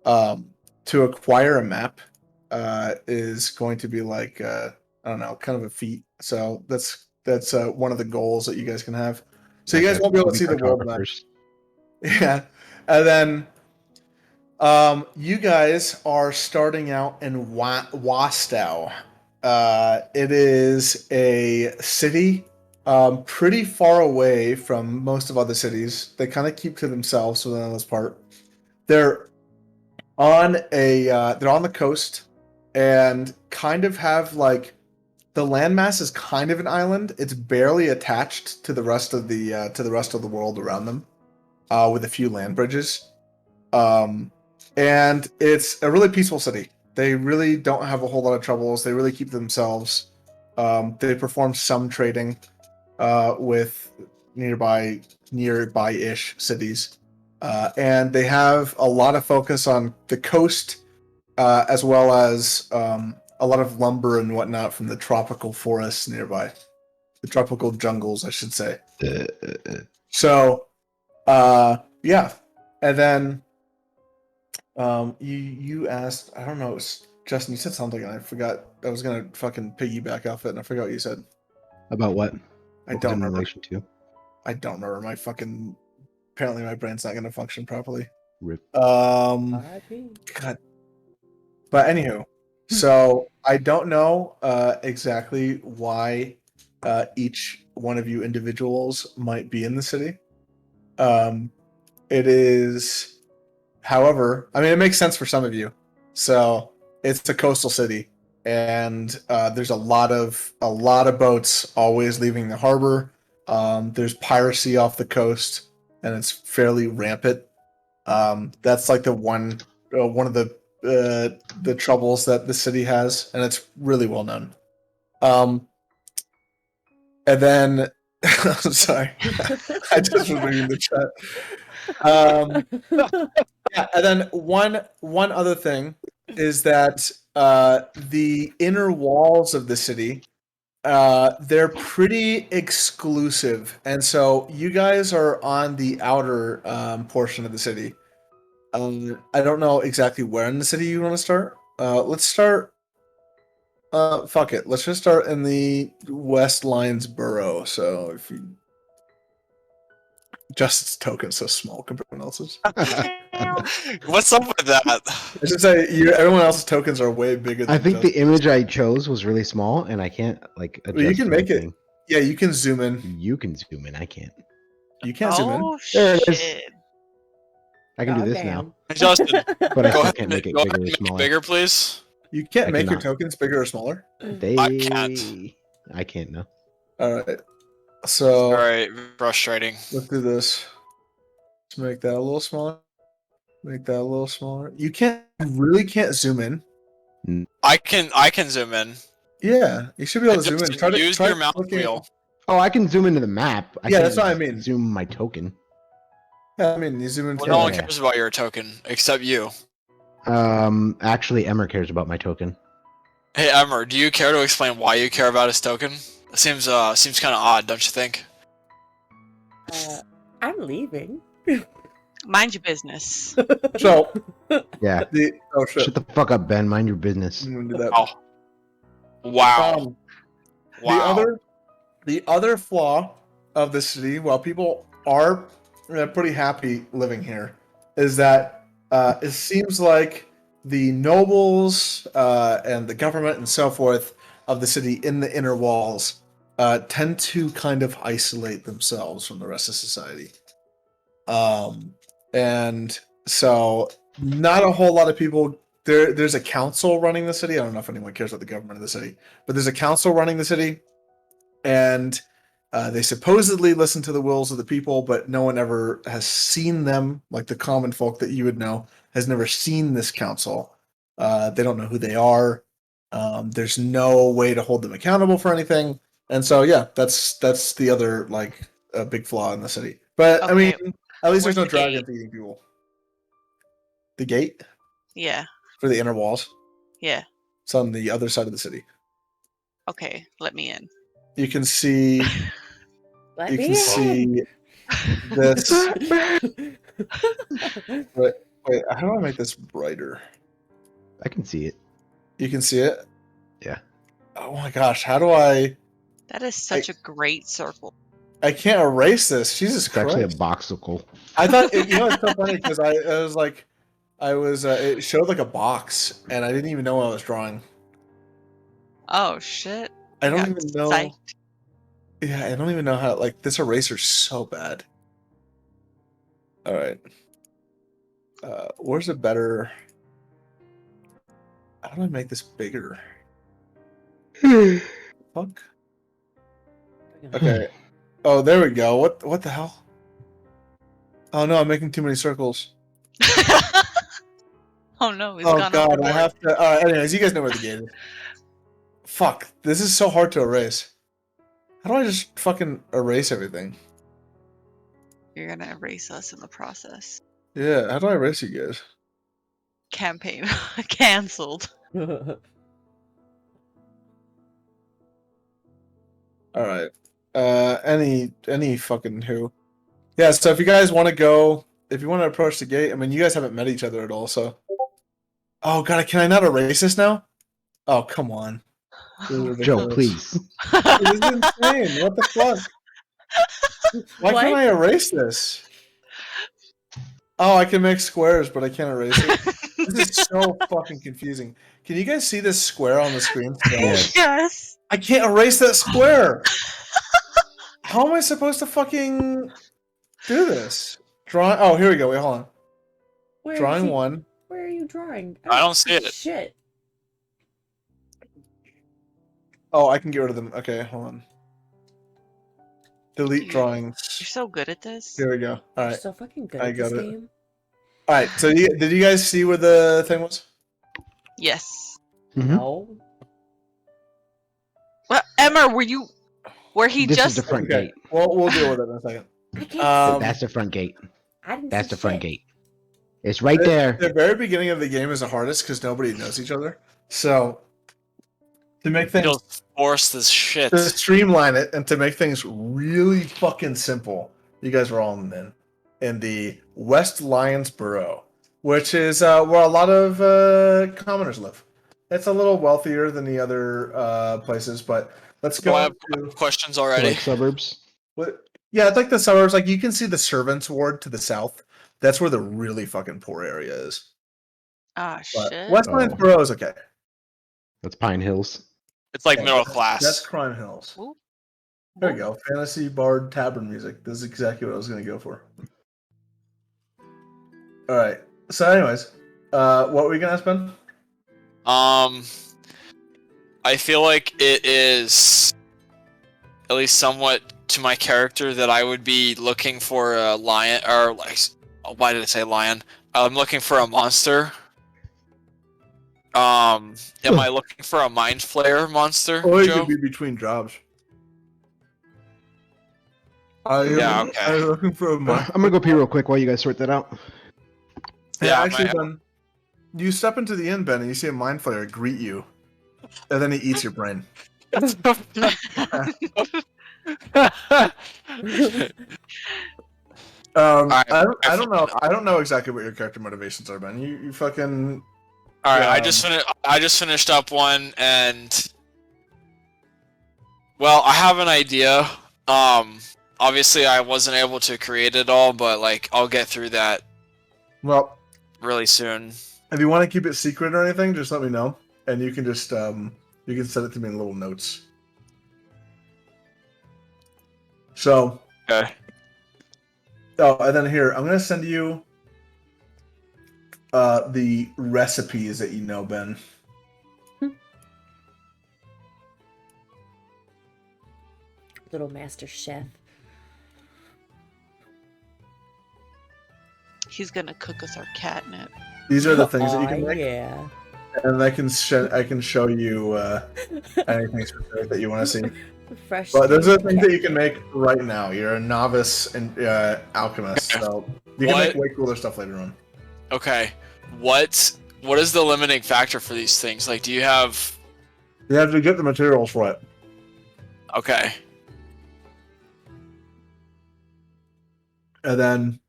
to acquire a map is going to be like I don't know, kind of a feat. So that's one of the goals that you guys can have. So you guys won't be able to see the world map. Yeah, and then you guys are starting out in Wastow. It is a city pretty far away from most of other cities. They kind of keep to themselves for the most part. They're on they're on the coast and kind of have like the landmass is kind of an island. It's barely attached to the rest of the world around them, with a few land bridges. And it's a really peaceful city. They really don't have a whole lot of troubles. They really keep to themselves. They perform some trading with nearby-ish cities. And they have a lot of focus on the coast, as well as a lot of lumber and whatnot from the tropical forests nearby. The tropical jungles, I should say. So, yeah. And then you asked, I don't know, Justin, you said something and I forgot. I was going to fucking piggyback off it and I forgot what you said. About what? I don't remember. In relation to? I don't remember. Apparently my brain's not going to function properly. Rip. God. But anywho, so I don't know exactly why each one of you individuals might be in the city. It is, however, I mean, it makes sense for some of you. So it's a coastal city, and there's a lot of boats always leaving the harbor. There's piracy off the coast, and it's fairly rampant. That's like the one of the troubles that the city has, and it's really well known. And then, I'm sorry, I just was reading the chat. Yeah, and then one other thing is that the inner walls of the city, they're pretty exclusive, and so you guys are on the outer portion of the city. I don't know exactly where in the city you want to start. Let's start. Fuck it. Let's just start in the West Lines borough. So if you, Justin's token's so small compared to everyone else's. What's up with that? I should say everyone else's tokens are way bigger than I think Justin's. the image I chose was really small, and I can't like adjust. Well, you can make anything. it. Yeah, you can zoom in. You can zoom in. I can't. You can't zoom in. Oh There it is. shit! I can do this now, Justin, but I go still ahead can't and make it go bigger ahead or and make it smaller. bigger, please. You can't I make your cannot. tokens bigger or smaller. I can't. I can't know. All right. So All right, frustrating. look through this. Let's make that a little smaller. Make that a little smaller. You really can't zoom in. I can zoom in. Yeah, you should be able to zoom in. Justin, use your mouse looking- wheel. Oh, I can zoom into the map. Yeah, that's what I mean. Zoom my token. Yeah, I mean, you zoom in. Well, no one cares about your token except you. Actually, Emmer cares about my token. Hey, Emmer, do you care to explain why you care about his token? It seems kind of odd, don't you think? I'm leaving. Mind your business. So Yeah. oh shit. Shut the fuck up, Ben. Mind your business. I'm gonna do that. Oh. Wow. Wow. The other flaw of the city, while people are pretty happy living here, is that it seems like the nobles and the government and so forth of the city in the inner walls tend to kind of isolate themselves from the rest of society. And so not a whole lot of people. There's a council running the city. I don't know if anyone cares about the government of the city, but there's a council running the city, and they supposedly listen to the wills of the people, but no one ever has seen them. Like the common folk that you would know has never seen this council. They don't know who they are. There's no way to hold them accountable for anything, and so yeah, that's the other like a big flaw in the city. But I mean, at least there's no dragons eating people. The gate? Yeah. For the inner walls? Yeah. It's on the other side of the city. Okay, let me in. You can see. Let you me can in. see this. Right. Wait, how do I make this brighter? I can see it. You can see it? Yeah. Oh my gosh, how do I... That is such a great circle. I can't erase this. Jesus It's actually a Christ. boxicle. I thought, it's so funny because I was like, it showed like a box and I didn't even know what I was drawing. Oh shit! I don't got even know. psyched. Yeah, I don't even know how, like, this eraser's so bad. All right. Where's a better... How do I make this bigger? Fuck. Okay. Oh, there we go. What the hell? Oh no, I'm making too many circles. Oh no, he's Oh gone god, overboard. I have to... Alright, anyways, you guys know where the gate is. Fuck, this is so hard to erase. How do I just fucking erase everything? You're gonna erase us in the process. Yeah, how do I erase you guys? Campaign cancelled. Alright. Any fucking who. Yeah, so if you guys want to go, if you want to approach the gate, I mean, you guys haven't met each other at all, so... Oh god, can I not erase this now? Oh, come on. This is Joe, ridiculous. please. This is insane. What the fuck? Why can't I erase this? Oh, I can make squares, but I can't erase it. This is so fucking confusing. Can you guys see this square on the screen still? Yes. Yes. I can't erase that square. How am I supposed to fucking do this? Drawing. Oh, here we go. Wait, hold on. Where is Drawing he- one. Where are you drawing? I don't see it. Shit. Oh, I can get rid of them. Okay, hold on. Delete Dude, drawings. You're so good at this. Here we go. All You're right. so fucking good I at this got it. game. All right. So, did you guys see where the thing was? Yes. Mhm. No. Well, Emma, were you? Where he This just? is the front Okay. gate. Well, we'll deal with it in a second. I can't Um, That's the front gate. see. I didn't That's see the front shit. gate. It's right there. The very beginning of the game is the hardest because nobody knows each other. So, to make things Just force this shit. to streamline it and to make things really fucking simple, you guys were all in the West Lyonsboro, which is where a lot of commoners live. It's a little wealthier than the other places, but let's So I go have to questions So, already. like suburbs. what? Yeah, it's like the suburbs. Like you can see the servants' ward to the south. That's where the really fucking poor area is. Ah, But shit. West Oh. Lyonsboro is okay. That's Pine Hills. It's like Yeah, middle That's class. Crime Hills. Ooh. There we go. Fantasy Bard Tavern music. This is exactly what I was going to go for. All right. So, anyways, what were you going to ask, Ben? I feel like it is at least somewhat to my character that I would be looking for a lion, or like, why did I say lion? I'm looking for a monster. Am I looking for a mind flayer monster, Or you Joe? could be between jobs. Yeah, okay. I'm looking for a I'm gonna go pee real quick while you guys sort that out. Yeah, Yeah, actually, my- Ben, you step into the inn, Ben, and you see a mind flayer greet you, and then he eats your brain. Alright, I don't know. I don't know exactly what your character motivations are, Ben. You fucking. All right, Yeah. I just finished up one, and well, I have an idea. Obviously, I wasn't able to create it all, but like, I'll get through that Well, really soon. if you want to keep it secret or anything, just let me know, and you can just you can send it to me in little notes. So, Okay. oh, and then here I'm gonna send you the recipes that you know, Ben. Little master chef. He's gonna cook us our catnip. These are the things that you Aw, can make, yeah. and I can show you anything specific that you want to see. Fresh. But those are the steamed things that you can catnip. make right now. You're a novice and alchemist, so you can make way cooler stuff later on. Okay. What is the limiting factor for these things? Like, do you have? You have to get the materials right. Okay. And then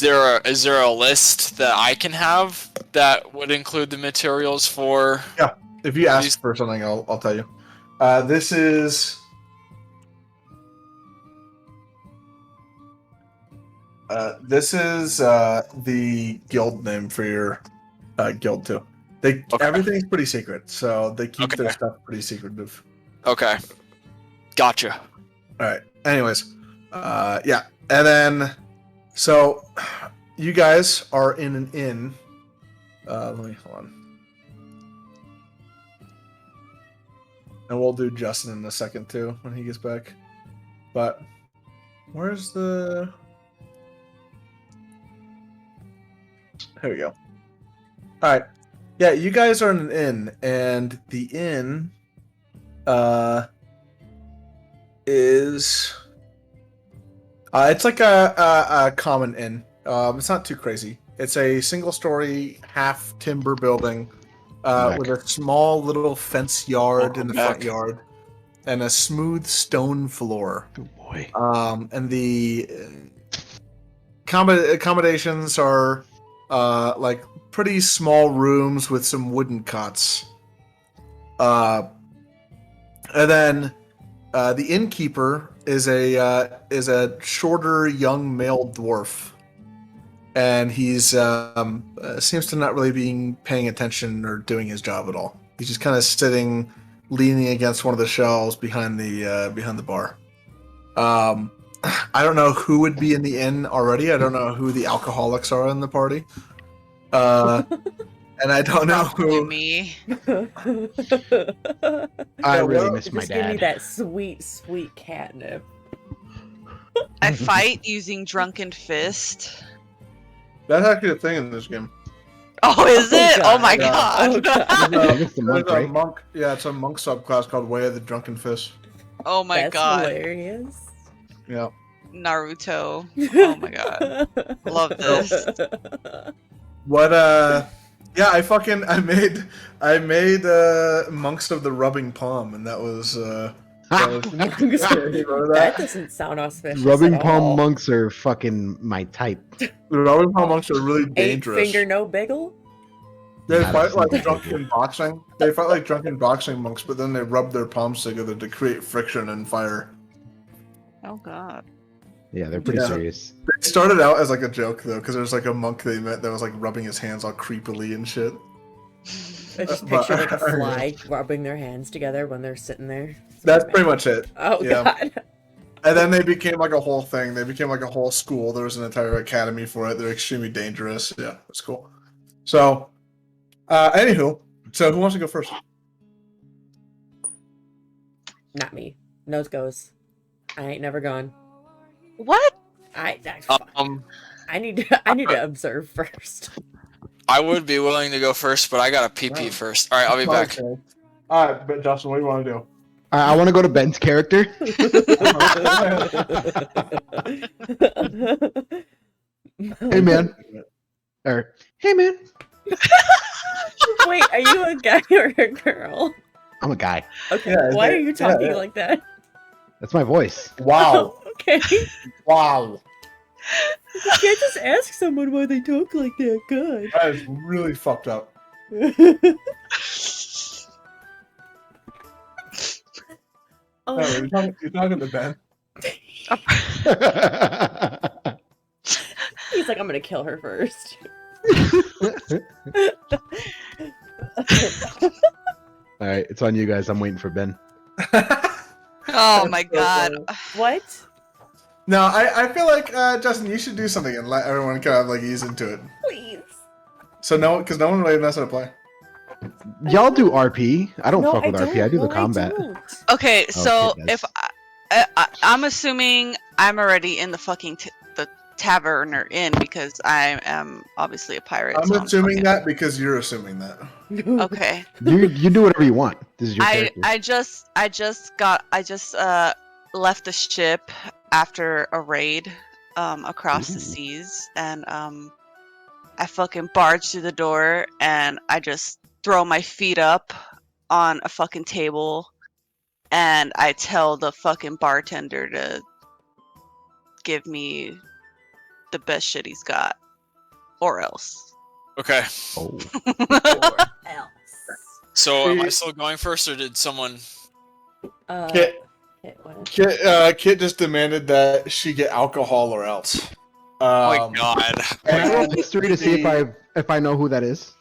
there a list that I can have that would include the materials for? If you ask These- for something, I'll tell you. This is the guild name for your guild too. Everything's pretty secret, so they keep their stuff pretty secretive. Okay. Gotcha. All right. Anyways, yeah, and then so you guys are in an inn. Let me hold on. And we'll do Justin in a second too when he gets back. But where's the? Here we go. All right. Yeah, you guys are in an inn, and the inn, is it's like a common inn. It's not too crazy. It's a single-story, half timber building. With a small little fence yard in the front yard, and a smooth stone floor. Good boy. And the accommodations are like pretty small rooms with some wooden cots. And then the innkeeper is a shorter young male dwarf. And he's seems to not really be paying attention or doing his job at all. He's just kind of sitting, leaning against one of the shelves behind the bar. I don't know who would be in the inn already. I don't know who the alcoholics are in the party. And I don't know Probably who. me. I really miss Just my give me dad. that sweet, sweet catnip. I fight using Drunken Fist. That's actually a thing in this game. Oh, is Oh, it? God. Oh my Yeah. god. Oh, God. It's the monk, There's a right? monk. Yeah, it's a monk subclass called Way of the Drunken Fist. Oh my That's god. hilarious. Yeah. Naruto. Oh my god. Love this. What? Yeah, I made monks of the rubbing palm, and that was. That doesn't sound auspicious. Rubbing at palm all. monks are fucking my type. The rubbing palm monks are really 8 dangerous. finger no biggle. They Not a fight like single drunken boxing. They fight like drunken boxing monks, but then they rub their palms together to create friction and fire. Oh god. Yeah, they're pretty Yeah. serious. It started out as like a joke though, because there's like a monk they met that was like rubbing his hands all creepily and shit. I just But- picture like a fly rubbing their hands together when they're sitting there. That's pretty much it. Oh yeah. God. And then they became like a whole thing. They became like a whole school. There was an entire academy for it. They're extremely dangerous. Yeah, it's cool. So, anywho, so who wants to go first? Not me. Nose goes. I ain't never gone. What? I need to observe first. I would be willing to go first, but I got a PP first. All right, I'll be back. Okay. All right, but Justin, what do you want to do? I want to go to Ben's character. Hey man. Or hey man. Wait, are you a guy or a girl? I'm a guy. Okay, Yeah, why yeah, are you talking yeah. like that? That's my voice. Wow. Oh, okay. Wow. You can't just ask someone why they talk like that. God. That is really fucked up. Oh, No, you're talking to Ben. he's like, I'm gonna kill her first. All right, it's on you guys. I'm waiting for Ben. Oh my god. What? No, I feel like Justin, you should do something and let everyone kind of like ease into it. Please. So because no one really knows how to play. Y'all do RP. I don't No, fuck with RP. I do the No, combat. don't. Okay, so shit, if I'm assuming I'm already in the fucking the tavern or inn because I am obviously a pirate. I'm so assuming fucking- that because you're assuming that. Okay. You do whatever you want. This is your I character. I just left the ship after a raid across the Ooh. seas, and I fucking barge through the door and I just throw my feet up on a fucking table and I tell the fucking bartender to give me the best shit he's got, or else. Okay. Oh. Else. So am I still going first, or did someone? Kit, What? Kit just demanded that she get alcohol or else. Oh my god. Can I roll and history to see if I know who that is?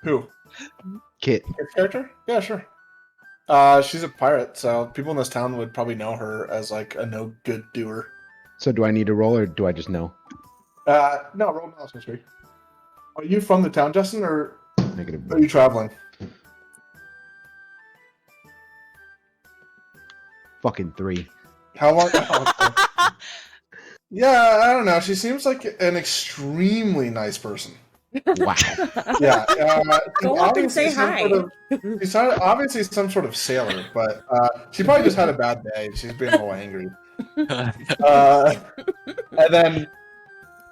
Who? Kit. Kit's character? Yeah, sure. She's a pirate, so people in this town would probably know her as like a no good doer. So do I need to roll or do I just know? No, roll knowledge history. Are you from the town, Justin, or Negative are you traveling? fucking 3. How long? Yeah, I don't know. She seems like an extremely nice person. Wow. Yeah. Go up and obviously say some hi. sort of- she's obviously some sort of sailor, but she probably just had a bad day. She's being a little angry. And then,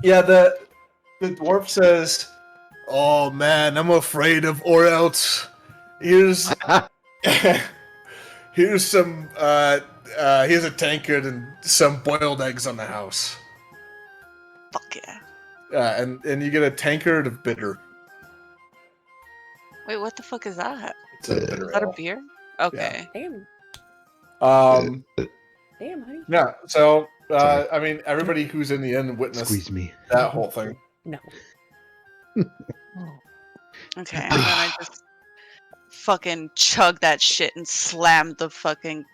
yeah, the dwarf says, "Oh man, I'm afraid of or else. Here's here's some here's a tankard and some boiled eggs on the house. Fuck yeah. And you get a tankard of bitter. Wait, what the fuck is that? It's a bitter Is that a ale. beer? Okay. Damn. Um, Damn, honey. yeah. So Sorry. I mean, everybody who's in the inn witnessed Squeeze me. that whole thing. No. Okay. And then I just fucking chug that shit and slam the fucking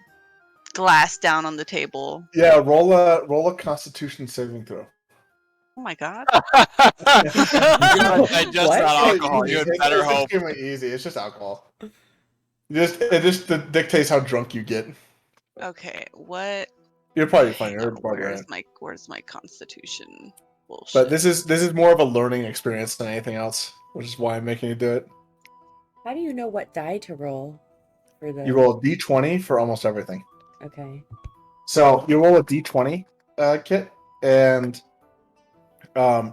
glass down on the table. Yeah, roll a Constitution saving throw. Oh my god. You're gonna digest What? that Really alcohol. easy. You had It's better just hope. extremely easy. It's just alcohol. It just dictates how drunk you get. Okay. What? You're probably fine. You're a Where's barbarian. my constitution? Bullshit. But this is more of a learning experience than anything else, which is why I'm making you do it. How do you know what die to roll for the? You roll a d20 for almost everything. Okay. So you roll a d20, Kit, and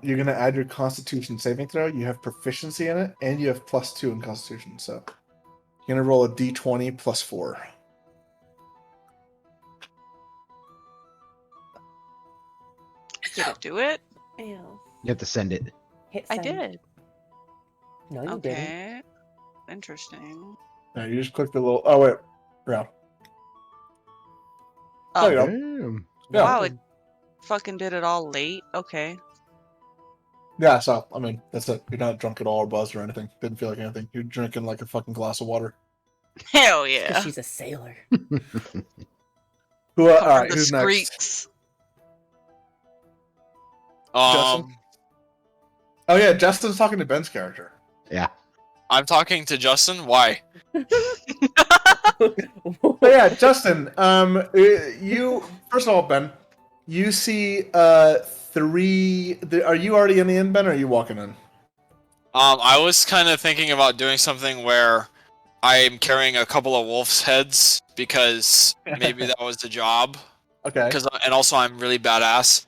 you're gonna add your Constitution saving throw. You have proficiency in it, and you have +2 in Constitution. So you're gonna roll a d20 +4. Did it do it? Ew. You have to send it. Hit I send. did. No, you didn't. Okay. Interesting. Yeah, you just click the little. Oh wait, yeah. Oh, There you go. Damn. Yeah. wow, it fucking did it all late. Okay. Yeah, so I mean, that's it. You're not drunk at all or buzzed or anything. Didn't feel like anything. You're drinking like a fucking glass of water. Hell 'Cause yeah. she's a sailor. Who? All Cover right, the who's next? streaks. Justin? Oh yeah, Justin's talking to Ben's character. Yeah. I'm talking to Justin. Why? So yeah, Justin. You first of all, Ben, you see 3. Are you already in the inn, Ben, or are you walking in? I was kind of thinking about doing something where I'm carrying a couple of wolf's heads because maybe that was the job. Okay. And also I'm really badass.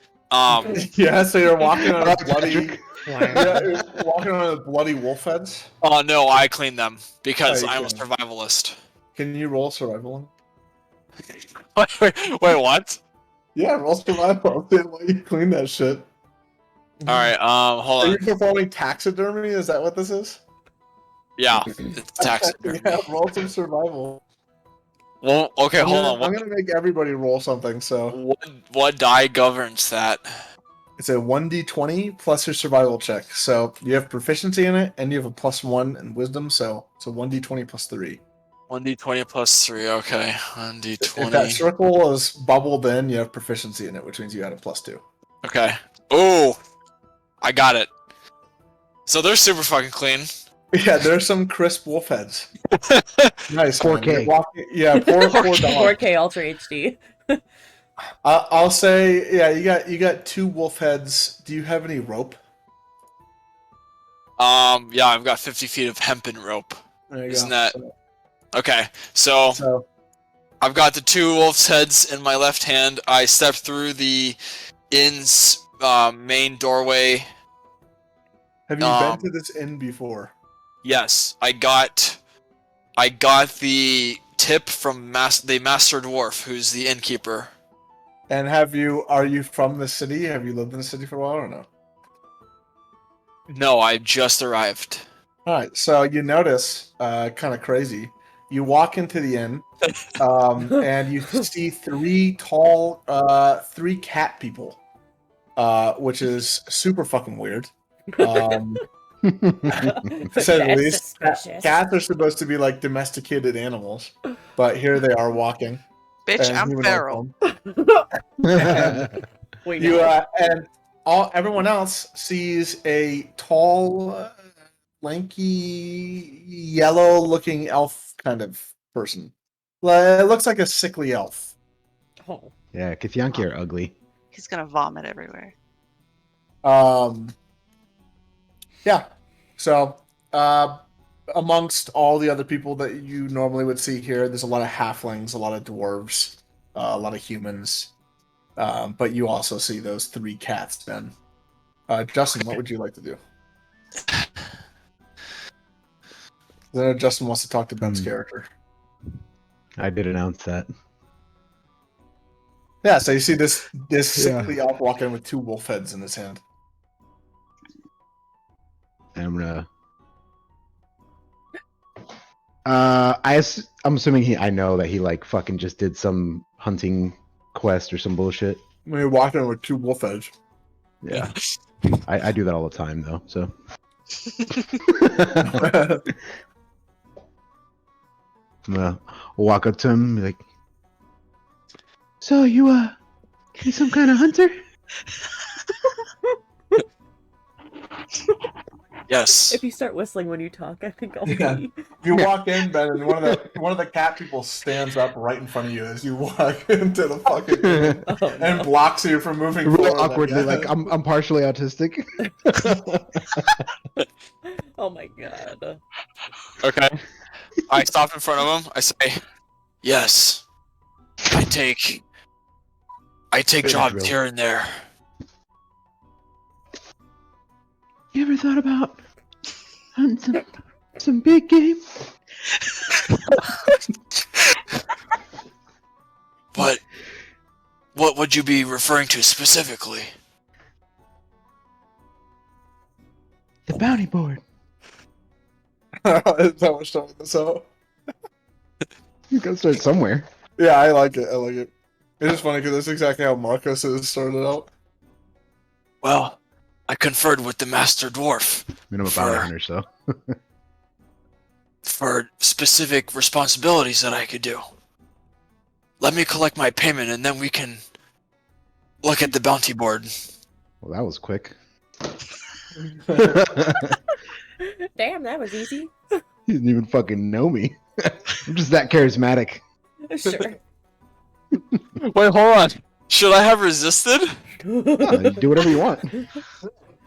Yeah, so you're walking on a bloody. Wow. Yeah, you're walking on a bloody wolf heads. Oh no, I clean them because Oh, you I'm a clean survivalist. Can you roll survival? Wait, what? Yeah, roll survival. See why you clean that shit. All right, hold Are on. you performing taxidermy? Is that what this is? Yeah, it's taxidermy. Yeah, roll some survival. Well, okay, hold on. I'm gonna make everybody roll something. So What die governs that? it's a 1d20 plus your survival check. So you have proficiency in it, and you have a +1 in wisdom. So it's a 1d20 +3. 1d20 +3. Okay, If that 1d20. circle is bubbled in, you have proficiency in it, which means you had a +2. Okay. Oh, I got it. So they're super fucking clean. Yeah, there's some crisp wolf heads. Nice. 4K. Man. You're walking- Yeah, $4. 4K Ultra HD. I'll say, yeah, you got 2 wolf heads. Do you have any rope? Yeah, I've got 50 feet of hempen rope. There you Isn't go. that- Okay, so So I've got the 2 wolf's heads in my left hand. I step through the inn's main doorway. have you been to this inn before? Yes, I got the tip from the master dwarf, who's the innkeeper. And are you from the city? Have you lived in the city for a while or no? No, I just arrived. All right, so you notice, kind of crazy. You walk into the inn, and you see three cat people, which is super fucking weird. To say the That's least. suspicious. Cats are supposed to be like domesticated animals, but here they are walking. Bitch, in I'm humanoid feral. form. We You know. and everyone else sees a tall, lanky, yellow-looking elf kind of person. It looks like a sickly elf. Oh. Yeah, Kithyanki are ugly. He's gonna vomit everywhere. Yeah. So, amongst all the other people that you normally would see here, there's a lot of halflings, a lot of dwarves, a lot of humans. But you also see those three cats, Ben. Justin, what would you like to do? I know Justin wants to talk to Ben's character. I did announce that. Yeah, so you see this sickly elf walk in with two wolf heads in his hand. And I'm gonna. I'm assuming I know that he like fucking just did some hunting quest or some bullshit. When you're walking in with two wolf heads. Yeah, I do that all the time though. So. I'm gonna walk up to him and be like, so you some kind of hunter? Yes. If you start whistling when you talk, I think I'll Yeah. be. You walk in, Ben, and one of the cat people stands up right in front of you as you walk into the fucking thing Oh, and no. blocks you from moving Real forward. awkwardly, Like, like I'm partially autistic. Oh my god. Okay. I stop in front of him. I say, "Yes, I take jobs drill. here and there." You ever thought about hunting some big game? But what would you be referring to specifically? The bounty board. Is that what's talking this out? You gotta start somewhere. Yeah, I like it. I like it. It's just funny because that's exactly how Marcos has started out. Well, I conferred with the Master Dwarf I mean, I'm a bounty hunter, so. for specific responsibilities that I could do. Let me collect my payment and then we can look at the bounty board. Well, that was quick. Damn, that was easy. He didn't even fucking know me. I'm just that charismatic. Sure. Wait, hold on. Should I have resisted? You do whatever you want.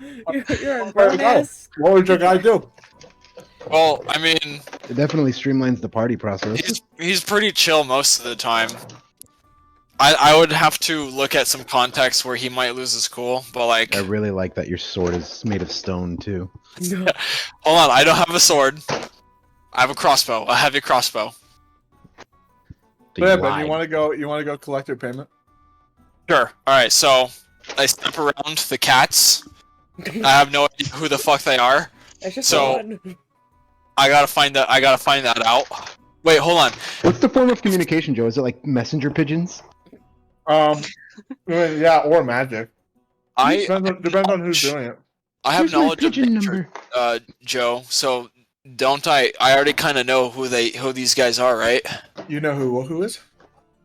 You're a grown ass. What would your guy do? Well, I mean, It definitely streamlines the party process. he's pretty chill most of the time. I would have to look at some context where he might lose his cool, but like, I really like that your sword is made of stone too. No. hold on, I don't have a sword. I have a crossbow, a heavy crossbow. Yeah, Ben, you want to go collect your payment? Sure. All right, so I step around the cats. I have no idea who the fuck they are. It's just So- one. I gotta find that out. Wait, hold on. What's the form of communication, Joe? Is it like messenger pigeons? Yeah, or magic. I Depends on who's doing it. I have Here's my knowledge of pigeon nature, number. Joe. So don't I already kind of know who these guys are, right? You know who is?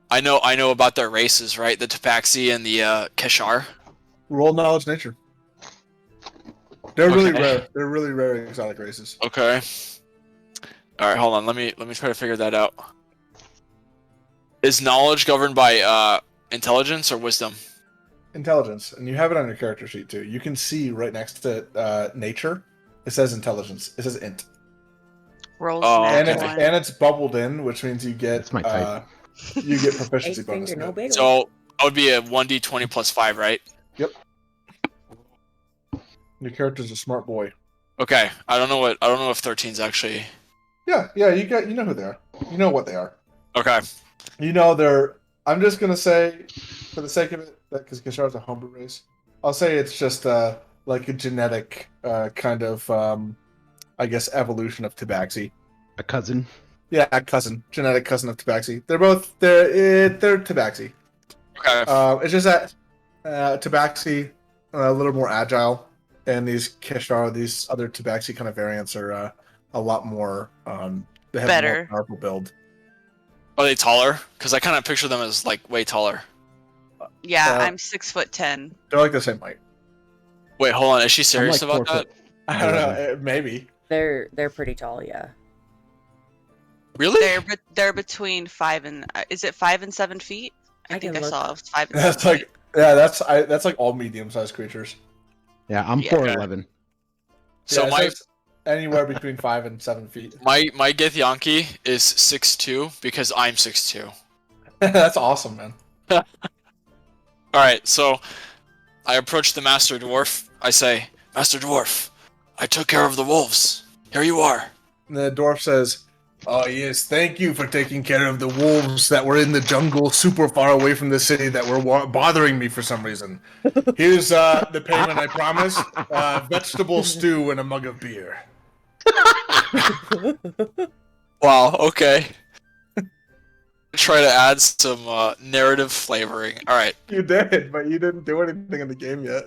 I know about their races, right? The Tabaxi and the Keshar. Roll knowledge nature. They're really Okay. rare. They're really rare exotic races. Okay. All right, hold on. Let me try to figure that out. Is knowledge governed by intelligence or wisdom? Intelligence, and you have it on your character sheet too. You can see right next to nature. It says intelligence. It says int, Rolls Oh, and nat it's okay. one. bubbled in, which means you get That's my type. you get proficiency Eight bonus. finger, no big one. So that would be a 1d20 plus 5, right? Your character's a smart boy. Okay. I don't know if 13's actually. Yeah, you know who they are. You know what they are. Okay. You know they're. I'm just gonna say for the sake of it, because Kishar's a homebrew race, I'll say it's just like a genetic kind of I guess evolution of Tabaxi. A cousin. Yeah, genetic cousin of Tabaxi. They're Tabaxi. Okay. It's just that Tabaxi a little more agile, and these Kishar, these other Tabaxi kind of variants are a lot more. They have a Better. more powerful build. Are they taller? Because I kind of picture them as like way taller. Yeah, I'm 6'10". They're like the same height. Wait, hold on. Is she I'm serious like about 4 that? foot. I don't know. Maybe. They're pretty tall, yeah. Really? They're between 5 and is it 5 and 7 feet? I I think can I look. saw it was 5 and That's 7 like that's like all medium-sized creatures. Yeah, I'm Yeah. 4'11". So Yeah, it my says anywhere between 5 and 7 feet. my Githyanki is 6'2" because I'm 6'2". That's awesome, man. All right, so I approach the Master Dwarf. I say, Master Dwarf, I took care of the wolves. Here you are. And the dwarf says, "Oh yes, thank you for taking care of the wolves that were in the jungle, super far away from the city, that were bothering me for some reason. Here's the payment I promised: vegetable stew and a mug of beer." Wow, okay. Try to add some narrative flavoring. All right. You did, but you didn't do anything in the game yet.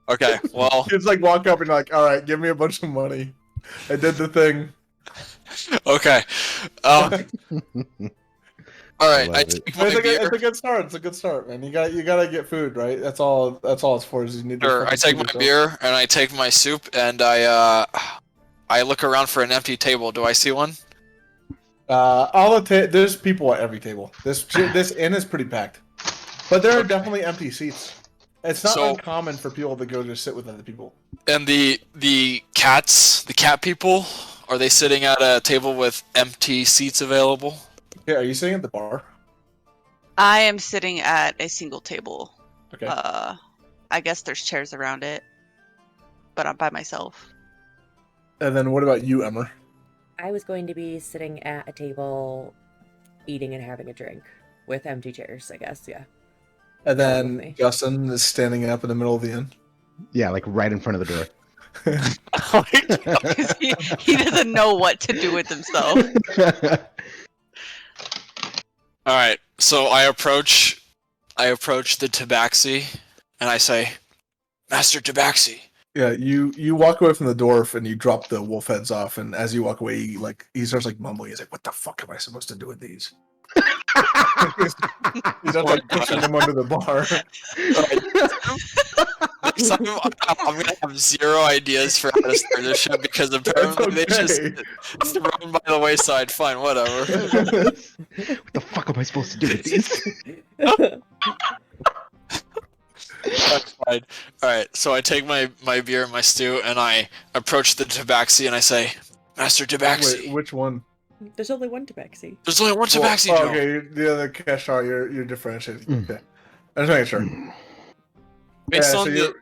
Okay. Well. You just like walk up and you're like, "All right, give me a bunch of money. I did the thing." Okay. All right. Love I it. take my It's beer. a good start. It's a good start, man. You gotta get food, right? That's all it's for. Is you need to Sure. I fucking take feed my yourself. beer and I take my soup and I look around for an empty table. Do I see one? There's people at every table. This inn is pretty packed, but there are definitely empty seats. It's not So- uncommon for people to go just sit with other people. And the cat people, are they sitting at a table with empty seats available? Yeah, are you sitting at the bar? I am sitting at a single table. Okay. I guess there's chairs around it, but I'm by myself. And then what about you, Emmer? I was going to be sitting at a table, eating and having a drink with empty chairs, I guess, yeah. And with then me. Justin is standing up in the middle of the inn. Yeah, like right in front of the door. Because he doesn't know what to do with himself. All right. So I approach the Tabaxi and I say, Master Tabaxi. Yeah, you walk away from the dwarf and you drop the wolf heads off, and as you walk away, he starts like mumbling. He's like, "What the fuck am I supposed to do with these?" He starts like pushing them under the bar. Next time, I'm gonna have zero ideas for how to start this shit because apparently it's thrown by the wayside. Fine, whatever. What the fuck am I supposed to do with these? That's fine. All right. So I take my beer and my stew and I approach the Tabaxi and I say, Master Tabaxi. Wait, which one? There's only one tabaxi. There's only one Tabaxi, Well, Joe. okay, the other Keshar, you're differentiating. Okay, I'm just making sure. Based Yeah, on so the you're-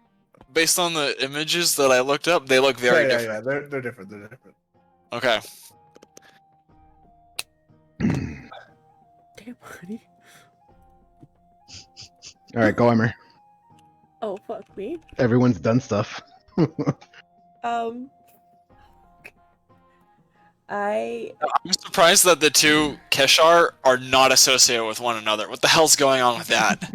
based on the images that I looked up, they look very different. Yeah, they're different. They're different. Okay. Damn, honey. All right, go Emmer. Oh, fuck me. Everyone's done stuff. I'm surprised that the two Keshar are not associated with one another. What the hell's going on with that?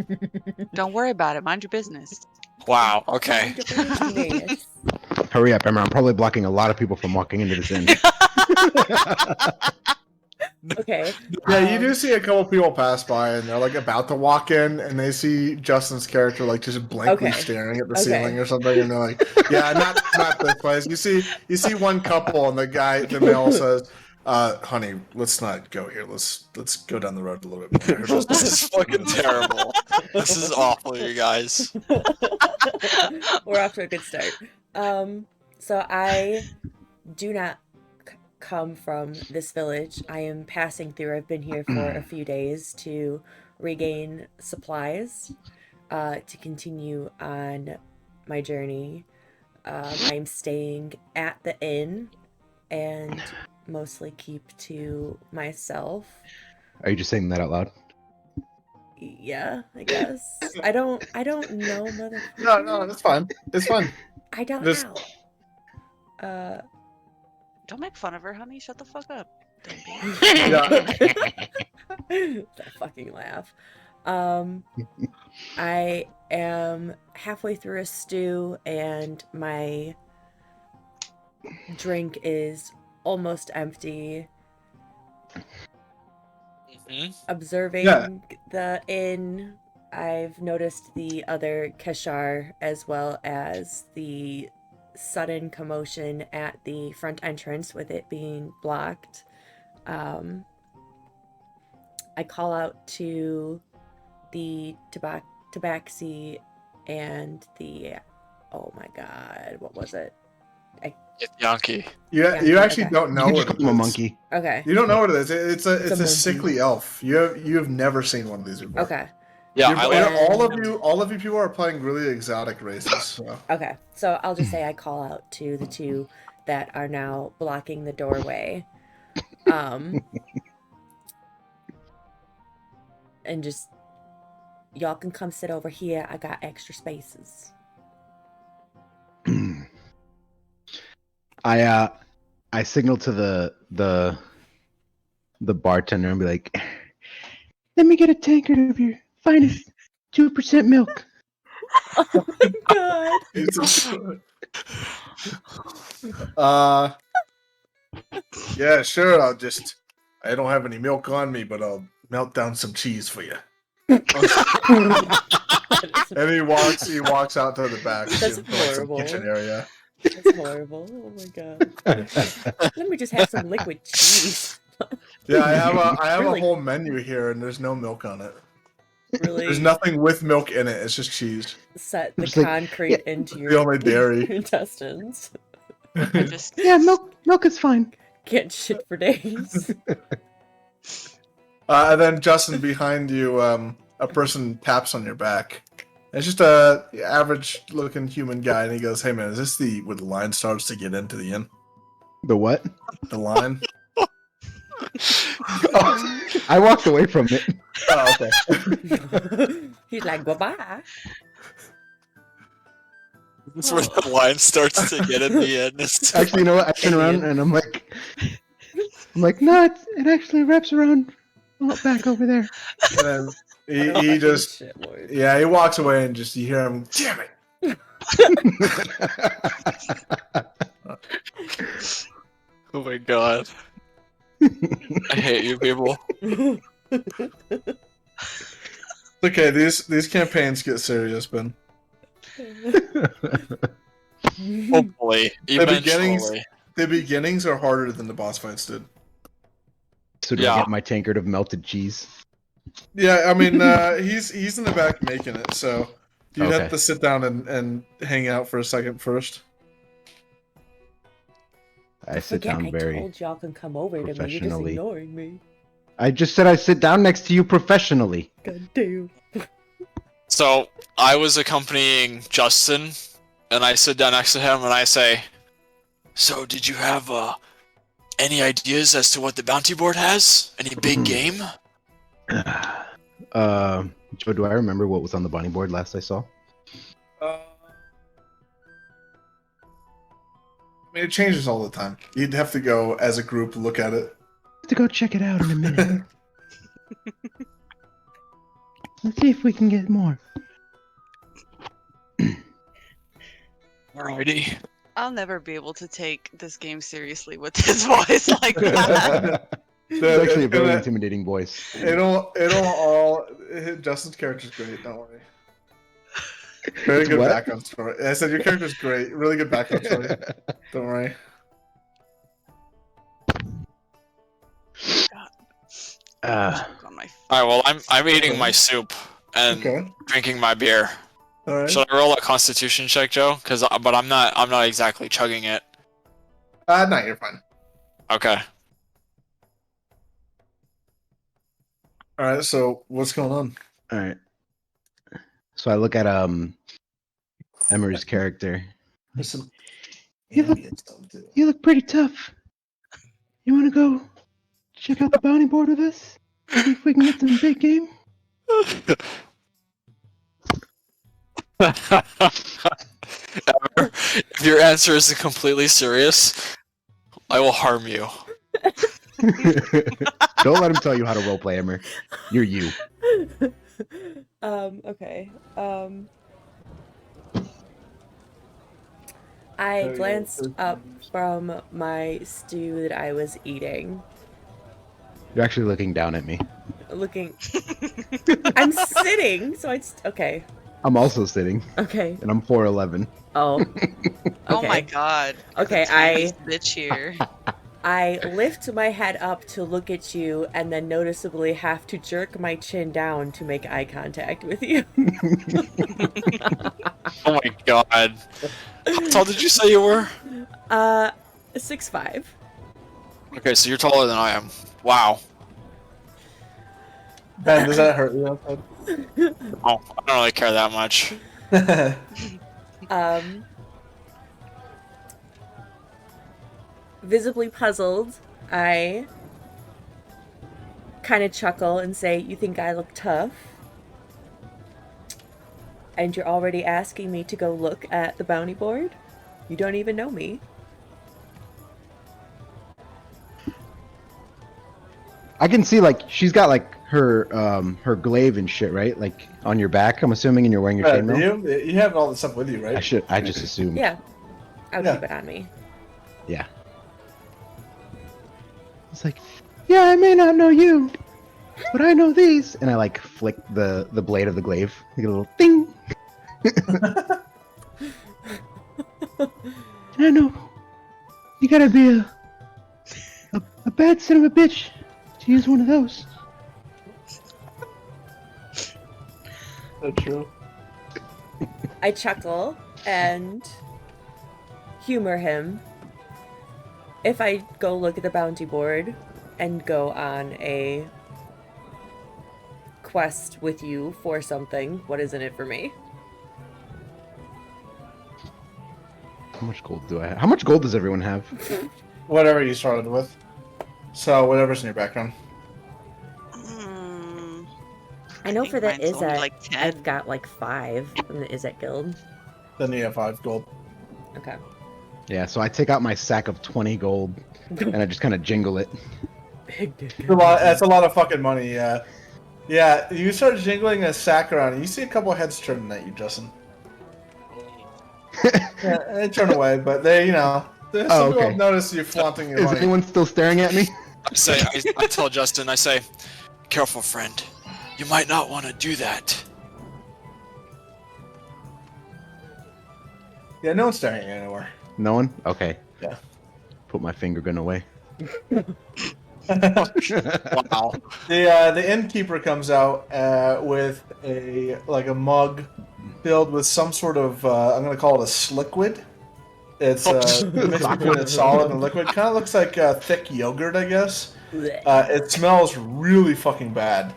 Don't worry about it. Mind your business. Wow. Okay. Yes. Hurry up, Emmer. I'm probably blocking a lot of people from walking into this inn. Okay. Yeah, you do see a couple people pass by, and they're like about to walk in, and they see Justin's character like just blankly Okay. staring at the Okay. ceiling or something, and they're like, "Yeah, not this place." You see one couple, and the male says, "Honey, let's not go here. Let's go down the road a little bit more." This is fucking terrible. This is awful, you guys. We're off to a good start. So I do not come from this village. I am passing through. I've been here for a few days to regain supplies, to continue on my journey. I'm staying at the inn and mostly keep to myself. Are you just saying that out loud? Yeah, I guess. I don't know, motherfucker. No, that's fine. It's fine. I don't Just- know. Uh, Don't make fun of her, honey. Shut the fuck up. Dummy. that fucking laugh. I am halfway through a stew and my drink is almost empty. Observing the inn, I've noticed the other Keshar as well as the sudden commotion at the front entrance with it being blocked. I call out to the tabaxi and the, oh my god, what was it? Yankee. You actually okay. don't know You what just it call him a is. monkey. Okay. You don't know what it is. It's a monkey. sickly elf. You have never seen one of these before. Okay. Yeah, all of you people are playing really exotic races. So. Okay. So I'll just say I call out to the two that are now blocking the doorway. And just y'all can come sit over here. I got extra spaces. I signal to the bartender and be like, "Let me get a tankard of your finest 2% milk." Oh my god. Yeah, sure. I don't have any milk on me, but I'll melt down some cheese for you. And he walks out to the back. That's to, like, some horrible. kitchen area. That's horrible. Oh my god. Let me just have some liquid cheese. Yeah, I have Really? a whole menu here, and there's no milk on it. Really There's nothing with milk in it. It's just cheese. set the Just like, concrete into The your only dairy. intestines. I just Yeah, milk is fine. Can't shit for days. And then Justin, behind you, a person taps on your back. It's just a average-looking human guy, and he goes, "Hey man, is this where the line starts to get into the inn? The what? The line?" I walked away from it. Oh, okay. He's like, bye-bye. That's where the line starts to get in the end. Actually, you know what? I turn around and I'm like, no, it actually wraps around back over there. And then he just, he walks away and just you hear him, "Damn it!" Oh my god. I hate you people. Okay, these campaigns get serious, Ben. Hopefully. Eventually. The beginnings are harder than the boss fights did. So do I get my tankard of melted cheese? Yeah, I mean, he's in the back making it, so you'd have to sit down and hang out for a second first. I sit down very I told y'all can come over to me. You're just professionally. ignoring me. I just said I sit down next to you professionally. God damn. So, I was accompanying Justin, and I sit down next to him, and I say, "So, did you have any ideas as to what the bounty board has? Any big game?" Joe, do I remember what was on the bounty board last I saw? I mean, it changes all the time. You'd have to go as a group look at it. Have to go check it out in a minute. Let's see if we can get more. Alrighty. I'll never be able to take this game seriously with his voice like that. It's actually a very intimidating voice. It'll all. Justin's character's great. Don't worry. Very good What? background story. I said your character's great. Really good background story. Don't worry. Alright, well, I'm eating my soup and Okay. drinking my beer. All right. Should I roll a Constitution check, Joe? But I'm not exactly chugging it. No, you're fine. Okay. All right. So what's going on? All right. So I look at Emery's character. Listen. You look pretty tough. You want to go check out the bounty board with us? See if we can get some big game. If your answer isn't completely serious, I will harm you. Don't let him tell you how to roleplay, Emmer. You're you. Okay. I glanced up from my stew that I was eating. You're actually looking down at me. Looking. I'm sitting, so it's okay. I'm also sitting, Okay. and I'm 4'11". Oh. Oh my Okay. god. Okay, The tiniest bitch here. I lift my head up to look at you and then noticeably have to jerk my chin down to make eye contact with you. Oh my god. How tall did you say you were? 6'5". Okay, so you're taller than I am. Wow. Ben, does that hurt you? Oh, I don't really care that much. Visibly puzzled, I kind of chuckle and say, "You think I look tough? And you're already asking me to go look at the bounty board? You don't even know me." I can see, like, she's got, like, her her glaive and shit, right? Like, on your back, I'm assuming, and you're wearing your chainmail? You have all this stuff with you, right? I just assumed. Yeah, I would Yeah. keep it on me. Yeah. It's like, yeah, I may not know you, but I know these. And I, like, flick the blade of the glaive. You get a little ding. I know. You gotta be a bad son of a bitch to use one of those. That's true. I chuckle and humor him. If I go look at the bounty board and go on a quest with you for something, what is in it for me? How much gold do I have? How much gold does everyone have? Whatever you started with. So whatever's in your background. I know think for the mine's only Izzet, like 10. I've got like 5 from the Izzet guild. Then you have 5 gold. Okay. Yeah, so I take out my sack of 20 gold and I just kind of jingle it. Big dick. That's a lot of fucking money, yeah. Yeah, you start jingling a sack around and you see a couple heads turning at you, Justin. Yeah, they turn away, but they, you know, some people notice you flaunting your Is money. anyone still staring at me? I tell Justin, I say, careful, friend. You might not want to do that. Yeah, no one's staring at you anywhere. No one? Okay. Yeah. Put my finger gun away. Wow. The innkeeper comes out with a mug filled with some sort of I'm gonna call it a sliquid. It's mixed between a solid and liquid. Kind of looks like thick yogurt, I guess. It smells really fucking bad,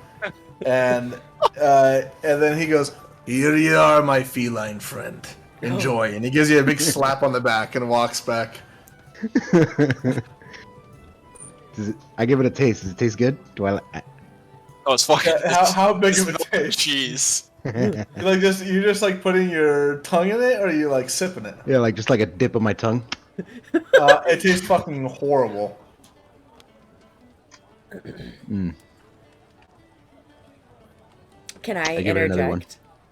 and then he goes, "Here you are, my feline friend. Enjoy." And he gives you a big slap on the back and walks back. I give it a taste. Does it taste good? Do I? Oh, it's fucking. How big of a it's taste? cheese. You're just like putting your tongue in it, or are you like sipping it? Yeah, like just like a dip of my tongue. It tastes fucking horrible. Mm. Can I give it another one.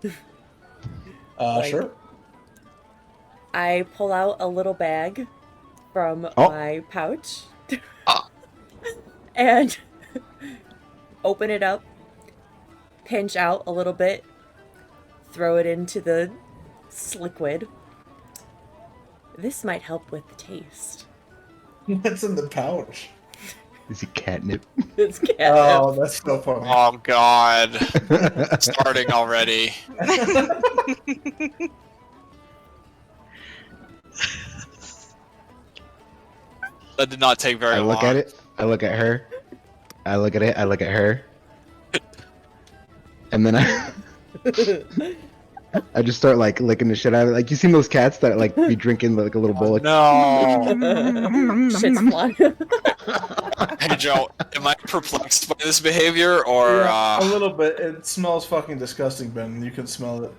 interject? Sure. I pull out a little bag from Oh. my pouch and open it up, pinch out a little bit, throw it into the sliquid. This might help with the taste. What's in the pouch? Is it catnip? It's catnip. Oh, that's so funny. Oh god. Starting already. That did not take very I long. look at it. I look at her. I look at it. I look at her. And then I just start like licking the shit out of it. Like, you seen those cats that like be drinking like a little bowl? Like, No. Shit's flying. Hey Joe, am I perplexed by this behavior, or Yeah, a little bit. It smells fucking disgusting, Ben. You can smell it.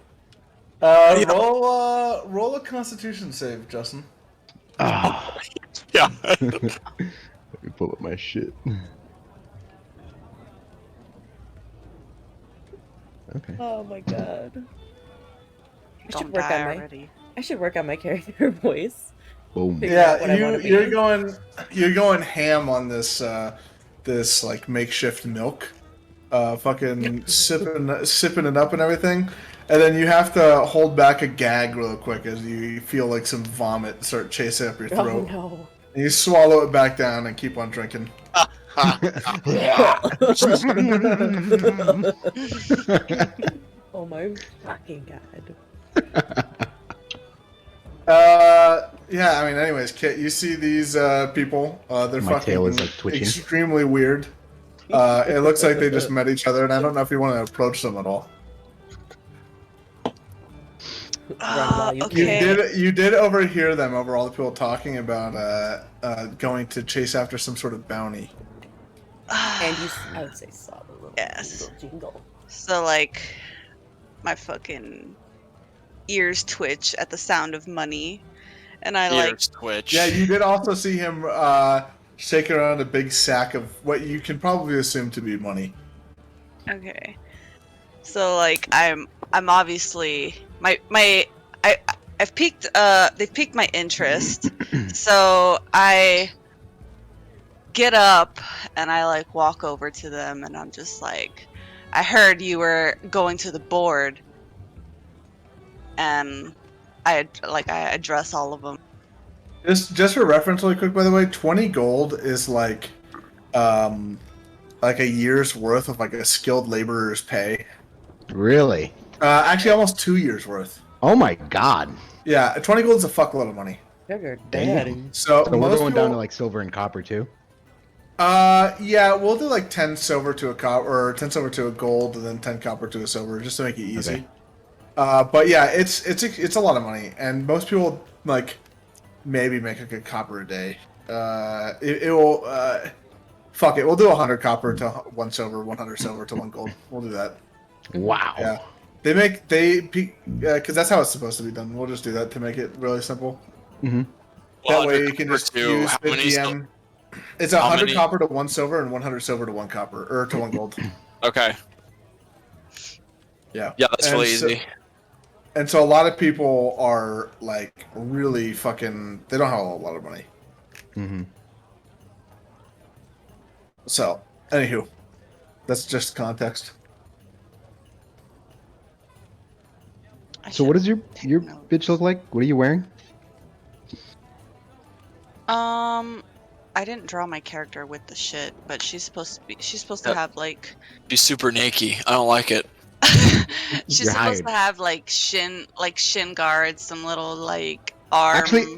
Yeah. Roll a Constitution save, Justin. Ah. yeah? Let me pull up my shit. Okay. Oh my god. I Don't should work die on my. already. I should work on my character voice. Boom. Figure out what I Yeah, wanna be. you're going ham on this this like makeshift milk. Fucking sipping it up and everything. And then you have to hold back a gag real quick as you feel like some vomit start chasing up your Oh throat. no. And you swallow it back down and keep on drinking. Oh my fucking god. Yeah, I mean, anyways, Kit, you see these people. They're My tail fucking is, like, twitching. extremely weird. It looks like they just met each other, and I don't know if you want to approach them at all. Run while you Okay. You did overhear them over all the people talking about going to chase after some sort of bounty. And you, I would say, saw the little Yes. jingle. So like, my fucking ears twitch at the sound of money, and I like. Ears twitch. Yeah, you did also see him shaking around a big sack of what you can probably assume to be money. Okay. So like, I'm obviously I've piqued they've piqued my interest. So I get up and I like walk over to them and I'm just like, I heard you were going to the board, and I address all of them. Just for reference, really quick, by the way, 20 gold is like a year's worth of like a skilled laborer's pay. Really? Actually, almost 2 years worth. Oh my god. Yeah, 20 gold is a fuckload of money. Sugar Damn. daddy. So So we're most going people, down to like silver and copper too? yeah, we'll do like 10 silver to a copper, or 10 silver to a gold, and then 10 copper to a silver, just to make it easy. Okay. But yeah, it's a lot of money, and most people like maybe make like a copper a day. It will. Fuck it, we'll do 100 copper to 1 silver, 100 silver to 1 gold. We'll do that. Wow. Yeah. Because that's how it's supposed to be done. We'll just do that to make it really simple. Mm-hmm. That way you can just use how the many DM. It's how 100 many- copper to 1 silver and 100 silver to 1 copper, or to 1 gold. Okay. Yeah. Yeah, that's And really so- easy. And so a lot of people are like really fucking. They don't have a lot of money. Mm-hmm. So, anywho, that's just context. So what does your bitch look like? What are you wearing? I didn't draw my character with the shit, but she's supposed to Yep. have like Be super naked. I don't like it. she's You're supposed hired. to have like shin guards, some little like arm. Actually,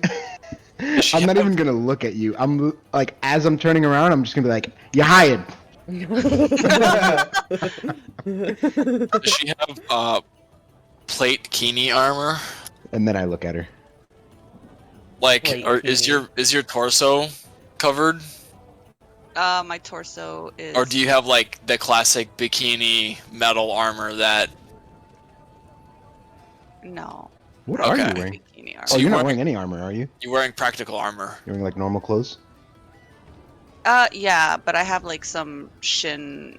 she I'm not have- even gonna look at you. I'm like, as I'm turning around, I'm just gonna be like, "You hired." Does she have plate kini armor? And then I look at her. Like, Plate or is kini. your torso covered, My torso is. or do you have like the classic bikini metal armor that? No. What are you Okay. wearing? Bikini armor. So Oh, you you're not wear- wearing any armor, are you? You're wearing practical armor. You're wearing like normal clothes. Yeah, but I have like some shin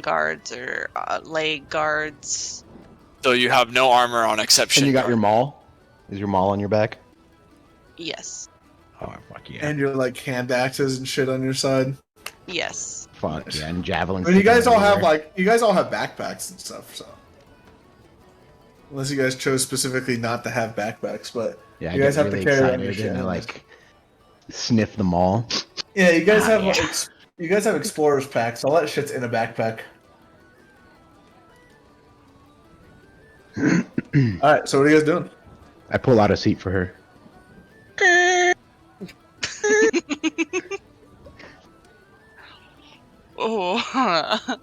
guards or leg guards. So you have no armor on exception. And you got your maul. Is your maul on your back? Yes. Oh fuck yeah! And you're like hand axes and shit on your side. Yes. Fuck yeah! And javelins. I mean, you sticking guys all have everywhere. backpacks and stuff. So, unless you guys chose specifically not to have backpacks, but Yeah, you I guys get have to really carry on your excited shit. and I anyways. like sniff the maul. Yeah, you guys have yeah. you guys have explorers packs. All that shit's in a backpack. All right, so what are you guys doing? I pull out a seat for her. Oh.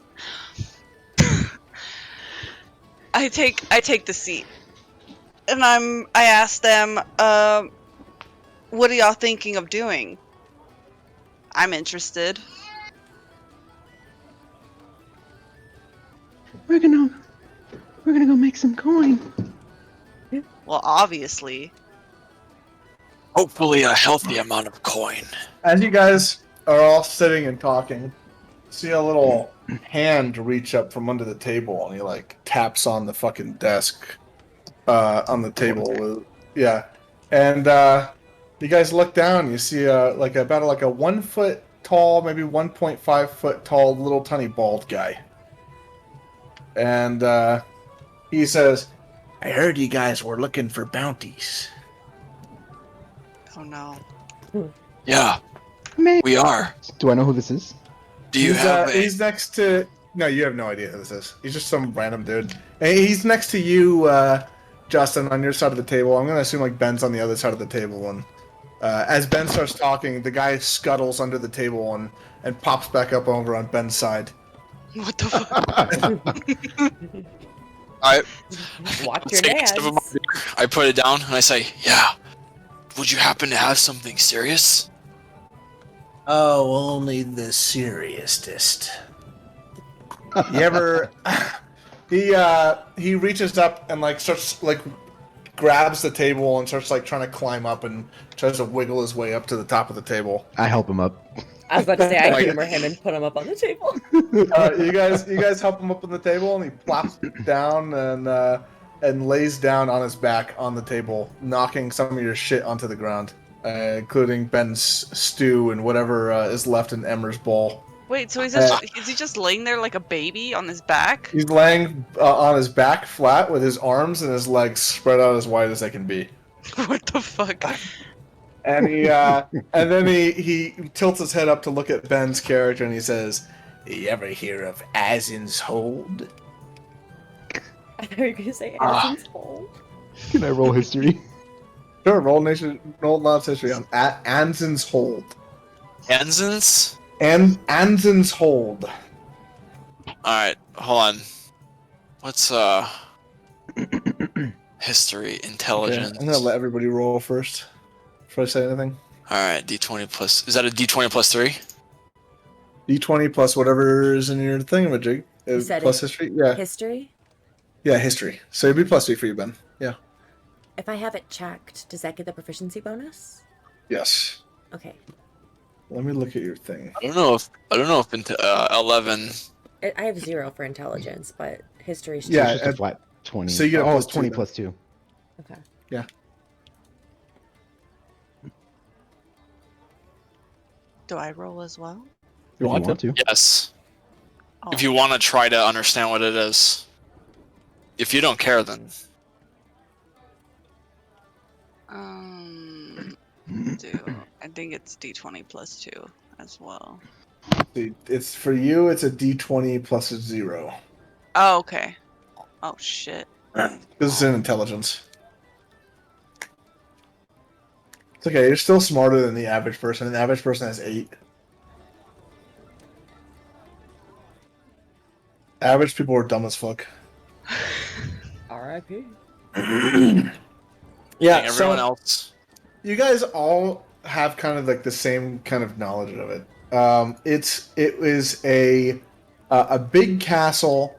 I take the seat, and I ask them, what are y'all thinking of doing? I'm interested. We're gonna go make some coin. Well, obviously. Hopefully, a healthy amount of coin. As you guys are all sitting and talking, see a little hand reach up from under the table, and he like taps on the fucking desk, on the table. Yeah, and you guys look down. You see about a 1 foot tall, maybe 1.5 foot tall, little tiny bald guy, and he says, "I heard you guys were looking for bounties." Oh no. Yeah, Man. we are. Do I know who this is? Do you have a... He's next to... No, you have no idea who this is. He's just some random dude. Hey, he's next to you, Justin, on your side of the table. I'm going to assume like Ben's on the other side of the table. And as Ben starts talking, the guy scuttles under the table and pops back up over on Ben's side. What the fuck? I Watch your take a sip of my nads. beer. I put it down and I say, "Yeah. Would you happen to have something serious?" Oh, only the seriousest. You ever... He reaches up and like starts like grabs the table and starts like trying to climb up and tries to wiggle his way up to the top of the table. I help him up. I was about to say I Like- humor him and put him up on the table. You guys help him up on the table, and he plops down and lays down on his back on the table, knocking some of your shit onto the ground, including Ben's stew and whatever is left in Emmer's bowl. Wait, so is he just laying there like a baby on his back? He's laying on his back flat with his arms and his legs spread out as wide as they can be. What the fuck? And he and then he tilts his head up to look at Ben's character, and he says, "You ever hear of Azin's Hold?" I thought you were going to say Athens Hole. Can I roll history? Sure, roll knowledge history on Anzin's Hold. Anzins? And Anzin's Hold. Alright, hold on. What's history, intelligence? Okay, I'm gonna let everybody roll first before I say anything. Alright, D20 plus... Is that a D20 plus 3? D20 plus whatever is in your thingamajig. You said Plus it. history? Yeah. History? Yeah, history. So it'd be plus 3 for you, Ben. Yeah. If I have it checked, does that get the proficiency bonus? Yes. Okay. Let me look at your thing. I don't know if into 11... I have 0 for intelligence, but history's Yeah, It's just a flat 20. so you get a oh, plus it's 20 2 plus 2. Okay. Do I roll as well? You want to? Yes. Oh. If you want to try to understand what it is. If you don't care, then... I think it's D20 plus 2 as well. It's for you. It's a D20 plus a 0. Oh, okay. Oh shit. This is in intelligence. It's okay. You're still smarter than the average person. The average person has 8. Average people are dumb as fuck. R.I.P. Yeah. Everyone else... You guys all have kind of like the same kind of knowledge of it. It was a big castle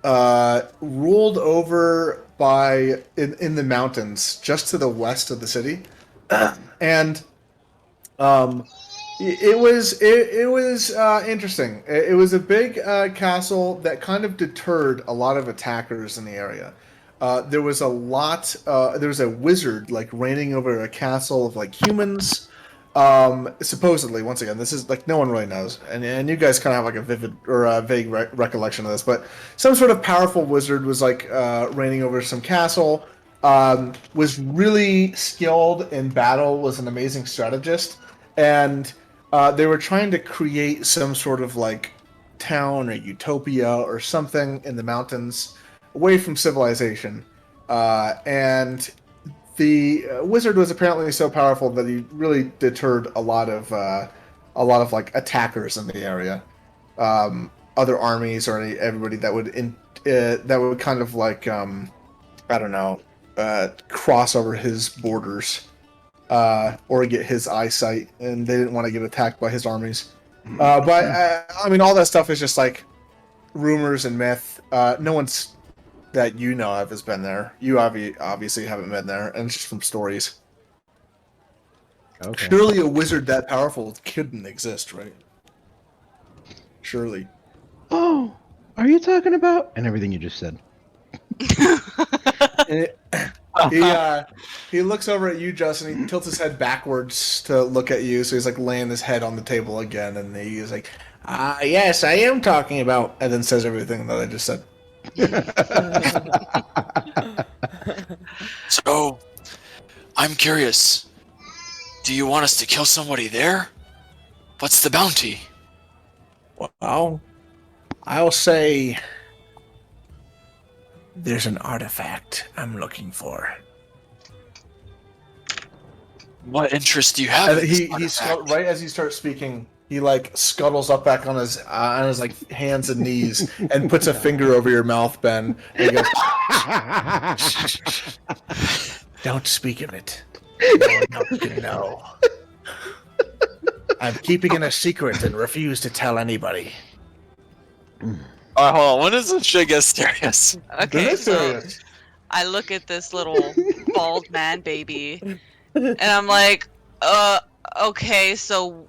ruled over by in the mountains just to the west of the city, and it was interesting. It was a big castle that kind of deterred a lot of attackers in the area. There was a wizard like reigning over a castle of like humans. Supposedly, once again, this is like no one really knows, and you guys kind of have like a vivid or a vague recollection of this, but some sort of powerful wizard was like reigning over some castle. Was really skilled in battle. Was an amazing strategist, and they were trying to create some sort of like town or utopia or something in the mountains away from civilization, and the wizard was apparently so powerful that he really deterred a lot of like attackers in the area, other armies or everybody that would kind of like I don't know, cross over his borders. or get his eyesight, and they didn't want to get attacked by his armies. But I mean, all that stuff is just like rumors and myth. No one's that you know of has been there. You obviously haven't been there, and it's just from stories. Okay. Surely a wizard that powerful couldn't exist, right? Surely. Oh, are you talking about? And everything you just said. He looks over at you, Justin. He tilts his head backwards to look at you, so he's like laying his head on the table again, and he's like, yes, I am talking about," and then says everything that I just said. So, I'm curious. Do you want us to kill somebody there? What's the bounty? Well, I'll say there's an artifact I'm looking for. What interest do you have? And in this artifact? right as you start speaking, he like scuttles up back on his like hands and knees and puts a finger over your mouth, Ben. And he goes, "Don't speak of it. No one else can know. I'm keeping it a secret and refuse to tell anybody." Alright, hold on. When does this shit get serious? Okay, This is so serious. I look at this little bald man baby, and I'm like, okay, so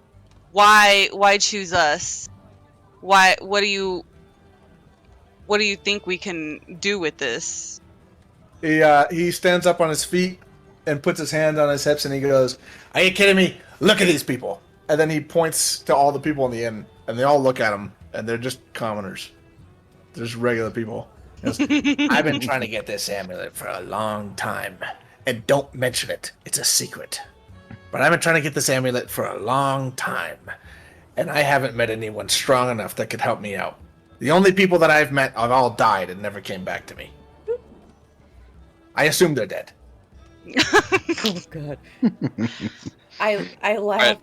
why choose us? Why? What do you think we can do with this? He stands up on his feet and puts his hand on his hips and he goes, "Are you kidding me? Look at these people!" And then he points to all the people in the inn, and they all look at him, and they're just commoners. They're just regular people. He goes, "I've been trying to get this amulet for a long time, and don't mention it. It's a secret. But I've been trying to get this amulet for a long time, and I haven't met anyone strong enough that could help me out. The only people that I've met have all died and never came back to me. I assume they're dead." Oh god. I laugh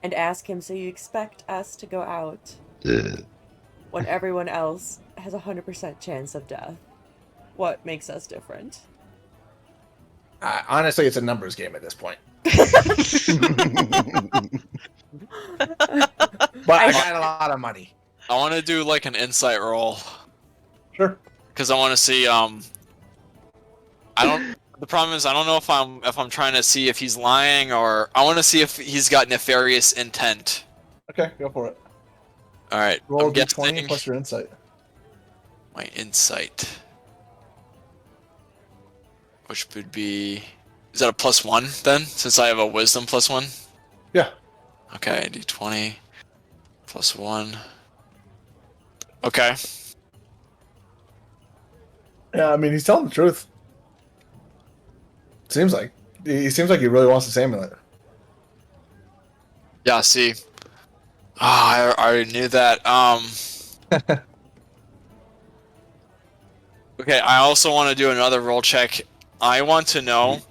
and ask him, "So you expect us to go out when everyone else has a 100% chance of death? What makes us different?" Honestly, it's a numbers game at this point. But I got a lot of money. I want to do like an insight roll. Sure. Because I want to see, the problem is I don't know if I'm trying to see if he's lying, or I want to see if he's got nefarious intent. Okay, go for it. Alright, Roll I'm d20 guessing plus your insight. my insight. Which would be... Is that a +1 then? Since I have a wisdom +1? Yeah. Okay, d20 +1. Okay. Yeah, I mean, he's telling the truth. Seems like. He seems like he really wants this amulet. Yeah, see. I already knew that. Okay, I also want to do another roll check. I want to know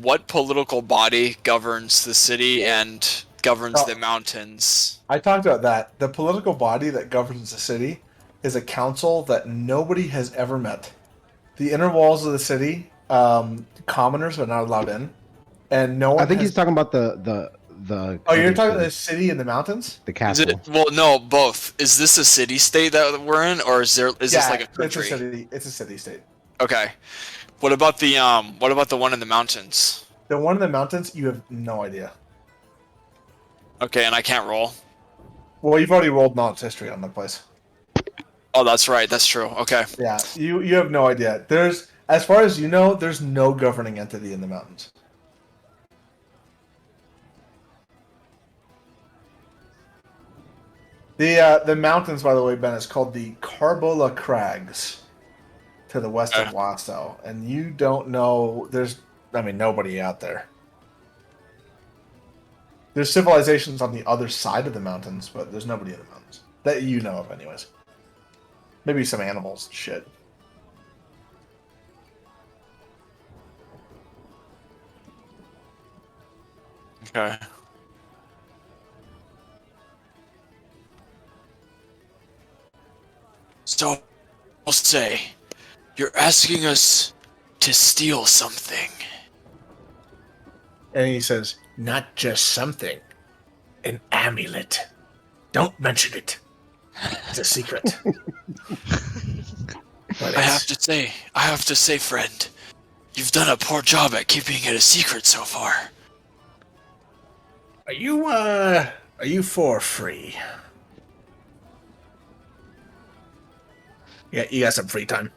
what political body governs the city and governs the mountains. I talked about that. The political body that governs the city is a council that nobody has ever met. The inner walls of the city, commoners are not allowed in, and no one. I think he's talking about the. Oh, you're talking about the city in the mountains? The Is castle. it, well, no, both. Is this a city state that we're in, or is this like a country? It's a city state. Okay. What about the one in the mountains? The one in the mountains, you have no idea. Okay, and I can't roll. Well, you've already rolled knowledge history on the place. Oh, that's right. That's true. Okay. Yeah, you have no idea. There's, as far as you know, there's no governing entity in the mountains. The mountains, by the way, Ben, is called the Carbola Crags to the west of Wastel, and you don't know. Nobody out there. There's civilizations on the other side of the mountains, but there's nobody in the mountains that you know of, anyways. Maybe some animals and shit. Okay. So, I'll say, you're asking us to steal something. And he says, "Not just something, an amulet. Don't mention it. It's a secret." But I have to say, friend, you've done a poor job at keeping it a secret so far. Are you for free? Yeah, you got some free time.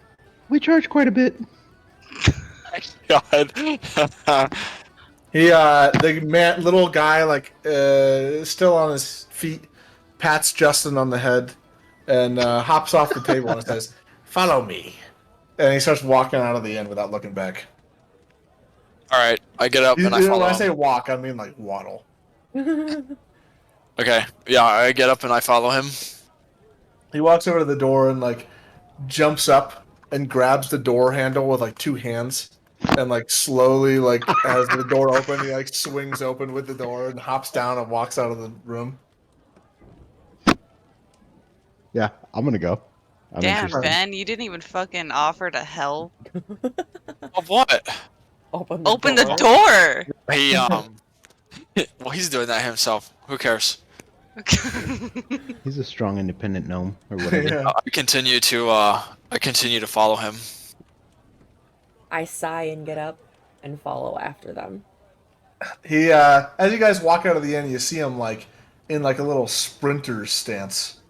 We charge quite a bit. God. He, little guy, still on his feet, pats Justin on the head, and hops off the table and says, "Follow me." And he starts walking out of the inn without looking back. All right, I get up and I follow When I him. say walk, I mean like waddle. Okay, yeah, I get up and I follow him. He walks over to the door and like jumps up and grabs the door handle with like two hands. And like slowly, like as the door open, he like swings open with the door and hops down and walks out of the room. Yeah, I'm gonna go. I'm Damn, interested. Ben, you didn't even fucking offer to help. Of what? Open the door. He well, he's doing that himself. Who cares? He's a strong, independent gnome or whatever. Yeah. I continue to follow him. I sigh and get up and follow after them. He as you guys walk out of the inn, you see him like in like a little sprinter stance.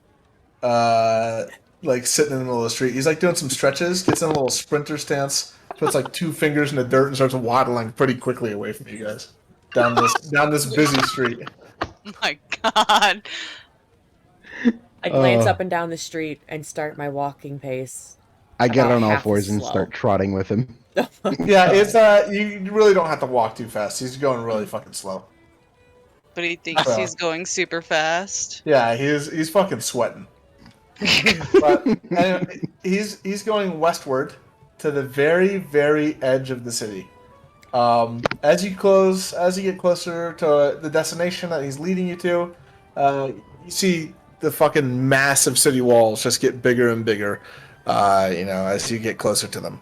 Like sitting in the middle of the street. He's like doing some stretches, gets in a little sprinter stance, puts like two fingers in the dirt and starts waddling pretty quickly away from you guys. Down this busy street. Oh my god. I glance up and down the street and start my walking pace. I get About on all half fours as and slow. start trotting with him. Yeah, it's you really don't have to walk too fast. He's going really fucking slow. But he thinks he's going super fast. Yeah, he's fucking sweating. But anyway, he's going westward to the very, very edge of the city. As you get closer to the destination that he's leading you to, you see the fucking massive city walls just get bigger and bigger. As you get closer to them,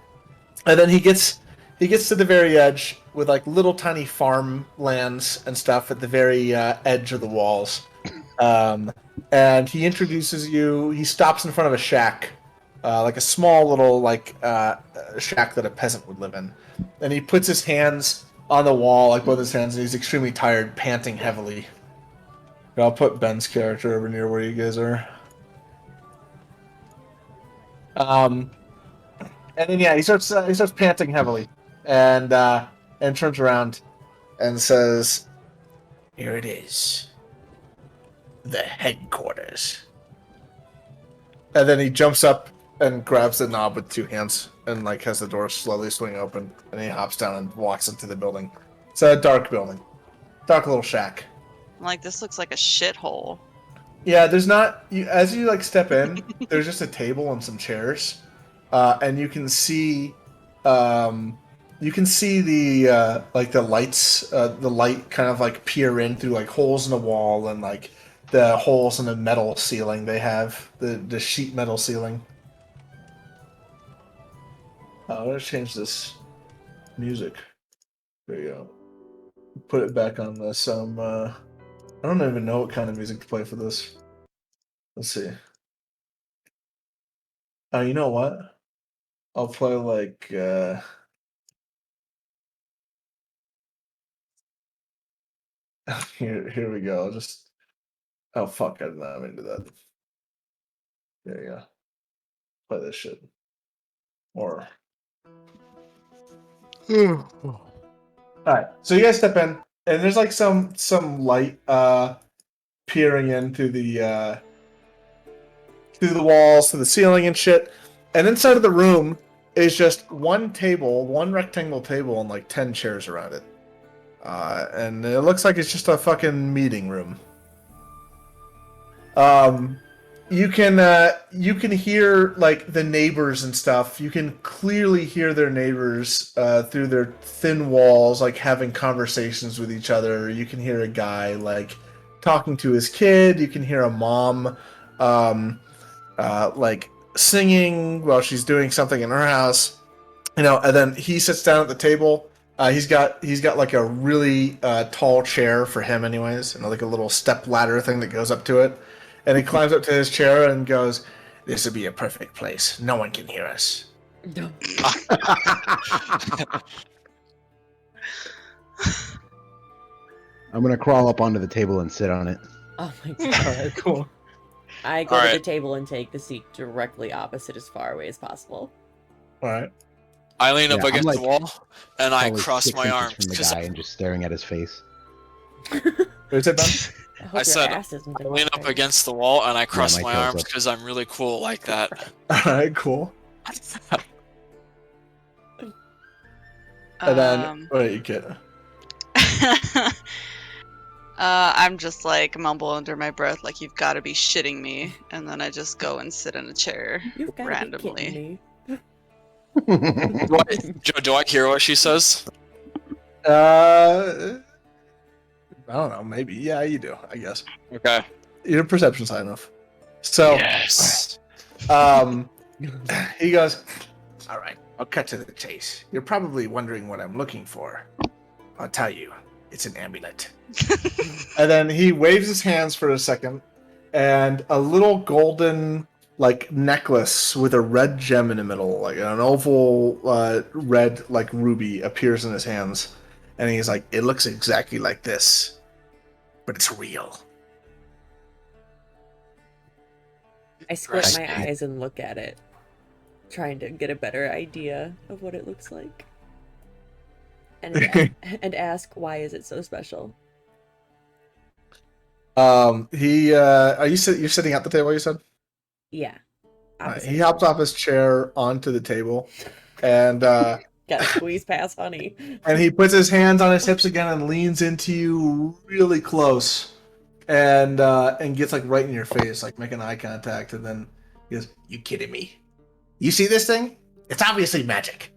and then he gets to the very edge with like little tiny farmlands and stuff at the very edge of the walls. And he introduces you. He stops in front of a shack, like a small little shack that a peasant would live in. And he puts his hands on the wall, like both his hands, and he's extremely tired, panting heavily. I'll put Ben's character over near where you guys are. And then he starts panting heavily, and turns around and says, "Here it is. The headquarters." And then he jumps up and grabs the knob with two hands and like has the door slowly swing open, and he hops down and walks into the building. It's a dark building. Dark little shack. I'm like, this looks like a shithole. Yeah, there's not as you like step in, there's just a table and some chairs. And you can see the the lights, the light kind of like peer in through like holes in the wall and like the holes in the metal ceiling they have, the sheet metal ceiling. I'm gonna change this music. There you go. Put it back on this. I don't even know what kind of music to play for this. Let's see. Oh, you know what? I'll play like here we go. Oh fuck, I did not mean to do that. There you go. Play this shit. Or Alright, so you guys step in, and there's like some light peering in through the walls, to the ceiling and shit. And inside of the room is just one rectangle table, and like 10 chairs around it. And it looks like it's just a fucking meeting room. You can hear like the neighbors and stuff. You can clearly hear their neighbors through their thin walls, like having conversations with each other. You can hear a guy like talking to his kid. You can hear a mom like singing while she's doing something in her house. And then he sits down at the table He's got like a really tall chair for him, anyways, and like a little step ladder thing that goes up to it. And he climbs up to his chair and goes, "This would be a perfect place. No one can hear us." No. I'm gonna crawl up onto the table and sit on it. Oh my god. Cool. I go to Alright. the table and take the seat directly opposite, as far away as possible. All right. I lean up Yeah, I'm against like the wall and I Probably cross 6 my inches arms from the because guy and just staring at his face. What's it, Ben? I hope I your said, ass isn't I in lean my up face. against the wall and I cross my my tail's arms up. because I'm really cool like that. All right, cool. And then, what you get? I'm just like mumble under my breath, like you've got to be shitting me, and then I just go and sit in a chair You've got to be kidding randomly. me. Do I hear what she says? I don't know. Maybe. Yeah, you do. I guess Okay. your perception's high enough. So, Yes. he goes, "All right, I'll cut to the chase. You're probably wondering what I'm looking for. I'll tell you. It's an amulet." And then he waves his hands for a second, and a little golden like necklace with a red gem in the middle, like an oval red like ruby, appears in his hands. And he's like, "It looks exactly like this, but it's real." I squint Right. my eyes and look at it, trying to get a better idea of what it looks like. And ask, why is it so special? You're sitting at the table, you said? Yeah. Opposite He of hops me. off his chair onto the table, and Gotta squeeze past honey. and he puts his hands on his hips again and leans into you really close, and gets like right in your face, like making eye contact, and then he goes, "You kidding me? You see this thing? It's obviously magic."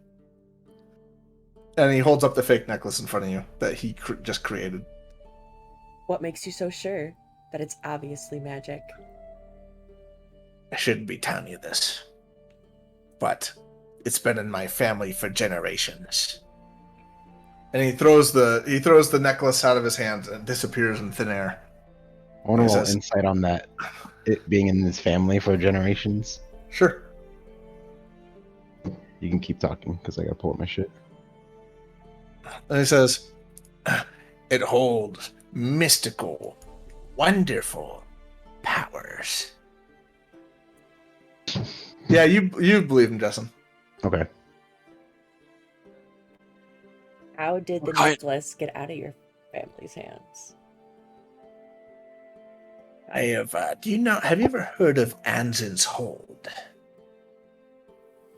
And he holds up the fake necklace in front of you that he just created. What makes you so sure that it's obviously magic? I shouldn't be telling you this, but it's been in my family for generations. And he throws the necklace out of his hands and disappears in thin air. I want He to roll says- insight on that. It being in this family for generations. Sure. You can keep talking because I gotta pull up my shit. And he says, "It holds mystical, wonderful powers." Yeah, you believe him, Justin. Okay. How did the Okay. necklace get out of your family's hands? I have. Have you ever heard of Anzin's Hold?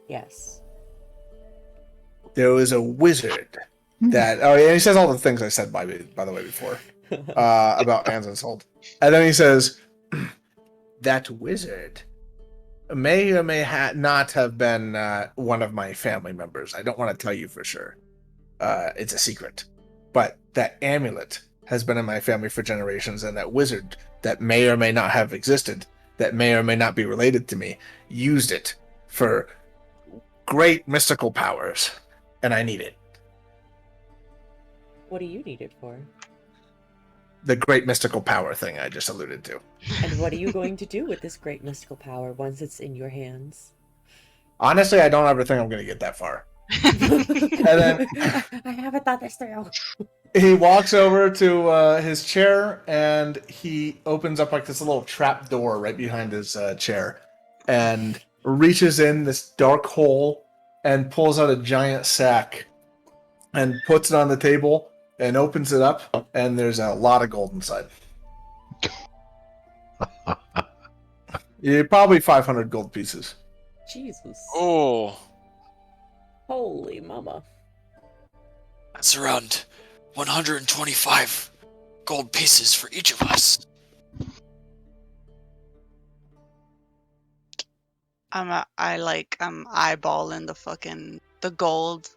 Yes. There was a wizard that. Oh, yeah, he says all the things I said by the way before about Anzin's Hold, and then he says, "That wizard may or may not have been one of my family members. I don't want to tell you for sure. It's a secret. But that amulet has been in my family for generations, and that wizard that may or may not have existed, that may or may not be related to me, used it for great mystical powers, and I need it. What do you need it for? The great mystical power thing I just alluded to. And what are you going to do with this great mystical power once it's in your hands? Honestly, I don't ever think I'm going to get that far." then- I haven't thought this through. He walks over to his chair, and he opens up like this little trap door right behind his chair, and reaches in this dark hole and pulls out a giant sack and puts it on the table and opens it up, and there's a lot of gold inside. Yeah, probably 500 gold pieces. Jesus. Oh, Holy mama. that's around 125 gold pieces for each of us. I'm eyeballing the gold.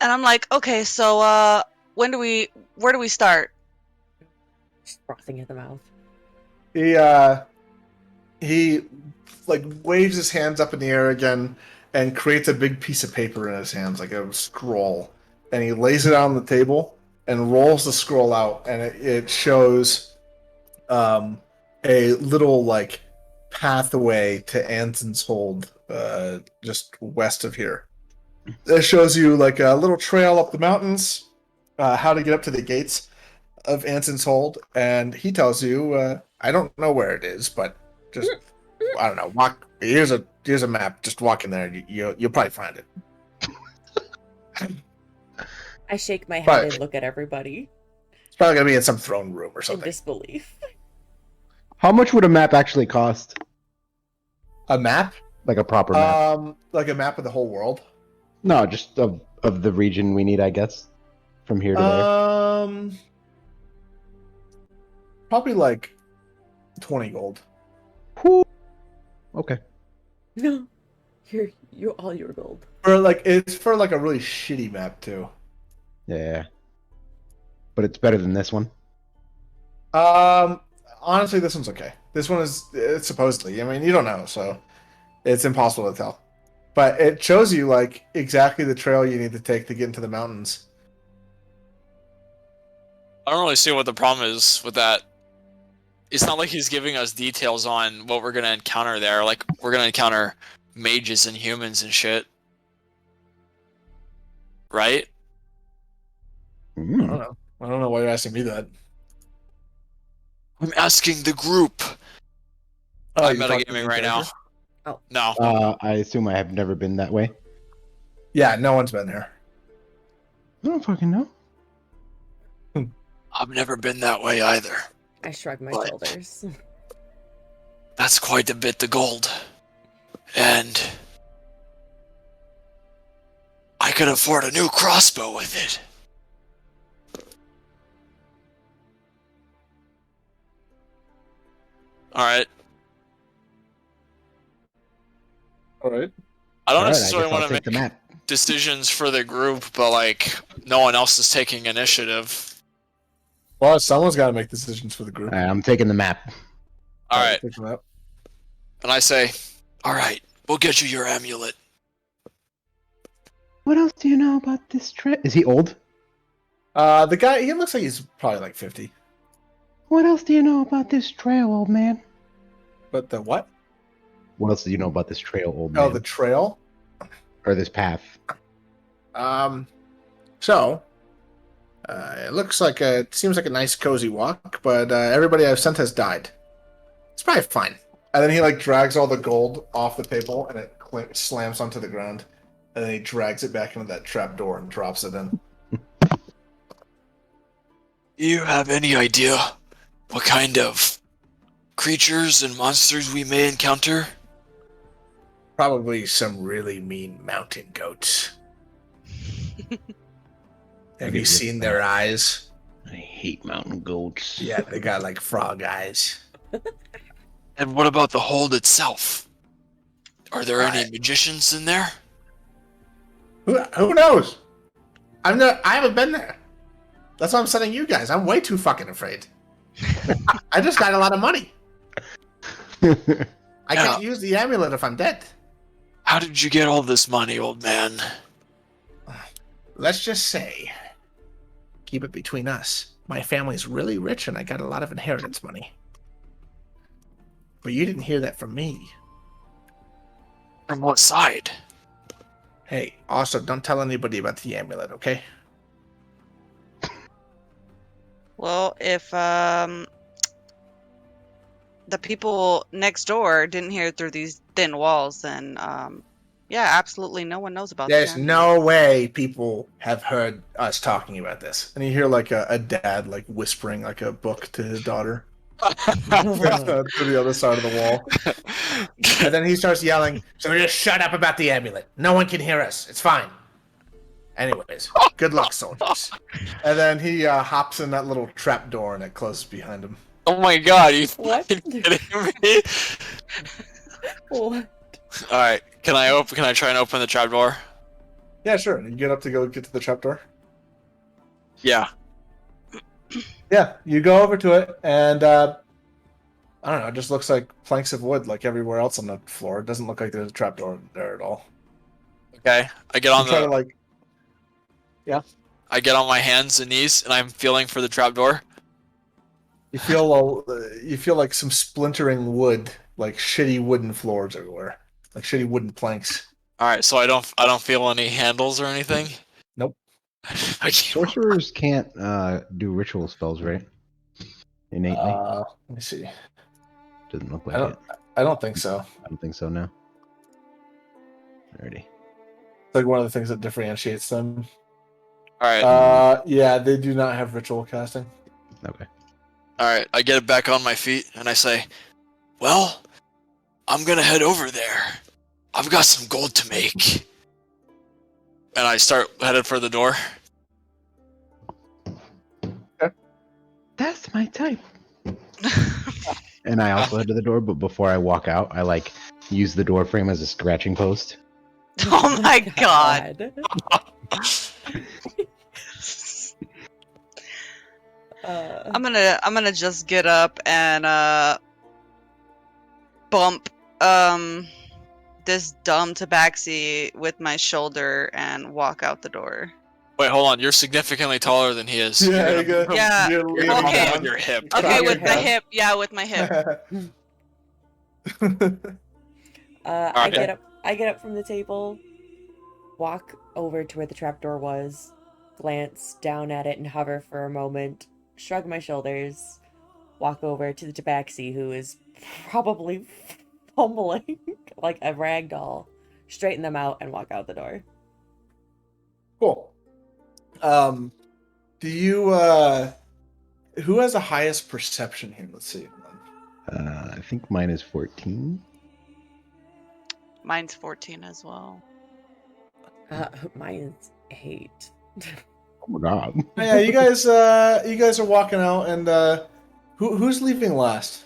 And I'm like, okay, so where do we start? Just frothing at the mouth. He like waves his hands up in the air again and creates a big piece of paper in his hands, like a scroll, and he lays it on the table and rolls the scroll out, and it shows a little like pathway to Anson's Hold, just west of here. It shows you like a little trail up the mountains, how to get up to the gates of Anson's Hold, and he tells you, I don't know where it is, but just I don't know. Walk. Here's a map. Just walk in there. And you'll probably find it. I shake my head Right. and look at everybody It's probably gonna be in some throne room or in something. disbelief. How much would a map actually cost? A map? Like a proper map? Like a map of the whole world. No, just of the region we need, I guess. From here to there. Probably like 20 gold. Whew. Okay. No, you're all your gold. It's for like a really shitty map too. Yeah. But it's better than this one. Honestly, this one's okay. This one it's supposedly. I mean, you don't know, so it's impossible to tell. But it shows you like exactly the trail you need to take to get into the mountains. I don't really see what the problem is with that. It's not like he's giving us details on what we're gonna encounter there. Like, we're gonna encounter mages and humans and shit. Right? I don't know. I don't know why you're asking me that. I'm asking the group. Oh, I'm you're talking to metagaming the right now. character? Oh. No. I assume I have never been that way. Yeah, no one's been there. I don't fucking know. I've never been that way either. I shrug my What? shoulders. That's quite a bit of gold. And I could afford a new crossbow with it. Alright. All right. I don't Alright, necessarily I guess I'll want to take the make map. decisions for the group, but like, no one else is taking initiative. Well, someone's got to make decisions for the group. I'm taking the map. Alright. Pick them up. And I say, alright, we'll get you your amulet. What else do you know about this trip? Is he old? The guy, he looks like he's probably like 50. What else do you know about this trail, old man? But the what? What else do you know about this trail, old man? Oh, the trail. Or this path? So, it looks like it seems like a nice cozy walk, but everybody I've sent has died. It's probably fine. And then he like drags all the gold off the table, and it slams onto the ground. And then he drags it back into that trap door and drops it in. Do you have any idea what kind of creatures and monsters we may encounter? Probably some really mean mountain goats. Have you seen their eyes? I hate mountain goats. Yeah, they got like frog eyes. And what about the hold itself? Are there any magicians in there? Who knows? I haven't been there. That's why I'm sending you guys. I'm way too fucking afraid. I just got a lot of money. I can't use the amulet if I'm dead. How did you get all this money, old man? Let's just say, keep it between us. My family's really rich and I got a lot of inheritance money. But you didn't hear that from me. From what side? Hey, also, don't tell anybody about the amulet, okay? Well, if the people next door didn't hear it through these thin walls, then yeah, absolutely no one knows about There's them. no way people have heard us talking about this. And you hear like a dad like whispering like a book to his daughter. To the other side of the wall. And then he starts yelling, so just shut up about the amulet. No one can hear us. It's fine. Anyways, good luck, soldiers. And then he hops in that little trap door and it closes behind him. Oh my god, are you What? fucking kidding me? What? Alright, can I try and open the trapdoor? Yeah, sure. You get up to go get to the trap door? Yeah. Yeah, you go over to it and I don't know, it just looks like planks of wood like everywhere else on the floor. It doesn't look like there's a trapdoor there at all. Okay. I get on You try to the like Yeah. I get on my hands and knees and I'm feeling for the trapdoor. You feel like some splintering wood, like shitty wooden floors everywhere, like shitty wooden planks. All right, so I don't feel any handles or anything. Nope. I can't. Sorcerers can't do ritual spells, right? Innately. Let me see. Doesn't look like it. I don't think so. I don't think so. No. Alrighty. It's like one of the things that differentiates them. All right. Yeah, they do not have ritual casting. Okay. All right, I get it back on my feet and I say, "Well, I'm gonna head over there. I've got some gold to make." And I start headed for the door. That's my type. And I also head to the door, but before I walk out, I like use the door frame as a scratching post. Oh my god. I'm gonna just get up and bump this dumb tabaxi with my shoulder and walk out the door. Wait, hold on. You're significantly taller than he is. Yeah, You're you gonna- go- Yeah, you're You're leaning gonna okay. bump down. with your hip. Okay, Cracking with my down. hip. Yeah, with my hip. I Okay. get up from the table, walk over to where the trapdoor was, glance down at it and hover for a moment, shrug my shoulders, walk over to the tabaxi who is probably fumbling like a rag doll, straighten them out and walk out the door. Cool. Do you who has the highest perception here? Let's see. I think mine is 14. Mine's 14 as well. Mine's 8. Oh my god. Oh, yeah, you guys are walking out, and who's leaving last?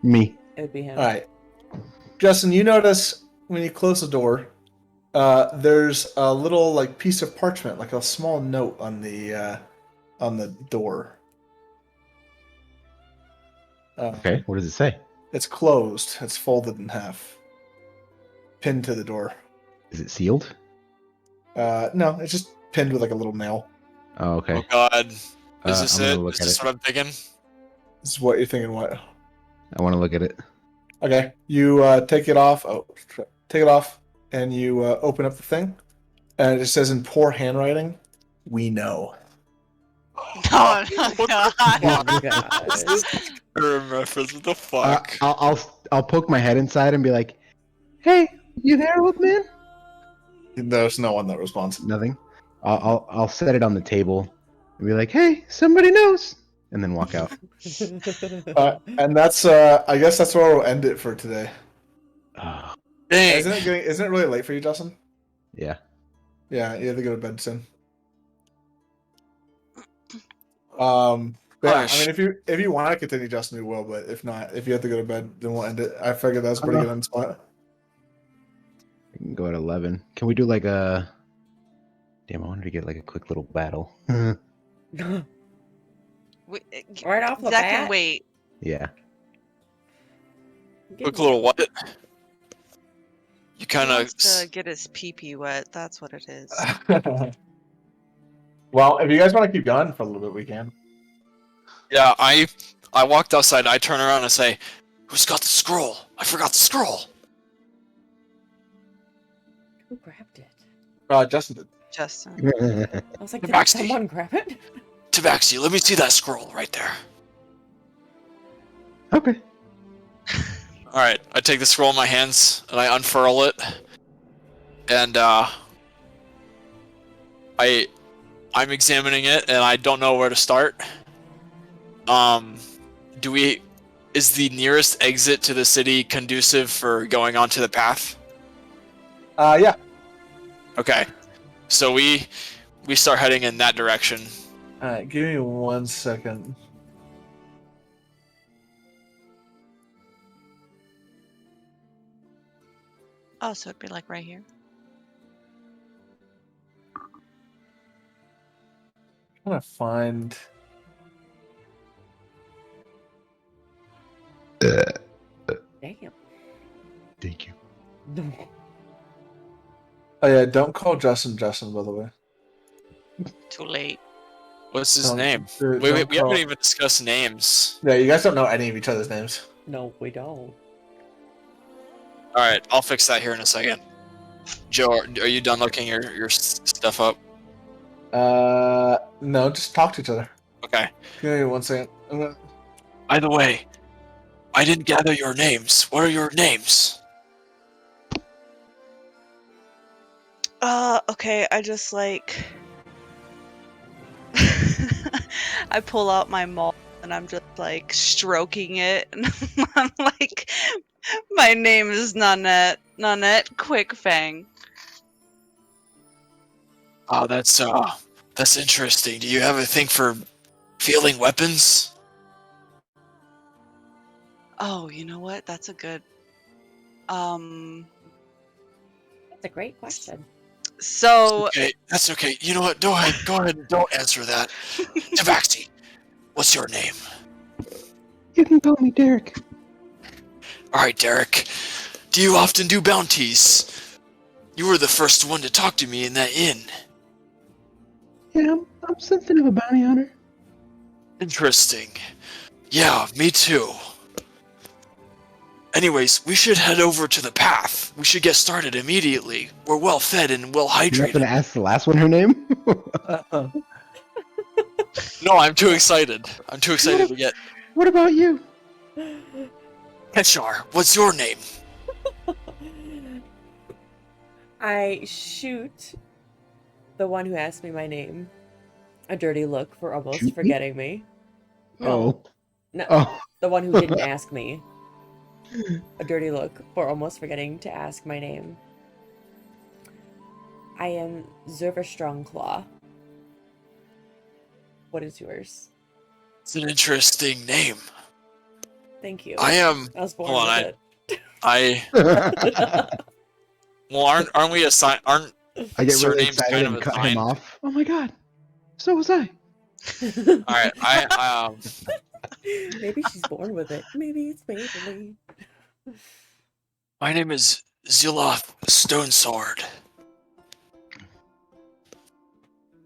Me. It would be him. All right, Justin. You notice when you close the door, there's a little like piece of parchment, like a small note on the door. Okay, what does it say? It's closed. It's folded in half, pinned to the door. Is it sealed? No, it's just pinned with like a little nail. Oh, okay. Oh God, is this I'm gonna it? look Is at this it. what I'm thinking? This is what you're thinking. What? I want to look at it. Okay, you take it off. Oh, take it off, and you open up the thing, and it just says in poor handwriting, "We know." Oh my god. Oh my god. Reference, what the fuck? I'll poke my head inside and be like, "Hey, you there, old man?" There's no one that responds. Nothing. I'll set it on the table and be like, "Hey, somebody knows," and then walk out. And that's I guess that's where we'll end it for today. Oh, Dang. Isn't it really late for you, Justin? yeah. Yeah, you have to go to bed soon. But yeah, I mean, if you want to continue, Justin, we will. But if not, if you have to go to bed, then we'll end it. I figured that's a pretty good end spot. I can go at 11. Can we do like a? Damn, I wanted to get like a quick little battle. Right off the That bat? can wait. Yeah. Quick little what? You kind He of. wants to get his pee-pee wet. That's what it is. Well, if you guys want to keep going for a little bit, we can. Yeah, I walked outside. I turn around and say, "Who's got the scroll? I forgot the scroll." Who grabbed it? Justin did. Justin. I was like, did Tabaxi. someone grab it? Tabaxi, let me see that scroll right there. Okay. All right, I take the scroll in my hands and I unfurl it, and I'm examining it and I don't know where to start. Is the nearest exit to the city conducive for going onto the path? Yeah. Okay, so we start heading in that direction. All right, give me 1 second. Oh, so it'd be like right here. I'm trying to find. Damn. Thank you. Oh yeah, don't call Justin, by the way. Too late. What's his Don't- name? don't We call- haven't even discussed names. Yeah, you guys don't know any of each other's names. No, we don't. All right, I'll fix that here in a second. Joe, are you done looking your stuff up? No, just talk to each other. Okay. Give me 1 second. By the way, I didn't gather your names. What are your names? Okay, I just like I pull out my maul and I'm just like stroking it and I'm like, my name is Nanette Quickfang. Oh, that's interesting. Do you have a thing for feeling weapons? Oh, you know what? That's a good That's a great question. so Okay, that's okay. You know what? Go ahead and don't answer that. Tabaxi, what's your name? You can call me Derek. Alright, Derek. Do you often do bounties? You were the first one to talk to me in that inn. Yeah, I'm something of a bounty hunter. Interesting. Yeah, me too. Anyways, we should head over to the path. We should get started immediately. We're well fed and well You're not gonna hydrated. ask the last one her name? No, I'm too excited. I'm too excited to get... What about you? Ketchar, what's your name? I shoot the one who asked me my name a dirty look for almost Shoot me? forgetting me. Oh. No, Oh. the one who didn't ask me a dirty look for almost forgetting to ask my name. I am Zerverstrongclaw. What is yours? It's an interesting name. Thank you. I am... I was born hold on, with I... Well, aren't we assigned... Aren't I get really surnames excited kind of and cut assigned? him off. Oh my god. So was I. it. Alright, I Maybe she's born with it. Maybe it's Maybelline. my name is Ziloth Stonesword.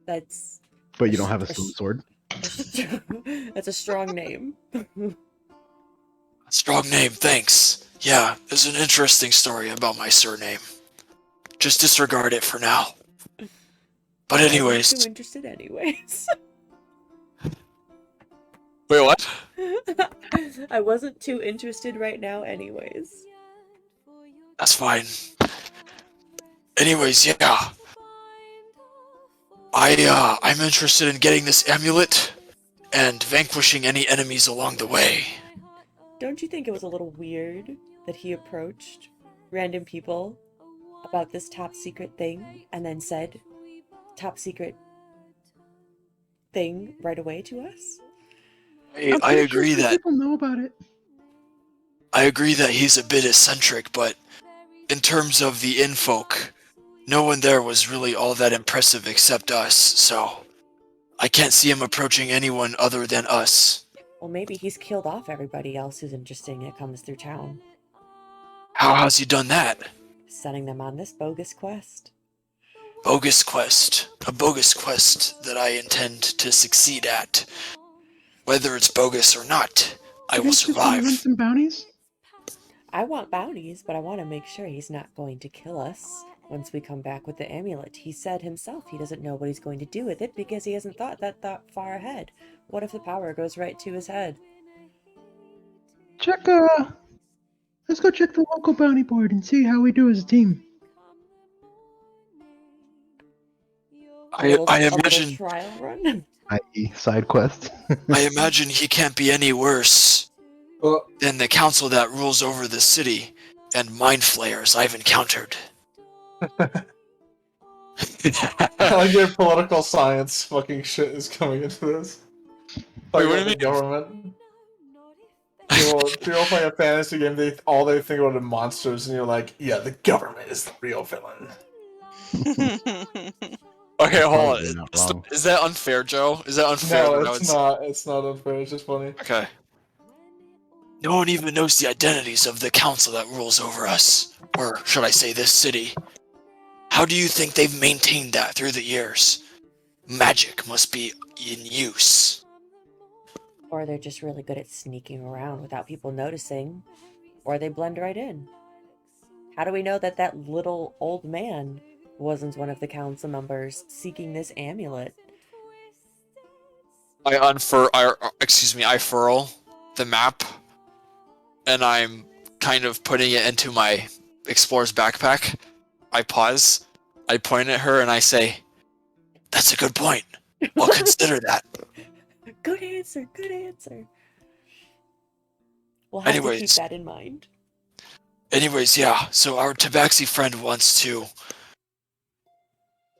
That's But you don't have a stone sword. that's a strong name. Strong name, thanks. Yeah, there's an interesting story about my surname. Just disregard it for now. But I'm anyways... too interested anyways. Wait, what? I wasn't too interested right now anyways. That's fine. Anyways, yeah. I'm interested in getting this amulet and vanquishing any enemies along the way. Don't you think it was a little weird that he approached random people about this top secret thing and then said top secret thing right away to us? I'm I pretty agree sure some that people know about it. I agree that he's a bit eccentric, but in terms of the inn folk, no one there was really all that impressive except us, so I can't see him approaching anyone other than us. Well, maybe he's killed off everybody else who's interesting that comes through town, How has he done that? sending them on this bogus quest. Bogus quest. A bogus quest that I intend to succeed at. Whether it's bogus or not, I You will guys just wanna run survive. some bounties? I want bounties, but I want to make sure he's not going to kill us once we come back with the amulet. He said himself he doesn't know what he's going to do with it because he hasn't thought that far ahead. What if the power goes right to his head? Check, let's go check the local bounty board and see how we do as a team. I A little imagine trial run. I.e. side quest. I imagine he can't be any worse Well, than the council that rules over the city and mind flayers I've encountered. I like your political science fucking shit is coming into this. Wait, Talking what do about you the mean? government. People play a fantasy game, all they think about are monsters, and you're like, yeah, the government is the real villain. Okay, hold on. Probably not wrong. Is that unfair, Joe? Is that unfair? No, that I would it's say- not. It's not unfair. It's just funny. Okay. No one even knows the identities of the council that rules over us. Or should I say this city? How do you think they've maintained that through the years? magic must be in use. Or they're just really good at sneaking around without people noticing. Or they blend right in. How do we know that that little old man wasn't one of the council members seeking this amulet? I furl the map, and I'm kind of putting it into my explorer's backpack. I pause, I point at her, and I say, "That's a good point. I'll consider that." Good answer, good answer. We'll have to keep Anyways. that in mind. Anyways, yeah, so our Tabaxi friend wants to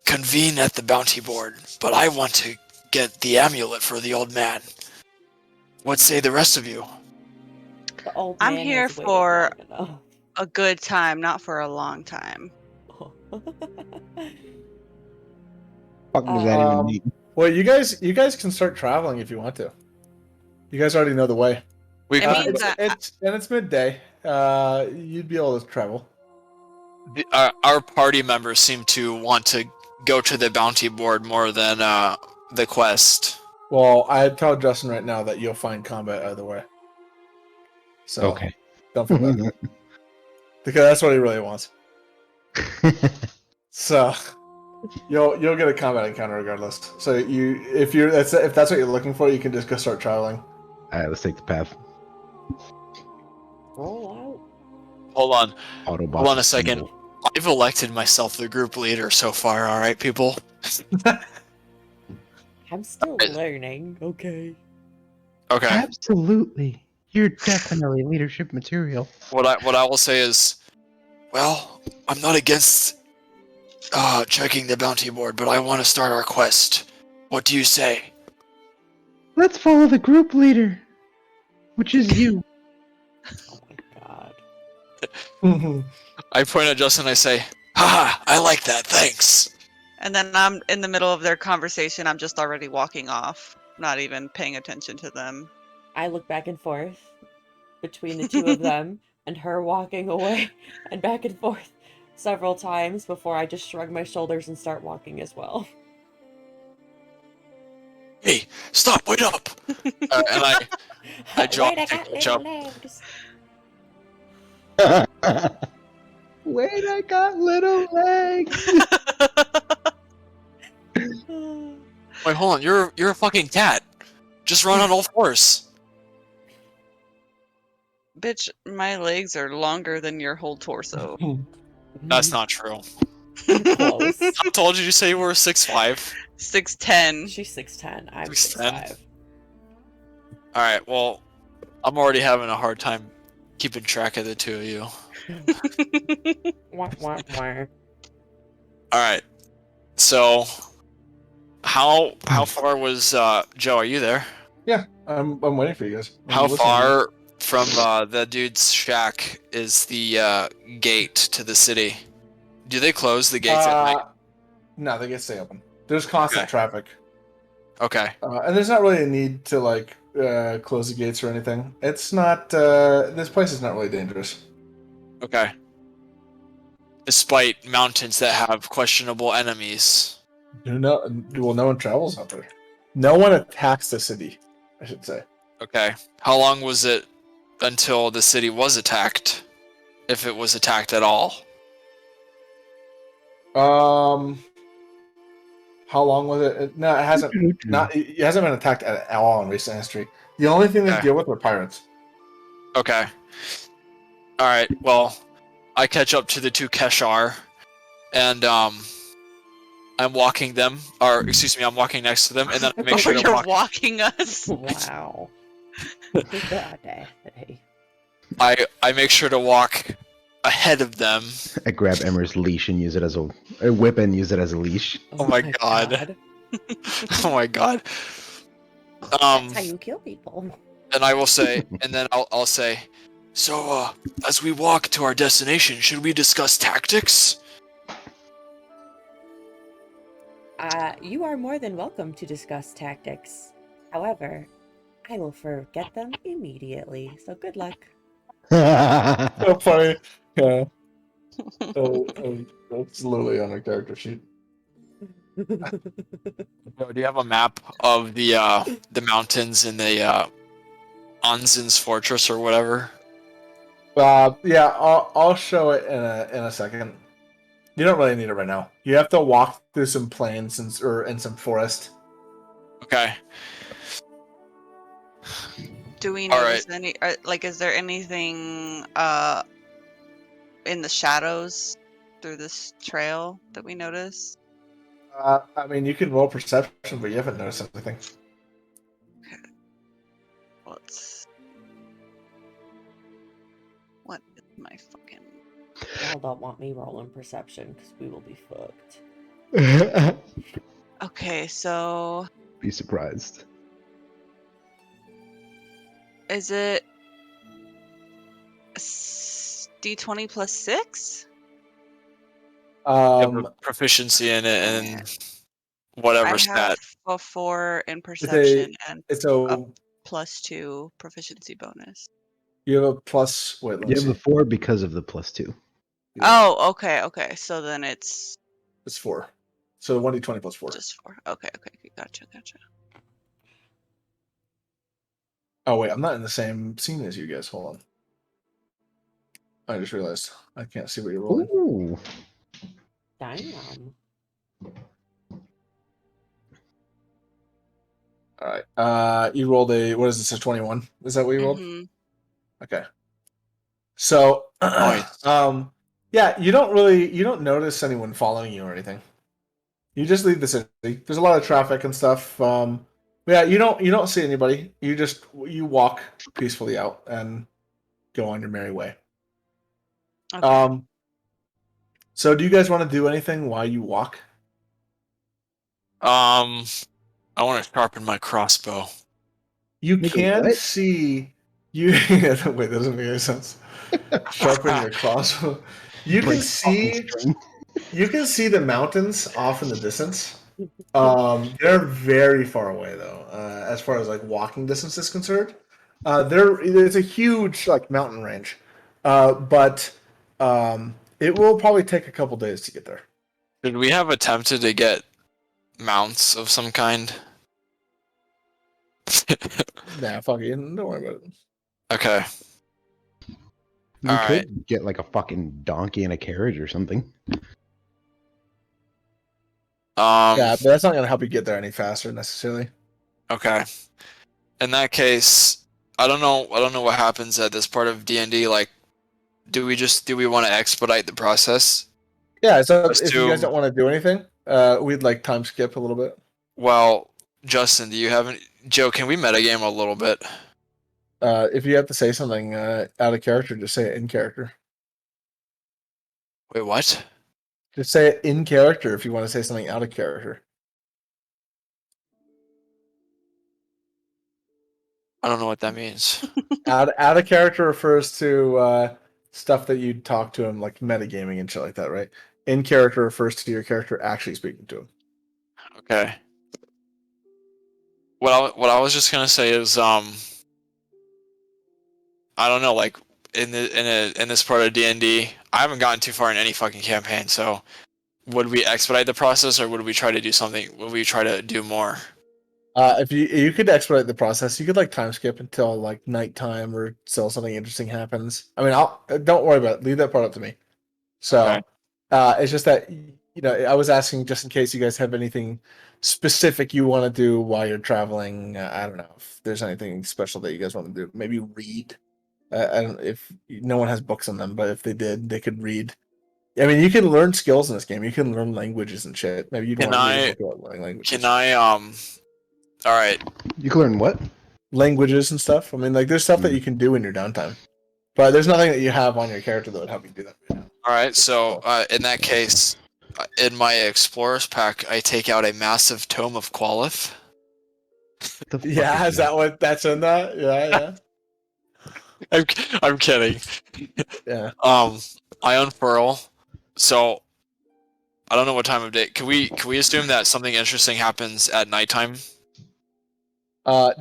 convene at the bounty board, but I want to get the amulet for the old man. What say the rest of you? The old I'm man here has waited for long enough. a good time, not for a long time. Fuck does that even mean? Well, you guys can start traveling if you want to. You guys already know the way. We It means that It's midday. You'd be able to travel. our party members seem to want to go to the bounty board more than the quest. Well, I tell Justin right now that you'll find combat either way. So Okay. don't feel bad. Because that's what he really wants. So you'll get a combat encounter regardless. So if that's what you're looking for, you can just go start traveling. Alright, let's take the path. Roll Hold on. Autobot Hold on a second. I've elected myself the group leader so far, alright, people? out. I'm still learning. Okay. Okay. Absolutely. You're definitely leadership material. What I will say is, well, I'm not against checking the bounty board, but I want to start our quest. What do you say? Let's follow the group leader, which is you. Oh my god. I point at Justin and I say, haha, I like that, thanks. And then I'm in the middle of their conversation. I'm just already walking off, not even paying attention to them. I look back and forth between the two of them and her walking away and back and forth several times before I just shrug my shoulders and start walking as well. Hey, stop, wait up! And I jog Wait, to got catch little up. legs. Wait, I got little legs. Wait, hold on, you're a fucking cat. Just run on all fours. Bitch, my legs are longer than your whole torso. That's not true. Close. I told you to say you were 6'5". 6'10". She's 6'10". I'm 6'10". 6'5". Alright, well, I'm already having a hard time keeping track of the two of you. Wah, wah, wah. Alright, so how far was Joe? Are you there? Yeah, I'm waiting for you guys. I'm How listening. far from the dude's shack is the gate to the city? Do they close the gates at night? No, they get stay open. There's constant Okay. traffic, Okay. and there's not really a need to like close the gates or anything. It's not. This place is not really dangerous. Okay. Despite mountains that have questionable enemies. No one travels out there. No one attacks the city, I should say. Okay. How long was it until the city was attacked? If it was attacked at all? How long was it? No, it hasn't. It hasn't been attacked at all in recent history. The only thing they Okay. deal with are pirates. Okay. Alright, well, I catch up to the two Keshar, and I'm walking them, or excuse me, I'm walking next to them, and then I make sure to You're walk. walking us. Wow. The audacity. I make sure to walk ahead of them. I grab Emmer's leash and use it as a whip and use it as a leash. Oh my god. Oh my god. That's how you kill people. And I will say, and then I'll say, so as we walk to our destination, should we discuss tactics? You are more than welcome to discuss tactics. However, I will forget them immediately. So good luck. So funny. Yeah. That's literally on our character sheet. Do you have a map of the mountains in the Anzin's fortress or whatever? Yeah, I'll show it in a second. You don't really need it right now. You have to walk through some plains or in some forest. Okay. Do we All notice any? Like, is there anything in the shadows through this trail that we notice? I mean, you can roll perception, but you haven't noticed anything. Let's. What is my fucking? Y'all don't want me rolling perception because we will be fucked. Okay, so Be surprised. is it D20 plus 6? You have Um, a proficiency in it and whatever I stat. have a 4 in it's perception and it's a a +2 proficiency bonus. you have a plus. Wait, let me You have see. the 4 because of the +2. Yeah, Oh, okay. So then it's it's 4. So 1d20 plus 4. just 4. Okay. Gotcha. Oh wait, I'm not in the same scene as you guys. Hold on. I just realized I can't see what you're rolling. Ooh. Damn. All right. You rolled what is this? A 21? Is that what you rolled? Mm-hmm. Okay. So, Nice. yeah, you don't notice anyone following you or anything. You just leave the city. There's a lot of traffic and stuff. Yeah, you don't see anybody. You walk peacefully out and go on your merry way. Okay. So do you guys want to do anything while you walk? I want to sharpen my crossbow. You Make a can what? see you. Wait, that doesn't make any sense. Sharpen your crossbow. You can Break fucking see. string. You can see the mountains off in the distance. They're very far away though, as far as like walking distance is concerned. It's a huge like mountain range, but it will probably take a couple days to get there. Did we have attempted to get mounts of some kind? Nah, fuck it, don't worry about it. Okay. You All could get like a fucking donkey and a carriage or something. Yeah, but that's not gonna help you get there any faster necessarily. Okay. In that case, I don't know what happens at this part of D&D. Like, do we want to expedite the process? Yeah, so Just if you guys to, don't want to do anything, we'd like time skip a little bit. well, Justin, do you have any? Joe, can we metagame a little bit? If you have to say something out of character, just say it in character. Wait, what? Just say it in character if you want to say something out of character. I don't know what that means. Out of character refers to stuff that you talk to him, like metagaming and shit like that, right? In character refers to your character actually speaking to him. Okay. What I was just gonna say is I don't know, like in this part of D&D, I haven't gotten too far in any fucking campaign, so would we expedite the process or would we try to do something? Would we try to do more? If you could expedite the process, you could like time skip until like nighttime or till something interesting happens. I mean, I'll don't worry about it. Leave that part up to me. So, Okay. it's just that I was asking just in case you guys have anything specific you want to do while you're traveling. I don't know if there's anything special that you guys want to do. Maybe read. I don't if no one has books on them, but if they did, they could read. I mean, you can learn skills in this game. You can learn languages and shit. Maybe you'd Can want to read a I book about learning languages. can I all right. You can learn what? Languages and stuff. I mean, like there's stuff that you can do in your downtime, but there's nothing that you have on your character that would help you do that right now. All right, so in that case, in my explorer's pack, I take out a massive tome of Qualith. What the fuck Yeah, is that? that what that's in that? Yeah. I'm kidding. Yeah. I unfurl. So I don't know what time of day. Can we assume that something interesting happens at nighttime?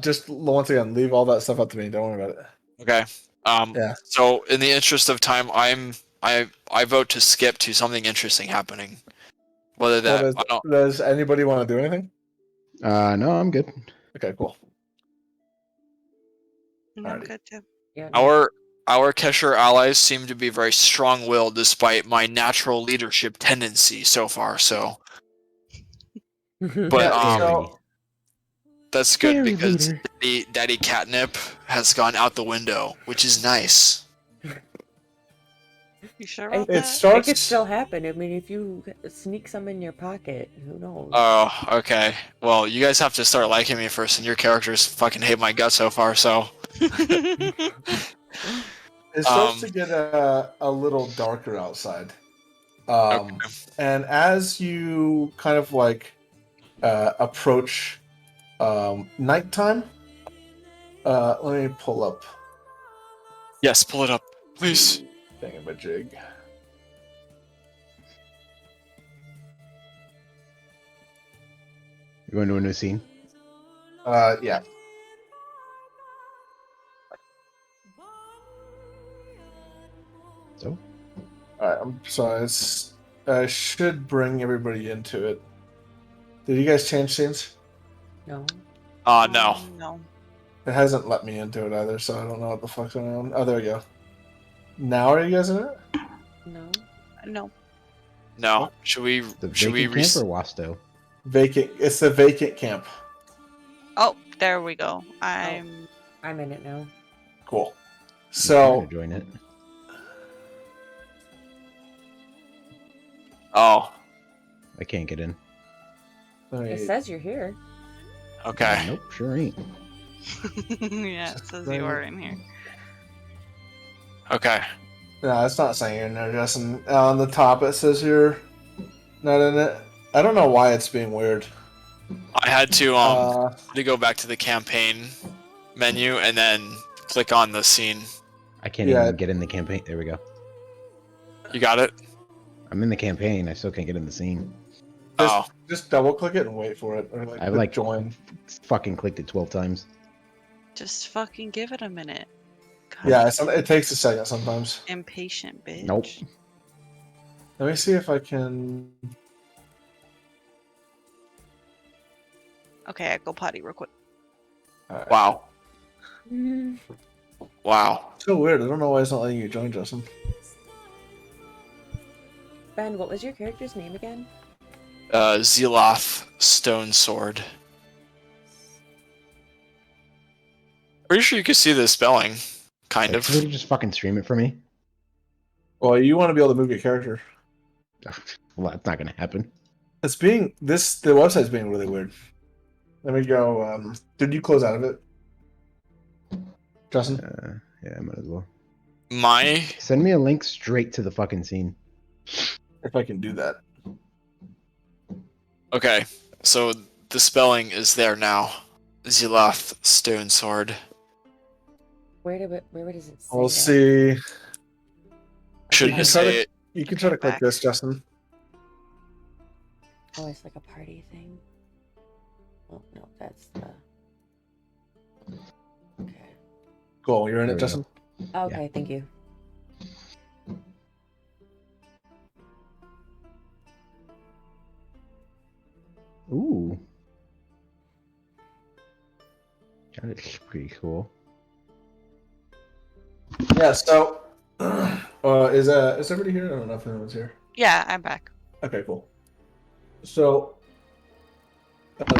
Just once again, leave all that stuff up to me. Don't worry about it. Okay. Yeah. So in the interest of time, I vote to skip to something interesting happening. Whether that Well, I don't. does anybody want to do anything? No, I'm good. Okay, cool. I'm Alrighty. good too. Yeah, no. Our Kesher allies seem to be very strong-willed despite my natural leadership tendency so far. So, but Yeah, Very. that's good Very because leader. Daddy Catnip has gone out the window, which is nice. You sure It about It that? starts. could still happen. I mean, if you sneak some in your pocket, who knows? Oh, okay. Well, you guys have to start liking me first, and your characters fucking hate my guts so far. So, It starts to get a little darker outside. okay. And as you kind of like approach nighttime, let me pull up Yes, pull it up, please. thingamajig. You going to a new scene? Yeah. So? Alright, I'm sorry. I should bring everybody into it. Did you guys change scenes? No. No. No. It hasn't let me into it either, so I don't know what the fuck's going on. Oh, there we go. Now are you guys in it? No. No. No. Should we? The Should we? vacant camp or Wasto? Vacant. It's the vacant camp. Oh, there we go. I'm I'm in it now. Cool. I'm So trying to join it. Oh. I can't get in. let It me- says you're here. Okay. Nope, sure ain't. yeah, it says you are in here. Okay. No, it's not saying you're in there, Justin. On the top, it says you're not in it. I don't know why it's being weird. I had to go back to the campaign menu and then click on the scene. I can't Yeah. even get in the campaign. There we go. You got it? I'm in the campaign. I still can't get in the scene. Oh. Just double click it and wait for it, or like, I click like join. fucking clicked it 12 times. Just fucking give it a minute. God, Yeah, it takes a second sometimes. impatient bitch. Nope. Let me see if I can. Okay, I go potty real quick. Alright. Wow. Mm. Wow. So weird. I don't know why it's not letting you join, Justin. Ben, what was your character's name again? Zeloth Stone Sword. Pretty sure you can see the spelling. Kind of. Somebody just fucking stream it for me. Well, you want to be able to move your character. Well, that's not gonna happen. It's being the website's being really weird. Let me go. Did you close out of it, Justin? Yeah, I might as well. My Send me a link straight to the fucking scene. If I can do that. Okay, so the spelling is there now. Zeloth Stone Sword. Where does it say? We'll that? see. Should You you can try say to it? you can try to click Back. this, Justin. Oh, it's like a party thing. Oh no, that's the. Okay. Cool. You're in There it, we go. Justin. Okay, thank you. Ooh. That is pretty cool. Yeah. So, is everybody here? I don't know if anyone's here. Yeah, I'm back. Okay, cool. So,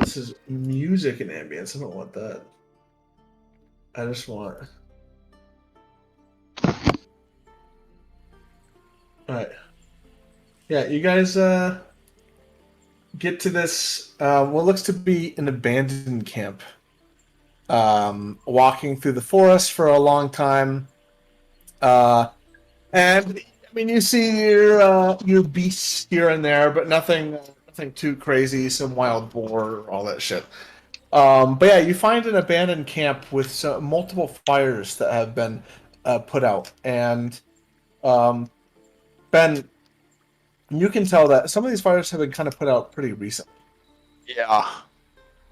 this is music and ambience. I don't want that. I just want. All right. Yeah, you guys get to this what looks to be an abandoned camp. Walking through the forest for a long time, and I mean you see your beasts here and there, but nothing too crazy. Some wild boar, all that shit. But yeah, you find an abandoned camp with multiple fires that have been put out, and Ben, you can tell that some of these fires have been kind of put out pretty recently. Yeah.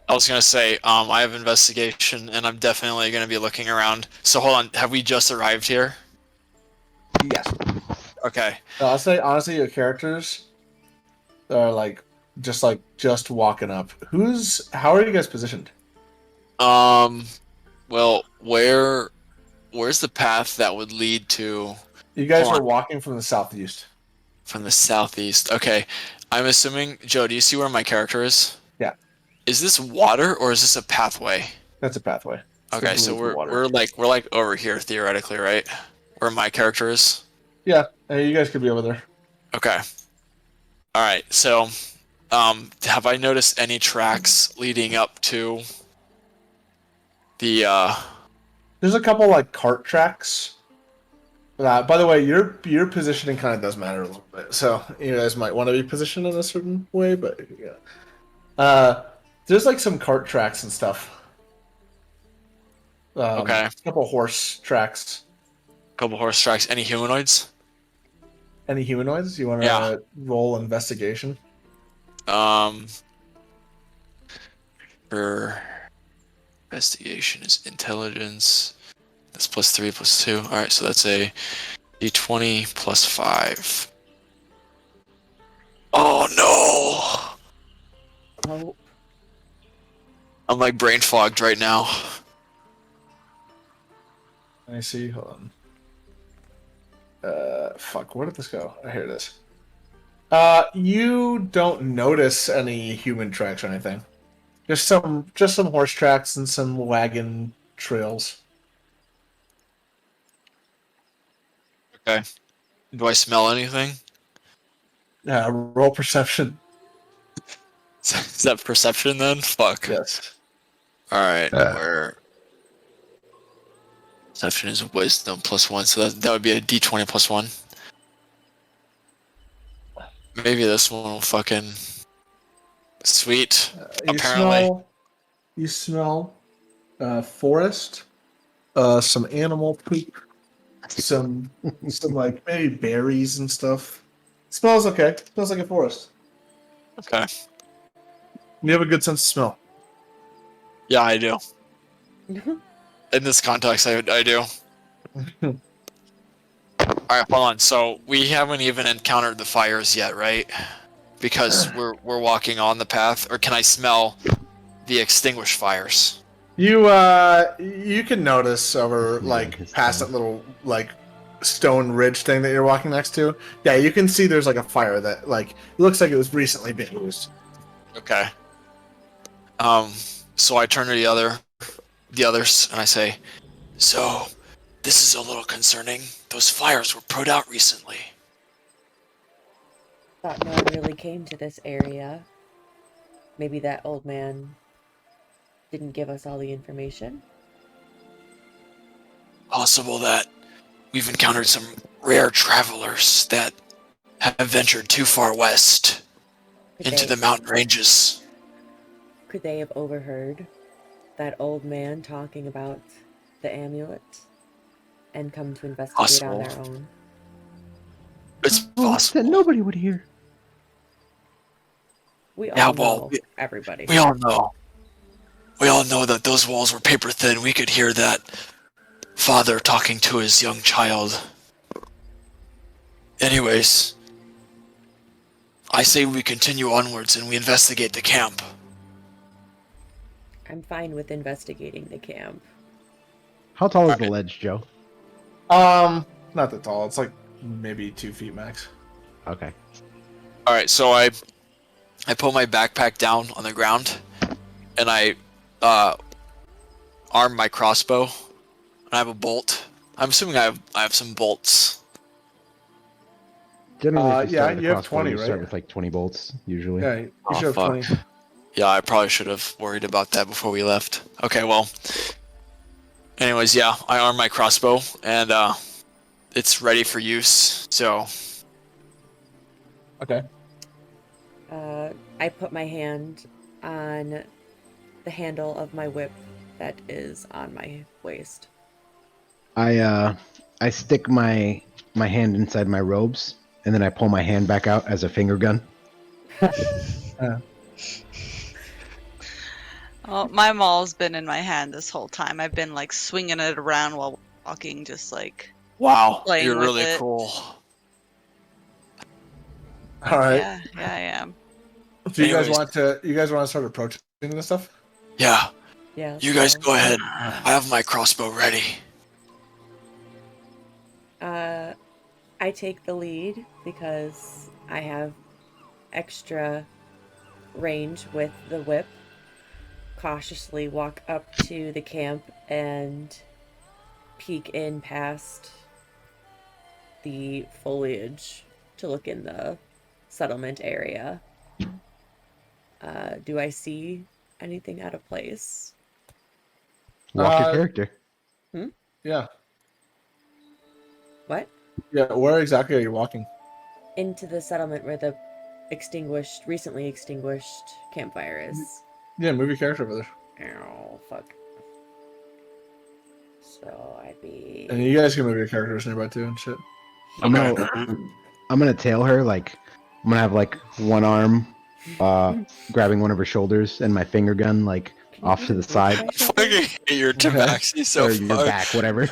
I was gonna say, I have investigation, and I'm definitely gonna be looking around. So hold on, have we just arrived here? Yes. Okay. I'll say honestly, your characters are like just walking up. How are you guys positioned? Well, where's the path that would lead to? You guys Hold are on. walking from the southeast. From the southeast. Okay. I'm assuming, Joe, do you see where my character is? Yeah. Is this water or is this a pathway? That's a pathway. It's the Okay, blue so to water. we're like over here theoretically, right? Where my character is? Yeah, you guys could be over there. Okay. All right. So, have I noticed any tracks leading up to the There's a couple like cart tracks. By the way, your positioning kind of does matter a little bit. So you guys might want to be positioned in a certain way, but yeah. There's like some cart tracks and stuff. Okay. A couple horse tracks. couple horse tracks? Any humanoids? Any humanoids? You want to roll investigation? For investigation is intelligence. That's +3 +2. All right, so that's a d20 +5. Oh no! Oh, I'm like brain fogged right now. Let me see. Hold on. Fuck. Where did this go? Oh, here it is. You don't notice any human tracks or anything. Just some horse tracks and some wagon trails. Okay. Do I smell anything? Roll perception. Is that perception then? Fuck. Yes. All right. Where perception is wisdom +1, so that would be a d20 +1. Maybe this one will fucking sweet. Apparently. You smell forest, some animal poop, some like maybe berries and stuff. Smells okay. Smells like a forest. Okay. You have a good sense of smell. Yeah, I do. In this context, I do. Alright, hold on. So we haven't even encountered the fires yet, right? Because we're walking on the path, or can I smell the extinguished fires? You can notice over like past that little like stone ridge thing that you're walking next to. Yeah, you can see there's like a fire that like it looks like it was recently being used. Okay. So I turn to the others, and I say, "So, this is a little concerning. Those fires were put out recently." thought no one really came to this area. Maybe that old man didn't give us all the information. Possible that we've encountered some rare travelers that have ventured too far west into the mountain ranges. Could they have overheard that old man talking about the amulet and come to investigate on their own? It's possible. That nobody would hear. We all know. Everybody. We all know. We all know that those walls were paper thin. We could hear that father talking to his young child. Anyways, I say we continue onwards and we investigate the camp. I'm fine with investigating the camp. How tall is the ledge, Joe? Not that tall. It's like maybe 2 feet max. Okay. All right, so I put my backpack down on the ground, and I arm my crossbow, and I have a bolt. I'm assuming I have some bolts. Generally, if you start with you a have crossbow, 20, you right? start with like 20 bolts usually. Yeah, you Oh, should have fuck. 20. Yeah, I probably should have worried about that before we left. Okay, well. Anyways, yeah, I arm my crossbow, and it's ready for use, so... Okay. I put my hand on the handle of my whip that is on my waist. I stick my hand inside my robes, and then I pull my hand back out as a finger gun. Oh, my maul's been in my hand this whole time. I've been like swinging it around while walking, just like Wow, playing you're with really it. cool. All right. Yeah, I am. Do you guys Anyways. want to start approaching this stuff? Yeah. Yeah. You guys so, go ahead. I have my crossbow ready. I take the lead because I have extra range with the whip. Cautiously walk up to the camp and peek in past the foliage to look in the settlement area. Do I see anything out of place? Walk your character. Yeah. What? Yeah. Where exactly are you walking? Into the settlement where the recently extinguished campfire is. Yeah, move your character over there. Oh, fuck. So I'd be... And you guys can move your characters nearby too and shit. I'm gonna tail her, like I'm gonna have like one arm grabbing one of her shoulders and my finger gun like off to the side. Fucking hate your tabaxi so or far. your back, whatever.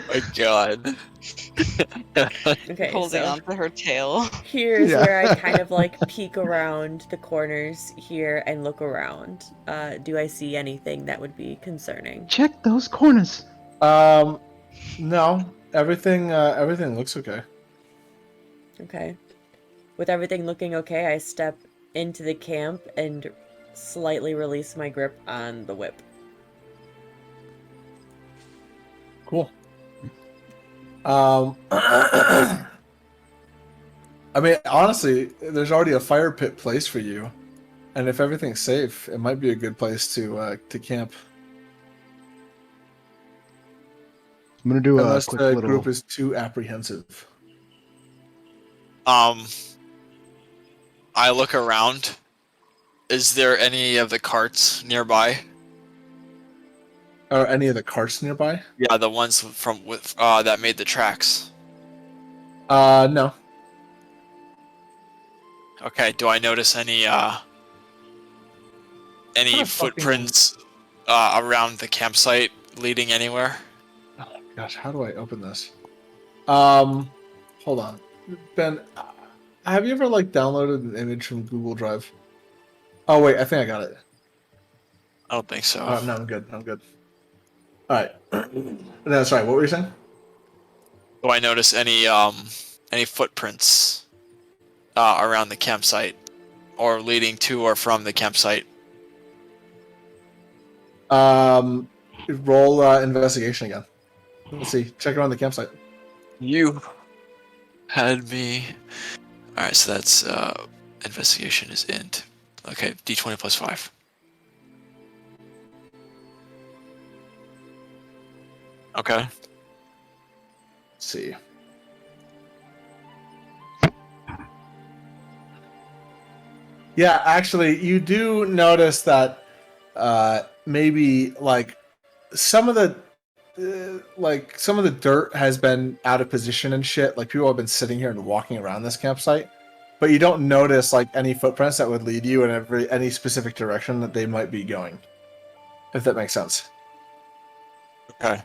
My god. Okay, Holding so on to her tail. here's Yeah. where I kind of like peek around the corners here and look around. Do I see anything that would be concerning? Check those corners. No. Everything looks okay. Okay. With everything looking okay, I step into the camp and slightly release my grip on the whip. Cool. I mean, honestly, there's already a fire pit place for you, and if everything's safe, it might be a good place to camp. I'm gonna do a Unless quick the little. group is too apprehensive. I look around. Is there any of the carts nearby? Are any of the carts nearby? Yeah, the ones from with that made the tracks. No. Okay, do I notice any What a footprints around the campsite leading anywhere? Oh gosh, how do I open this? Hold on, Ben. Have you ever like downloaded an image from Google Drive? Oh wait, I think I got it. I don't think so. No, I'm good. All right. No, sorry. What were you saying? Do I notice any footprints around the campsite, or leading to or from the campsite? Roll investigation again. Let's see. Check around the campsite. You had me. All right, so that's investigation is int. Okay, d20 plus 5. Okay. Let's see. Yeah, actually, you do notice that maybe like some of the dirt has been out of position and shit. Like people have been sitting here and walking around this campsite, but you don't notice like any footprints that would lead you in any specific direction that they might be going. If that makes sense. Okay.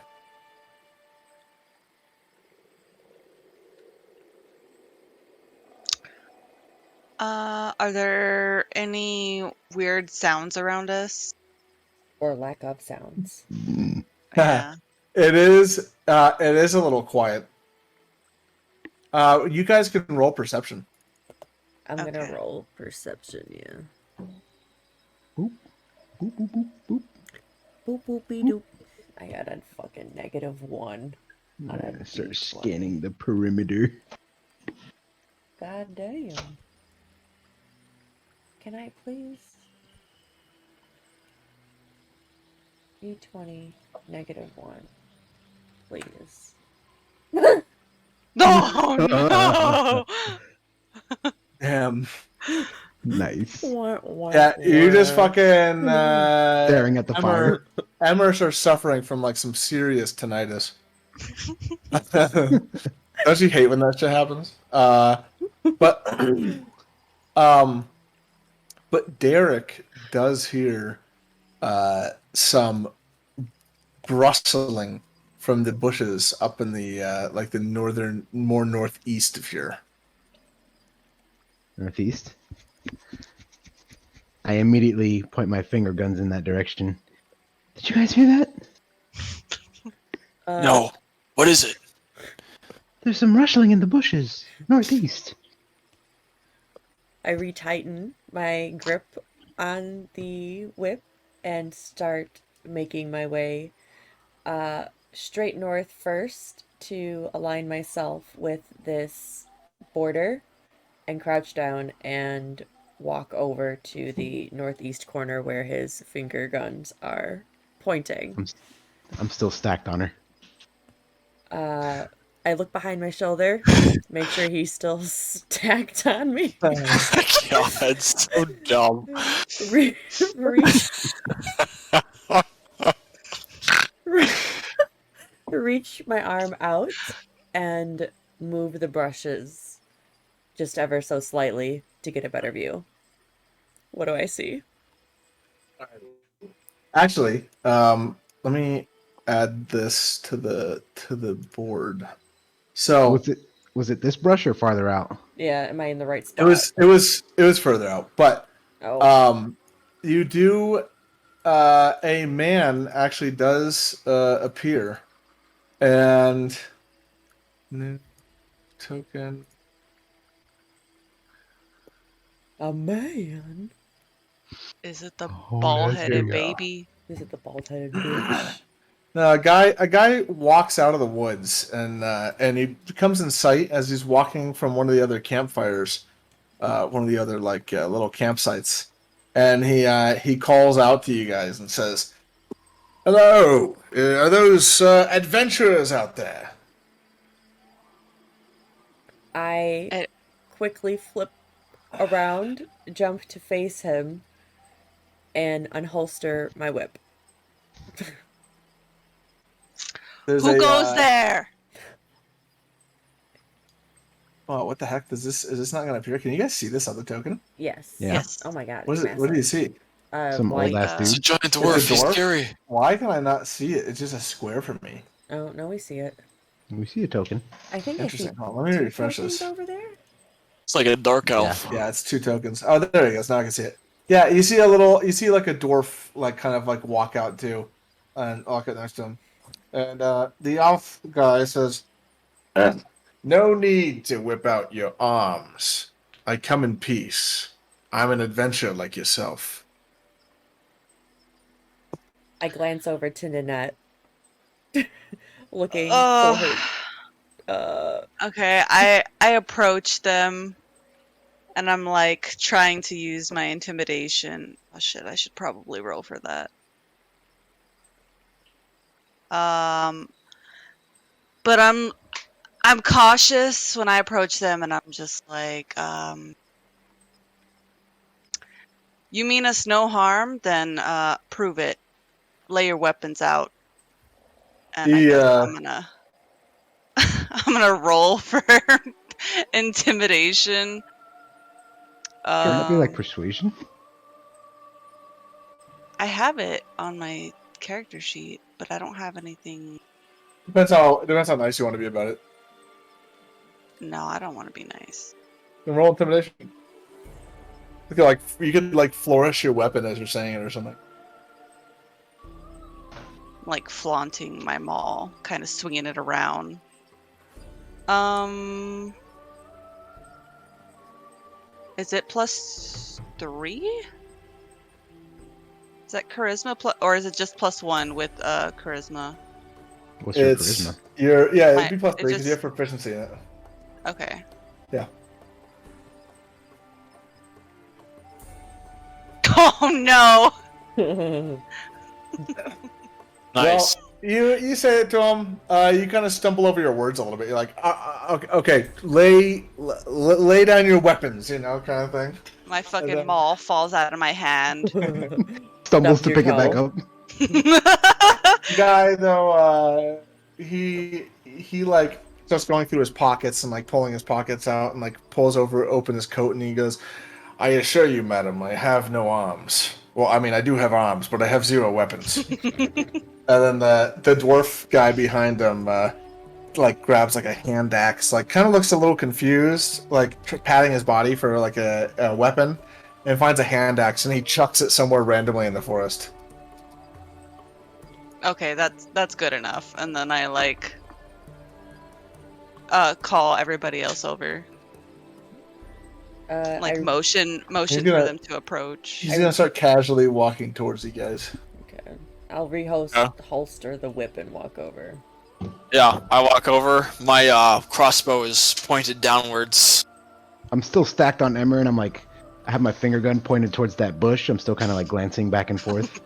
Are there any weird sounds around us? Or lack of sounds. Yeah. It is a little quiet. You guys can roll perception. I'm gonna Okay. roll perception, yeah. Boop, boop, boop, boop, boop. Boop boopy doop. I got a fucking -1 on a Start D20. scanning the perimeter. God damn. Can I please? D20 -1. Please. No, no. Damn. Nice. Yeah, you just fucking Staring at the fire. Emmers are suffering from like some serious tinnitus. Don't you hate when that shit happens? But Derek does hear some rustling from the bushes up in the like the northern, more northeast of here. Northeast. I immediately point my finger guns in that direction. Did you guys hear that? No. What is it? There's some rustling in the bushes, northeast. I retighten my grip on the whip and start making my way straight north first to align myself with this border and crouch down and walk over to the northeast corner where his finger guns are pointing. I'm still stacked on her. I look behind my shoulder, make sure he's still stacked on me. God, that's so dumb. Reach my arm out and move the brushes just ever so slightly to get a better view. What do I see? Actually, let me add this to the board. So Was it this brush or farther out? Yeah, am I in the right spot? it was further out, but you do a man actually does appear, and new token. A man? Is it the Oh, bald-headed yeah. baby? Is it the bald-headed bitch? No, a guy walks out of the woods and he comes in sight as he's walking from one of the other campfires, one of the other little campsites, and he calls out to you guys and says, "Hello, are those adventurers out there?" I quickly flip around, jump to face him, and unholster my whip. Who goes there? Oh, what the heck? Is this not going to appear? Can you guys see this other token? Yes. Yeah. Yes. Oh my god. What is it? What do you see? Some White. old ass It's a dude. giant It's dwarf. a He's dwarf? scary. Why can I not see it? It's just a square for me. Oh, no, we see it. We see a token. I think I see Interesting. Hold on, let me 2 refresh tokens this. over there. It's like a dark elf. Yeah, it's 2 tokens. Oh, there it goes. Now I can see it. Yeah, you see like a dwarf, kind of walk out too, and walk out next to him. And the elf guy says, "No need to whip out your arms. I come in peace. I'm an adventurer like yourself." I glance over to Nanette, looking for her. Okay, I approach them, and I'm trying to use my intimidation. Oh shit, I should probably roll for that. But I'm cautious when I approach them, and I'm just like, you mean us no harm? Then prove it. Lay your weapons out. And I guess I'm gonna I'm gonna roll for intimidation. Shouldn't it be like persuasion? I have it on my character sheet, but I don't have anything. Depends how nice you want to be about it. No, I don't want to be nice. Then roll intimidation. You could flourish your weapon as you're saying it or something. Like flaunting my maul, kind of swinging it around. Is it +3? Is that charisma or is it just +1 with charisma? What's your charisma? It'd be +3 because you have proficiency in it. Okay. Yeah. Oh no! Nice. Well, you say it to him. You kind of stumble over your words a little bit. You're like, okay, lay down your weapons, kind of thing. My fucking maul falls out of my hand. Stumbles to pick it back up. The guy though, he starts going through his pockets and pulling his pockets out and pulls open his coat and he goes, "I assure you, madam, I have no arms. Well, I mean, I do have arms, but I have 0 weapons." And then the dwarf guy behind him, grabs a hand axe, kind of looks a little confused, patting his body for a weapon, and finds a hand axe, and he chucks it somewhere randomly in the forest. Okay, that's good enough. And then I like call everybody else over. Like motion gonna- for them to approach. He's gonna start casually walking towards you guys. Okay. I'll holster the whip and walk over. Yeah, I walk over. My crossbow is pointed downwards. I'm still stacked on Emmer, and I'm like, I have my finger gun pointed towards that bush. I'm still kind of like glancing back and forth.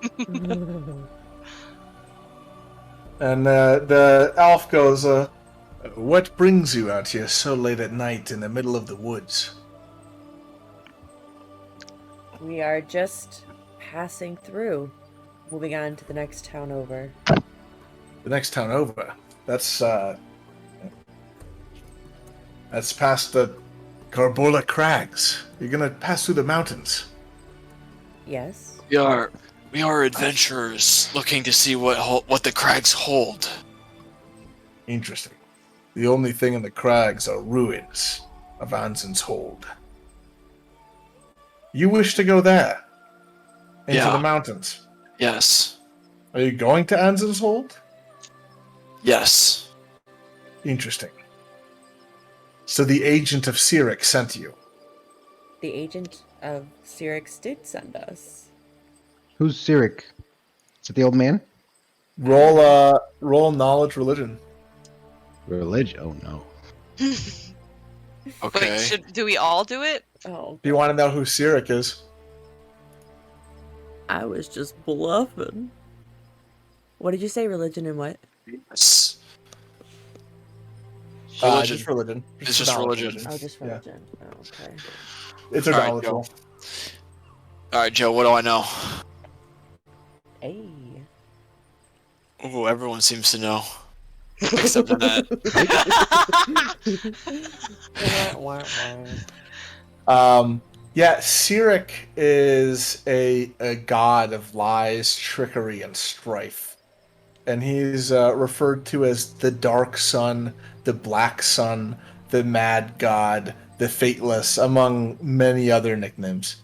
And the elf goes, "What brings you out here so late at night in the middle of the woods?" We are just passing through, moving on to the next town over. The next town over. That's past the Garbola Crags. You're gonna pass through the mountains. Yes. We are adventurers looking to see what the crags hold. Interesting. The only thing in the crags are ruins of Anzen's hold. You wish to go there? Into Yeah. the mountains? Yes. Are you going to Anzen's hold? Yes. Interesting. So the agent of Cyric sent you. The agent of Cyrix did send us. Who's Cyric? Is it the old man? Roll knowledge religion. Religion? Oh no. Okay. Wait, do we all do it? Oh, Do you want to know who Cyric is? I was just bluffing. What did you say? Religion and what? Yes. Just religion. It's just knowledge religion. Oh, just Yeah. religion. Oh, okay. It's a All right, knowledge Joe. roll. All right, Joe. What do I know? Hey. Oh, everyone seems to know, except for that. Yeah, Cyric is a god of lies, trickery, and strife. And he's referred to as the Dark Sun, the Black Sun, the Mad God, the Fateless, among many other nicknames.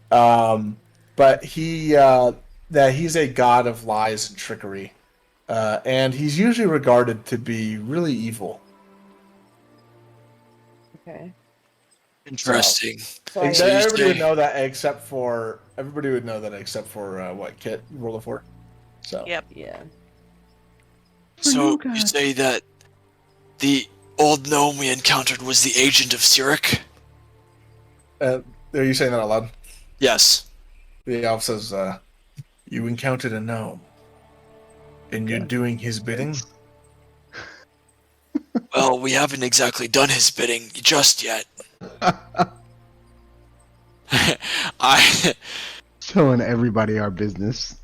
But he's a god of lies and trickery. And he's usually regarded to be really evil. Okay. Interesting. So Everybody would know that except for what Kit you rolled a 4. So Yep. Yeah. So you say that the old gnome we encountered was the agent of Cyric? are you saying that out loud? Yes. The elf says, "You encountered a gnome, and you're doing his bidding." Well, we haven't exactly done his bidding just yet. Telling everybody our business.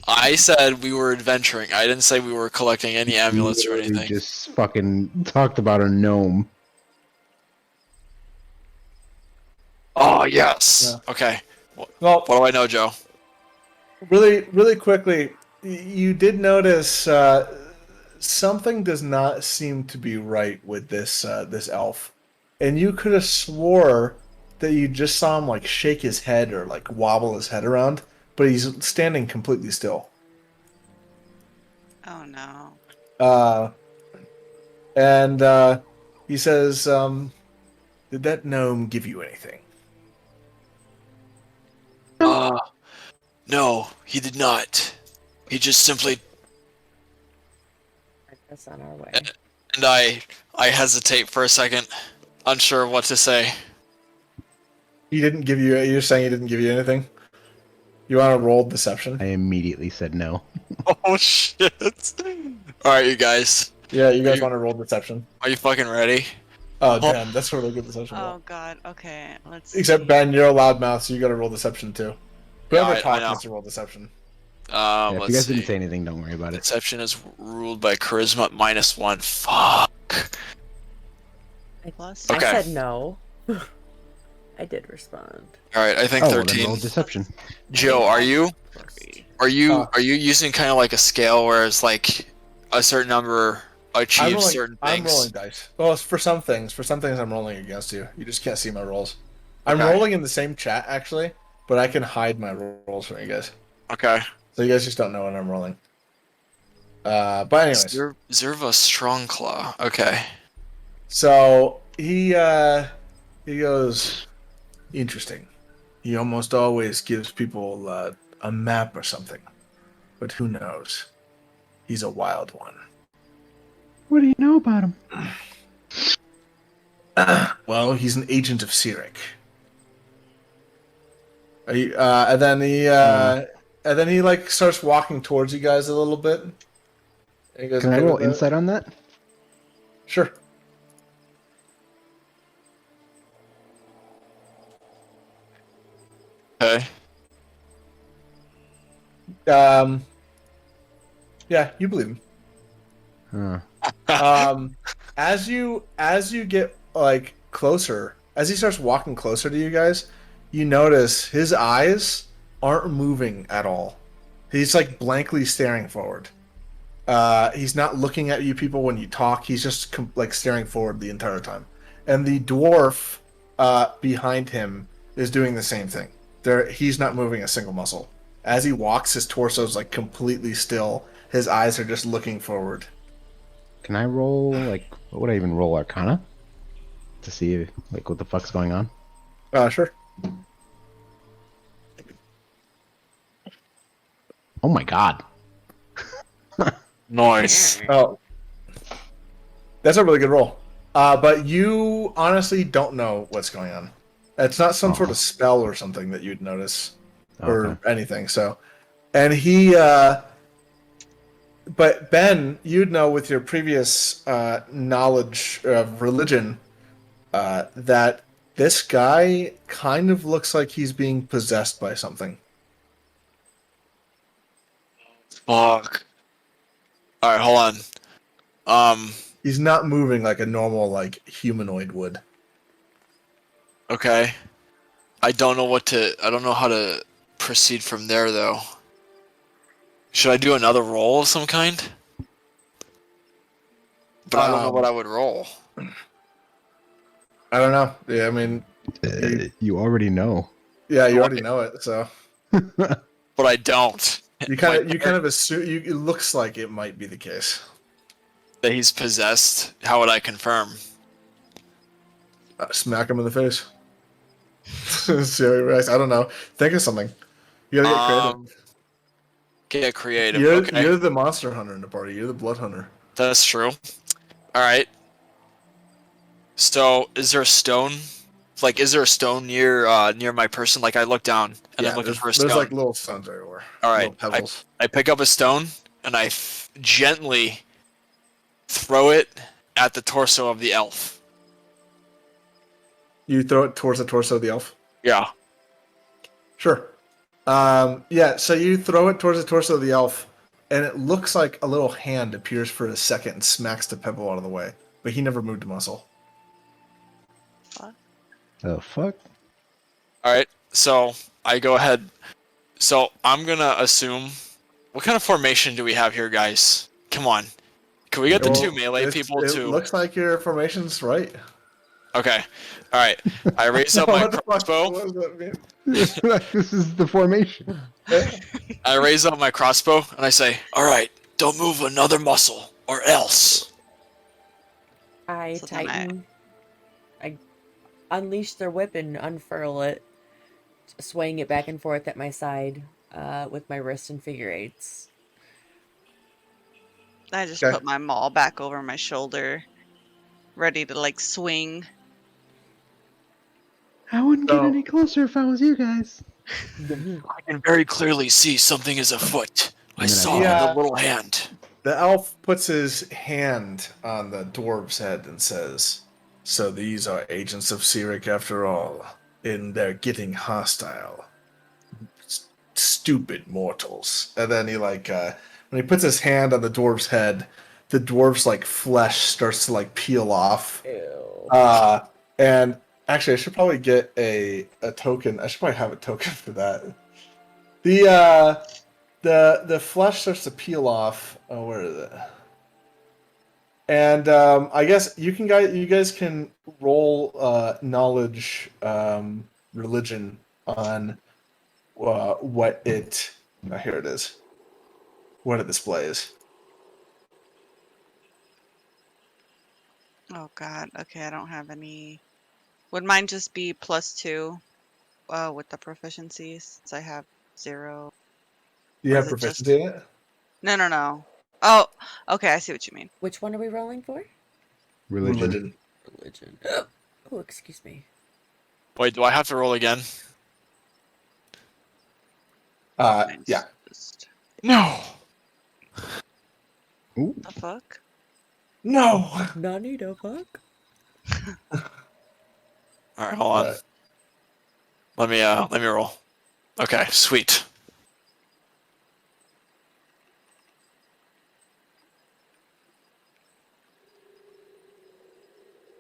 I said we were adventuring. I didn't say we were collecting any amulets or Literally anything. just fucking talked about a gnome. Oh, yes. Yeah. Okay. Well, What do I know, Joe? really, really quickly, you did notice something does not seem to be right with this elf, and you could have swore that you just saw him like shake his head or like wobble his head around, but he's standing completely still. Oh no. And he says, "Did that gnome give you anything?" No, he did not. He just simply... That's on our way. And I hesitate for a second, unsure of what to say. He didn't give you. You're saying he didn't give you anything? You want to roll deception? I immediately said no. Oh, shit. Alright, you guys. Yeah, you guys You- want to roll deception? Are you fucking ready? Oh, damn, that's a really good deception roll. Oh god. Okay. Let's. Except see. Ben, you're a loudmouth, so you got to roll deception too. Whoever I talks know. has to roll deception. Yeah, if Let's you guys see. didn't say anything, don't worry about it. Deception is ruled by charisma -1. Fuck. Plus. Okay. I said no. I did respond. Alright, I think Oh, well, then 13. roll deception. Joe, are you Huh. using kind of like a scale where it's like a certain number achieves certain I'm things? rolling dice. Well, it's for some things. For some things, I'm rolling against you. You just can't see my rolls. I'm Okay. rolling in the same chat actually, but I can hide my rolls from you guys, Okay. so you guys just don't know when I'm rolling. But anyways, Zerva Strongclaw. Okay. so he goes, interesting. He almost always gives people a map or something, but who knows? He's a wild one. What do you know about him? Well, he's an agent of Sirik. And then he like starts walking towards you guys a little bit. You guys Can I okay roll with that? insight on that? Sure. Okay. Yeah, you believe him. Huh. As you get like closer, as he starts walking closer to you guys, you notice his eyes aren't moving at all. He's like blankly staring forward. He's not looking at you people when you talk. He's just like staring forward the entire time. And the dwarf behind him is doing the same thing. He's not moving a single muscle. As he walks, his torso's like completely still. His eyes are just looking forward. Can I roll, like, what would I even roll? Arcana? To see, like, what the fuck's going on? Sure. Oh my god. Nice. Oh, that's a really good roll. But you honestly don't know what's going on. It's not some sort of spell or something that you'd notice or anything. So, and he, but Ben, you'd know with your previous knowledge of religion that this guy kind of looks like he's being possessed by something. Fuck. All right, hold on. He's not moving like a normal like humanoid would. Okay. I don't know how to proceed from there though. Should I do another roll of some kind? But I don't know what I would roll. I don't know. Yeah, I mean, You already know. yeah, you already know it. So, But I don't. you kind of assume. It looks like it might be the case that he's possessed. How would I confirm? Smack him in the face. See how he reacts. I don't know. Think of something. You gotta Get creative. You're the monster hunter in the party. You're the blood hunter. That's true. All right. So, is there a stone? Like, is there a stone near my person? Like, I look down and I'm looking for a stone. There's like little stones everywhere. All right. Pebbles. I pick up a stone and I gently throw it at the torso of the elf. You throw it towards the torso of the elf? Yeah. Sure. Yeah, so you throw it towards the torso of the elf, and it looks like a little hand appears for a second and smacks the pebble out of the way. But he never moved a muscle. The fuck? Alright, so I go ahead. So I'm gonna assume... What kind of formation do we have here, guys? Come on. Can we get the two melee people to... to... It looks like your formation's right. Okay. Alright. I raise up my crossbow. What does that mean? This is the formation. I raise up my crossbow and I say, alright, don't move another muscle, or else. I So then tighten. I unleash their whip and unfurl it, swaying it back and forth at my side with my wrist and figure eights. I just Okay. put my maul back over my shoulder, ready to like swing. I wouldn't get So- any closer if I was you guys. I can very clearly see something is afoot. I And then saw Yeah. the little hand. The elf puts his hand on the dwarf's head and says, "So these are agents of Sirik after all, and they're getting hostile. Stupid mortals." And then he when he puts his hand on the dwarf's head, the dwarf's like flesh starts to like peel off. Ew. And actually, I should probably get a token. I should probably have a token for that. The flesh starts to peel off. Oh, where is it? And I guess you guys can roll knowledge religion on what it. Oh, here it is. What it displays. Oh God. Okay, I don't have any. Would mine just be +2 with the proficiencies? Since I have 0. Do you Or have is it just? proficiency in it? No, no, no. Oh, okay. I see what you mean. Which one are we rolling for? Religion. Religion. Oh, excuse me. Wait, do I have to roll again? Mine's Yeah. just- No. Ooh. The fuck? No. Nani the fuck? All right, hold on. Alright. Let me roll. Okay, sweet.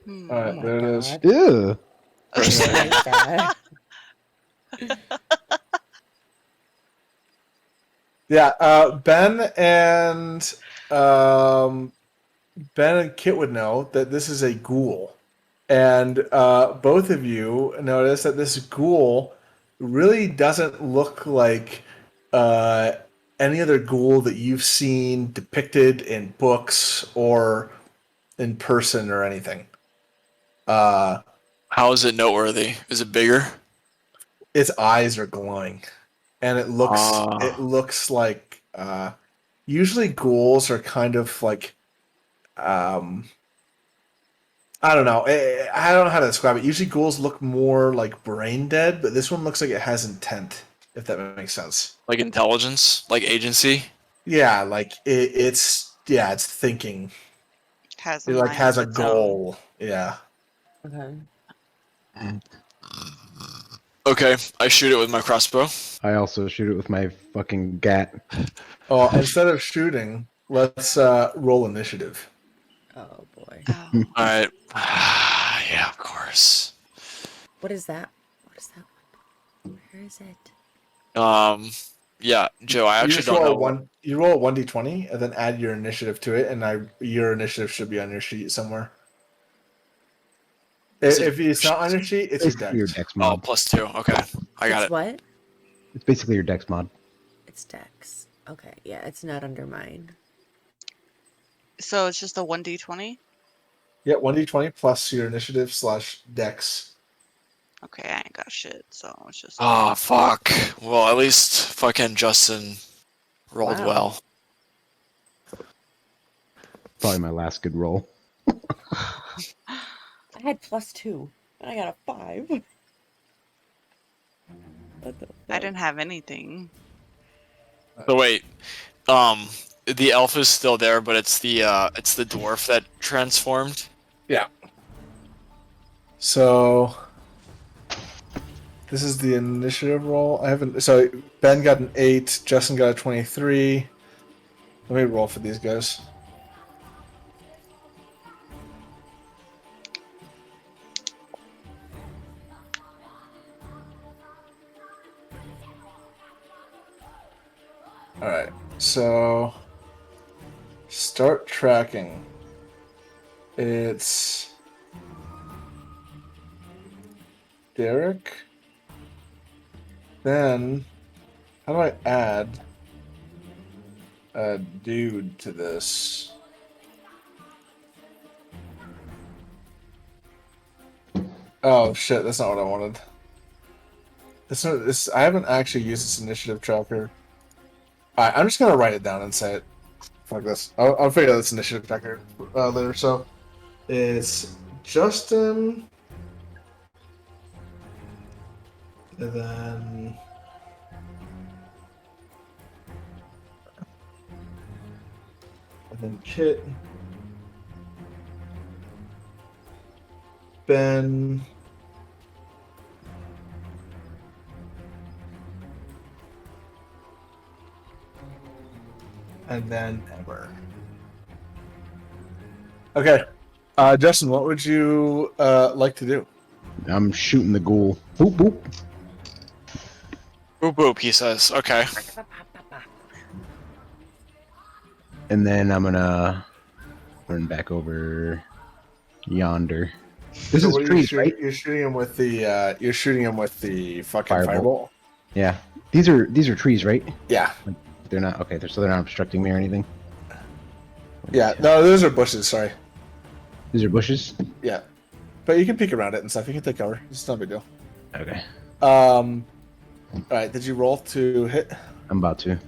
Hmm. All right, my there it is. God. Ew. Like that. Yeah, Ben and Kit would know that this is a ghoul, and both of you notice that this ghoul really doesn't look like any other ghoul that you've seen depicted in books or in person or anything. How is it noteworthy? Is it bigger? Its eyes are glowing, and it Ah. looks like usually ghouls are kind of like I don't know. I don't know how to describe it. Usually ghouls look more like brain dead, but this one looks like it has intent, if that makes sense. Like intelligence? Like agency? Yeah, like it's thinking. Has a It like mind has of a its own. goal. Yeah. Okay. Okay, I shoot it with my crossbow. I also shoot it with my fucking gat. Oh, instead of shooting, let's roll initiative. Oh boy. Oh. All right. Yeah, of course. What is that? What is that one? Where is it? Yeah, Joe. I You actually just don't roll know. a one. You roll a 1d20 and then add your initiative to it, and your initiative should be on your sheet somewhere. Is it- If it's not on your sheet, it's your Basically your dex. dex Oh, mod. +2. Okay, I got It's it. what? It's basically your dex mod. It's Dex. Okay, yeah, it's not under mine. So it's just a 1d20? Yeah, 1d20 plus your initiative / dex. Okay, I ain't got shit, so it's just. Oh, fuck. Well, at least fucking Justin rolled Wow. well. Probably my last good roll. I had +2, and I got a 5. What the I fuck? didn't have anything. So wait, the elf is still there, but it's the dwarf that transformed. Yeah. So this is the initiative roll. I haven't. So Ben got an 8. Justin got a 23. Let me roll for these guys. All right. So start tracking. It's Derek. Then, how do I add a dude to this? Oh shit, that's not what I wanted. I haven't actually used this initiative tracker. Alright, I'm just gonna write it down and say it. Fuck this. I'll figure out this initiative tracker later. So it's Justin, and then Kit, Ben, and then Ember. Okay. Justin, what would you like to do? I'm shooting the ghoul. Boop boop. Boop boop, he says. Okay. And then I'm gonna run back over yonder. This So is what are you trees, shooting? right? You're shooting him with the fucking Firebolt. fireball. Yeah. These are trees, right? Yeah. They're not okay. So they're not obstructing me or anything. Yeah. No, those are bushes. Sorry. These are bushes. Yeah. But you can peek around it and stuff. You can take cover. It's not a big deal. Okay. All right. Did you roll to hit? I'm about to.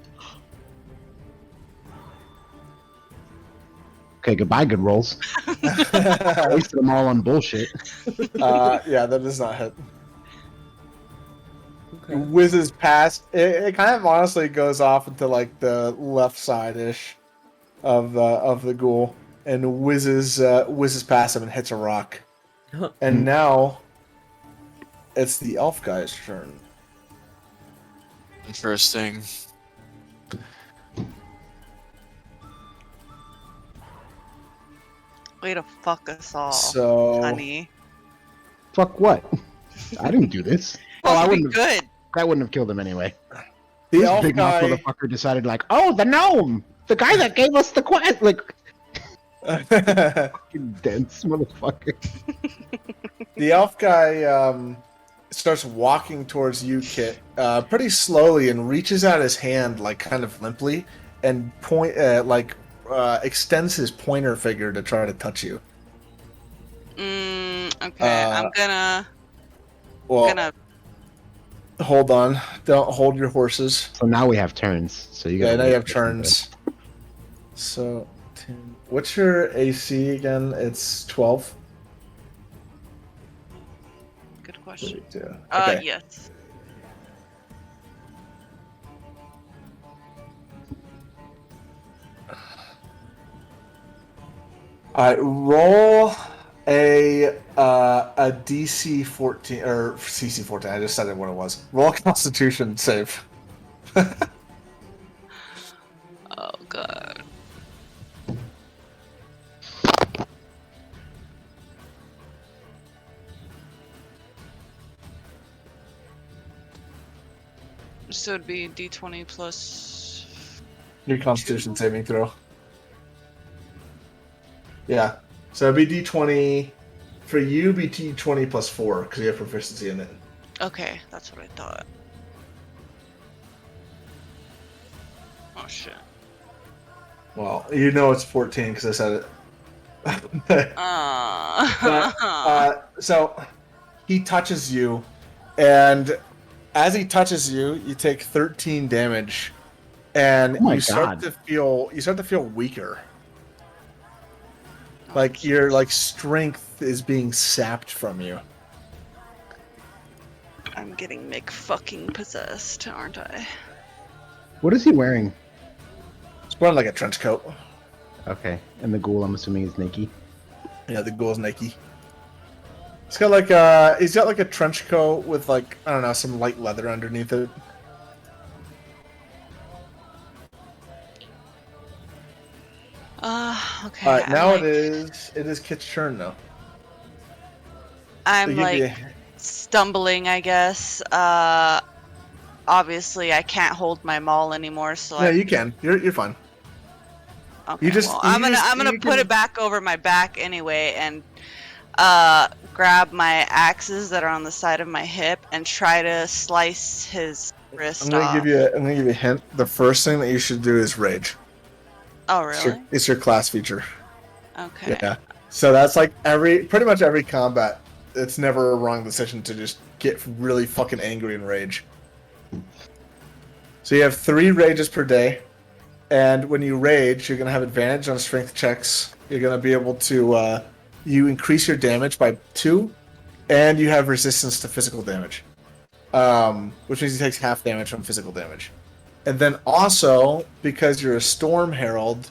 Okay, goodbye, good rolls. I wasted them all on bullshit. Yeah, that does not hit. Okay. Whizzes past. It kind of honestly goes off into like the left side ish of the ghoul and whizzes past him and hits a rock. And now it's the elf guy's turn. Interesting. Way to fuck us all, So honey. Fuck what? I didn't do this. Supposed I to be wouldn't have. good. I wouldn't have killed him anyway. the This elf big mouth guy. motherfucker decided like, oh, the gnome, the guy that gave us the quest, like fucking dense motherfucker. The elf guy starts walking towards you, Kit, pretty slowly, and reaches out his hand, like kind of limply, and extends his pointer finger to try to touch you. Okay, I'm gonna Hold on. Don't hold your horses. So now we have turns. So you Yeah, got. now you have turns. So, what's your AC again? It's 12. good question. 32. Okay. Yes. All right, roll a DC 14 or CC 14. I just said it what it was. Roll a Constitution save. Oh god. So it'd be D20 plus. Your Constitution saving throw. Yeah. So it'd be D20 for you. Be D20 plus 4 because you have proficiency in it. Okay, that's what I thought. Oh shit. Well, you know it's 14 because I said it. So he touches you, and as he touches you, you take 13 damage, and Oh my you start God. to feel weaker. Like your strength is being sapped from you. I'm getting fucking possessed, aren't I? What is he wearing? It's wearing like a trench coat. Okay, and the ghoul, I'm assuming, is Nikki. Yeah, the ghoul's Nike. He's got like a trench coat with like, I don't know, some light leather underneath it. Okay. All right, now it is Kit's turn now. I'm So give like stumbling, I guess. Obviously I can't hold my maul anymore, so Yeah, you can. You're fine. okay, you just- well, you I'm just- gonna you put can- it back over my back anyway, and grab my axes that are on the side of my hip and try to slice his wrist I'm gonna off. give you a hint. The first thing that you should do is rage. Oh really? It's your class feature. Okay. Yeah. So that's like pretty much every combat. It's never a wrong decision to just get really fucking angry and rage. So you have 3 rages per day, and when you rage, you're gonna have advantage on strength checks. You're gonna be able to you increase your damage by 2, and you have resistance to physical damage, which means he takes half damage from physical damage. And then also, because you're a Storm Herald,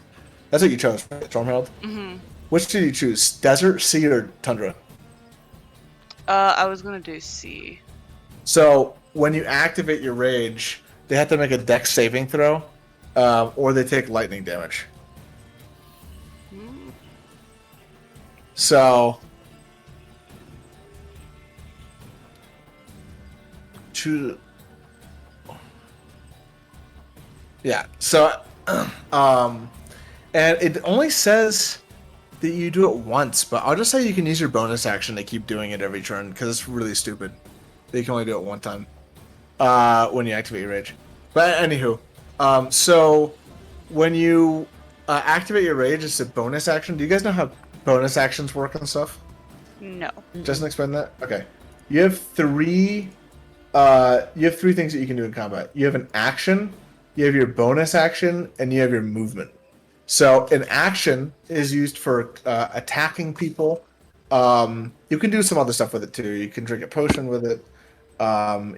that's what you chose, right? Storm Herald? Mm-hmm. Which did you choose? Desert, Sea, or Tundra? I was gonna do C. So, when you activate your rage, they have to make a dex saving throw, or they take lightning damage. Hmm. So, choose. Yeah. So, and it only says that you do it once, but I'll just say you can use your bonus action to keep doing it every turn because it's really stupid. You can only do it one time when you activate your rage. But anywho, so when you activate your rage, it's a bonus action. Do you guys know how bonus actions work and stuff? No. Justin, explain that. Okay, you have three. You have three things that you can do in combat. You have an action, you have your bonus action, and you have your movement. So an action is used for attacking people. You can do some other stuff with it too. You can drink a potion with it.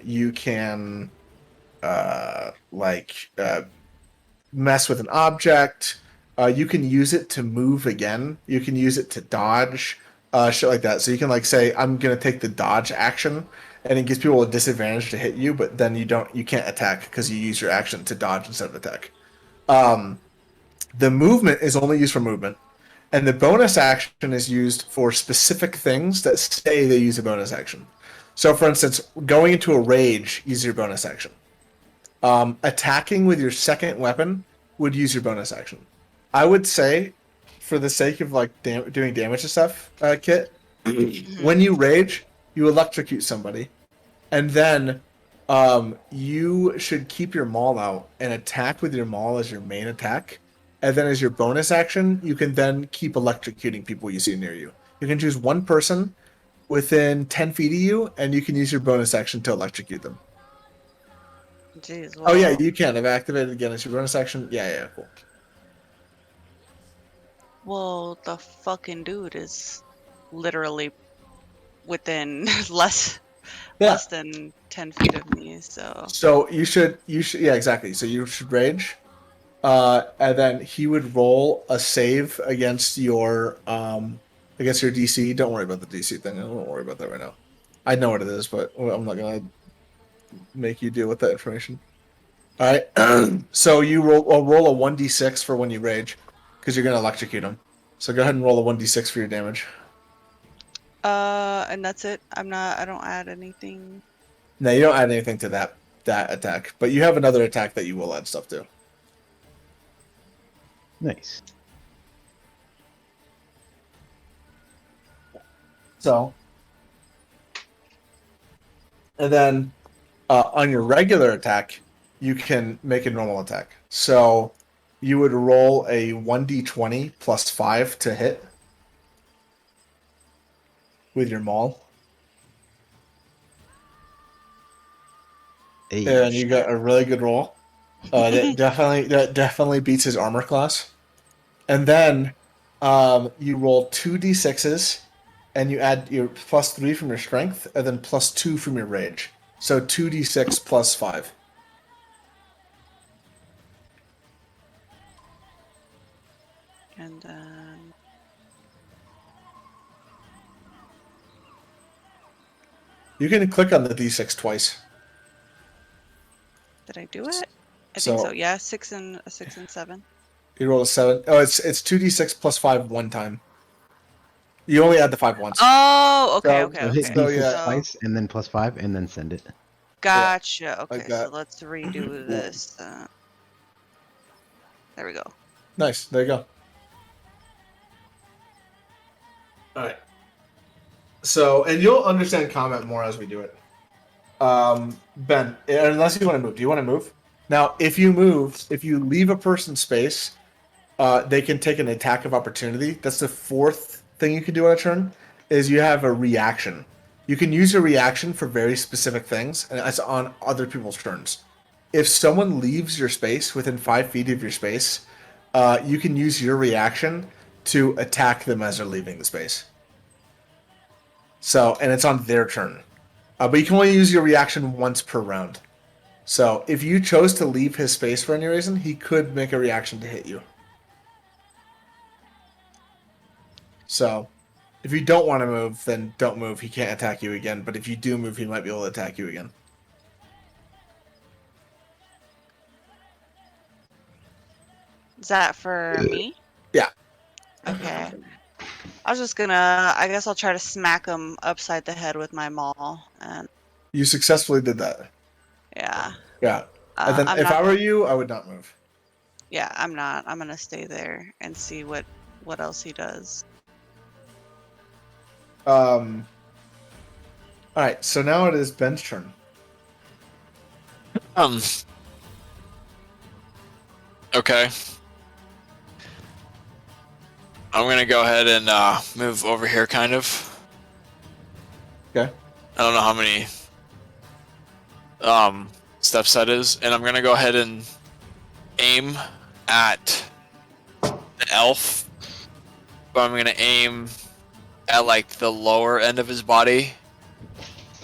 You can mess with an object. You can use it to move again. You can use it to dodge, shit like that. So you can like say, I'm gonna take the dodge action, and it gives people a disadvantage to hit you, but then you can't attack because you use your action to dodge instead of attack. The movement is only used for movement, and the bonus action is used for specific things that say they use a bonus action. So, for instance, going into a rage uses your bonus action. Attacking with your second weapon would use your bonus action. I would say, for the sake of like doing damage and stuff, Kit, when you rage, you electrocute somebody, and then you should keep your maul out and attack with your maul as your main attack. And then as your bonus action, you can then keep electrocuting people you see near you. You can choose one person within 10 feet of you, and you can use your bonus action to electrocute them. Jeez. Oh, yeah, you can. I've activated again as your bonus action. Yeah, cool. Well, the fucking dude is literally within less than 10 feet of me, so. So you should, yeah, exactly. So you should rage. And then he would roll a save against your DC. Don't worry about the DC thing. I don't worry about that right now. I know what it is, but I'm not gonna make you deal with that information. All right. So you roll a 1d6 for when you rage, because you're gonna electrocute him. So go ahead and roll a 1d6 for your damage. And that's it. I don't add anything. No, you don't add anything to that attack, but you have another attack that you will add stuff to. Nice. So, and then on your regular attack, you can make a normal attack. So you would roll a 1d20 plus 5 to hit with your maul. Hey. And you got a really good roll. That definitely beats his armor class. And then you roll 2d6s, and you add your plus 3 from your strength, and then plus 2 from your rage. So 2d6 plus 5. And then. You can click on the d6 twice. Did I do it? I think so. Yeah, 6 and 7. You roll a 7. Oh, it's 2d6 plus 5 one time. You only add the 5 once. Oh, okay, So hit D6 yeah. twice, and then plus 5, and then send it. Gotcha. Yeah, okay, like so let's redo this. There we go. Nice. There you go. All right. So, and you'll understand combat more as we do it. Ben, unless you want to move. Do you want to move? Now, if you leave a person's space, they can take an attack of opportunity. That's the fourth thing you can do on a turn, is you have a reaction. You can use a reaction for very specific things, and it's on other people's turns. If someone leaves your space within 5 feet of your space, you can use your reaction to attack them as they're leaving the space. So, and it's on their turn. But you can only use your reaction once per round. So, if you chose to leave his space for any reason, he could make a reaction to hit you. So, if you don't want to move, then don't move. He can't attack you again. But if you do move, he might be able to attack you again. Is that for me? Yeah. Okay. I was just gonna. I guess I'll try to smack him upside the head with my maul, and You successfully did that. yeah. Yeah. And then, if I were you, I would not move. Yeah, I'm not. I'm gonna stay there and see what what else he does. All right, so now it is Ben's turn. Okay. I'm gonna go ahead and move over here, kind of. Okay. I don't know how many steps that is, and I'm gonna go ahead and aim at the elf, but I'm gonna aim at like the lower end of his body,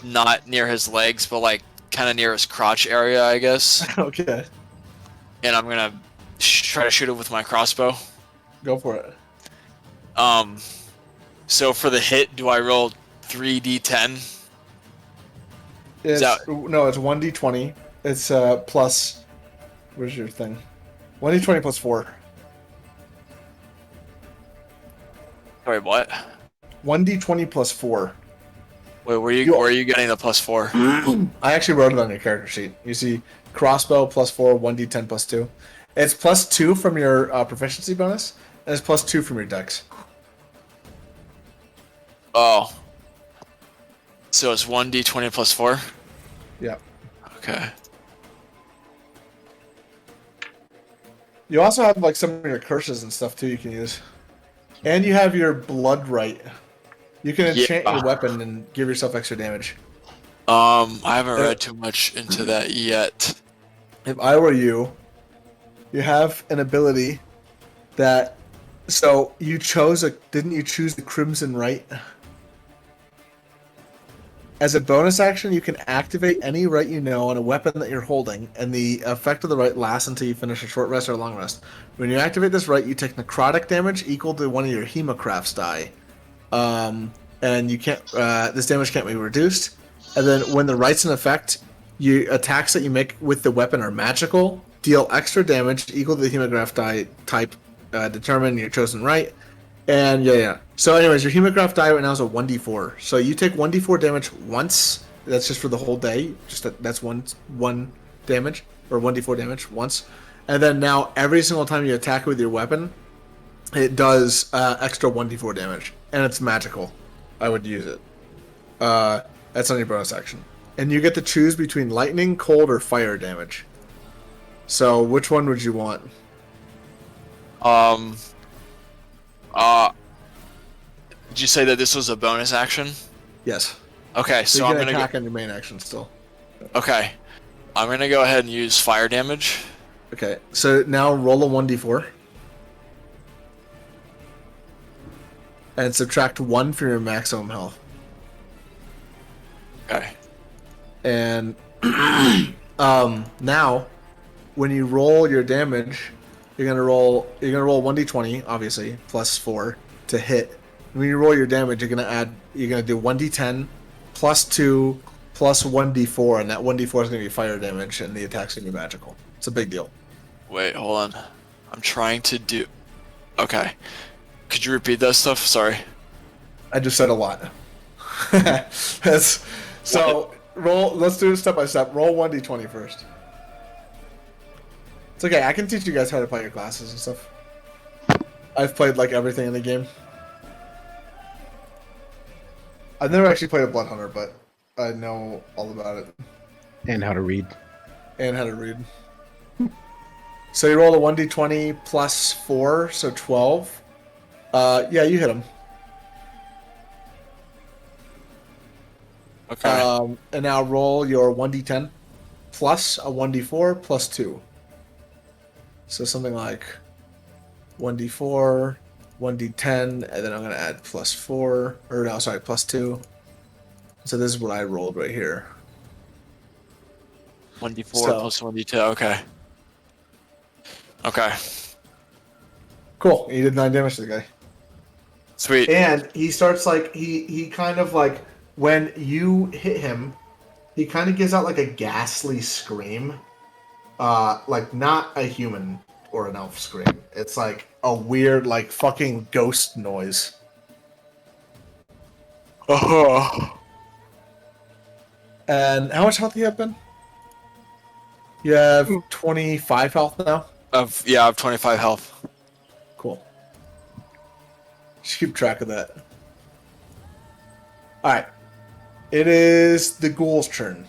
not near his legs, but like kind of near his crotch area, I guess. Okay, And I'm gonna try to shoot it with my crossbow. go for it. So for the hit, do I roll 3d10? It's, that- no, it's 1d20. It's plus. Where's your thing? 1d20 plus 4. Sorry, what? 1d20 plus 4. Wait, where are you getting the plus 4? I actually wrote it on your character sheet. You see crossbow plus 4, 1d10 plus 2. It's plus 2 from your proficiency bonus, and it's plus 2 from your dex. Oh. So it's 1d20 plus 4? Yeah. Okay. You also have like some of your curses and stuff too you can use. And you have your blood right. You can enchant your weapon and give yourself extra damage. I haven't read too much into that yet. If I were you, you have an ability that. So you chose didn't you choose the Crimson Right? As a bonus action, you can activate any right you know on a weapon that you're holding, and the effect of the right lasts until you finish a short rest or a long rest. When you activate this right, you take necrotic damage equal to one of your Hemocraft's die. And you can't. This damage can't be reduced. And then when the right's in effect, attacks that you make with the weapon are magical. Deal extra damage equal to the Hemocraft die type. Determine your chosen right. And yeah. So anyways, your Hemocraft die right now is a 1d4. So you take 1d4 damage once. That's just for the whole day. Just that's one damage, or 1d4 damage once. And then now every single time you attack with your weapon, it does extra 1d4 damage. And it's magical. I would use it. That's on your bonus action. And you get to choose between lightning, cold, or fire damage. So which one would you want? Did you say that this was a bonus action? Yes. Okay, So so you I'm can gonna attack on your main action still. Okay. I'm gonna go ahead and use fire damage. Okay, so now roll a 1d4. And subtract 1 from your maximum health. Okay. And now when you roll your damage, you're gonna roll 1d20, obviously, plus 4 to hit. When you roll your damage, you're gonna do 1d10 plus 2 plus 1d4, and that 1d4 is gonna be fire damage, and the attack's gonna be magical. It's a big deal. Wait, hold on. I'm trying to do. Okay. Could you repeat that stuff? Sorry. I just said a lot. Roll. Let's do it step by step. Roll 1d20 first. It's okay. I can teach you guys how to play your classes and stuff. I've played like everything in the game. I've never actually played a Blood Hunter, but I know all about it. And how to read. And how to read. So you roll a 1d20 plus 4, so 12. Yeah, you hit him. Okay. And now roll your 1d10 plus a 1d4 plus 2. So something like 1d4, 1d10, and then I'm going to add plus 4. Or no, sorry, plus 2. So this is what I rolled right here. 1d4 plus 1d2. Okay. Okay. Cool. You did 9 damage to the guy. Sweet. And he starts like, he kind of like, when you hit him, he kind of gives out like a ghastly scream. Like not a human or an elf scream. It's like a weird, like fucking ghost noise. Oh. And how much health do you have, Ben? You have 25 health now? I have 25 health. Cool. keep track of that. All right. It is the ghoul's turn.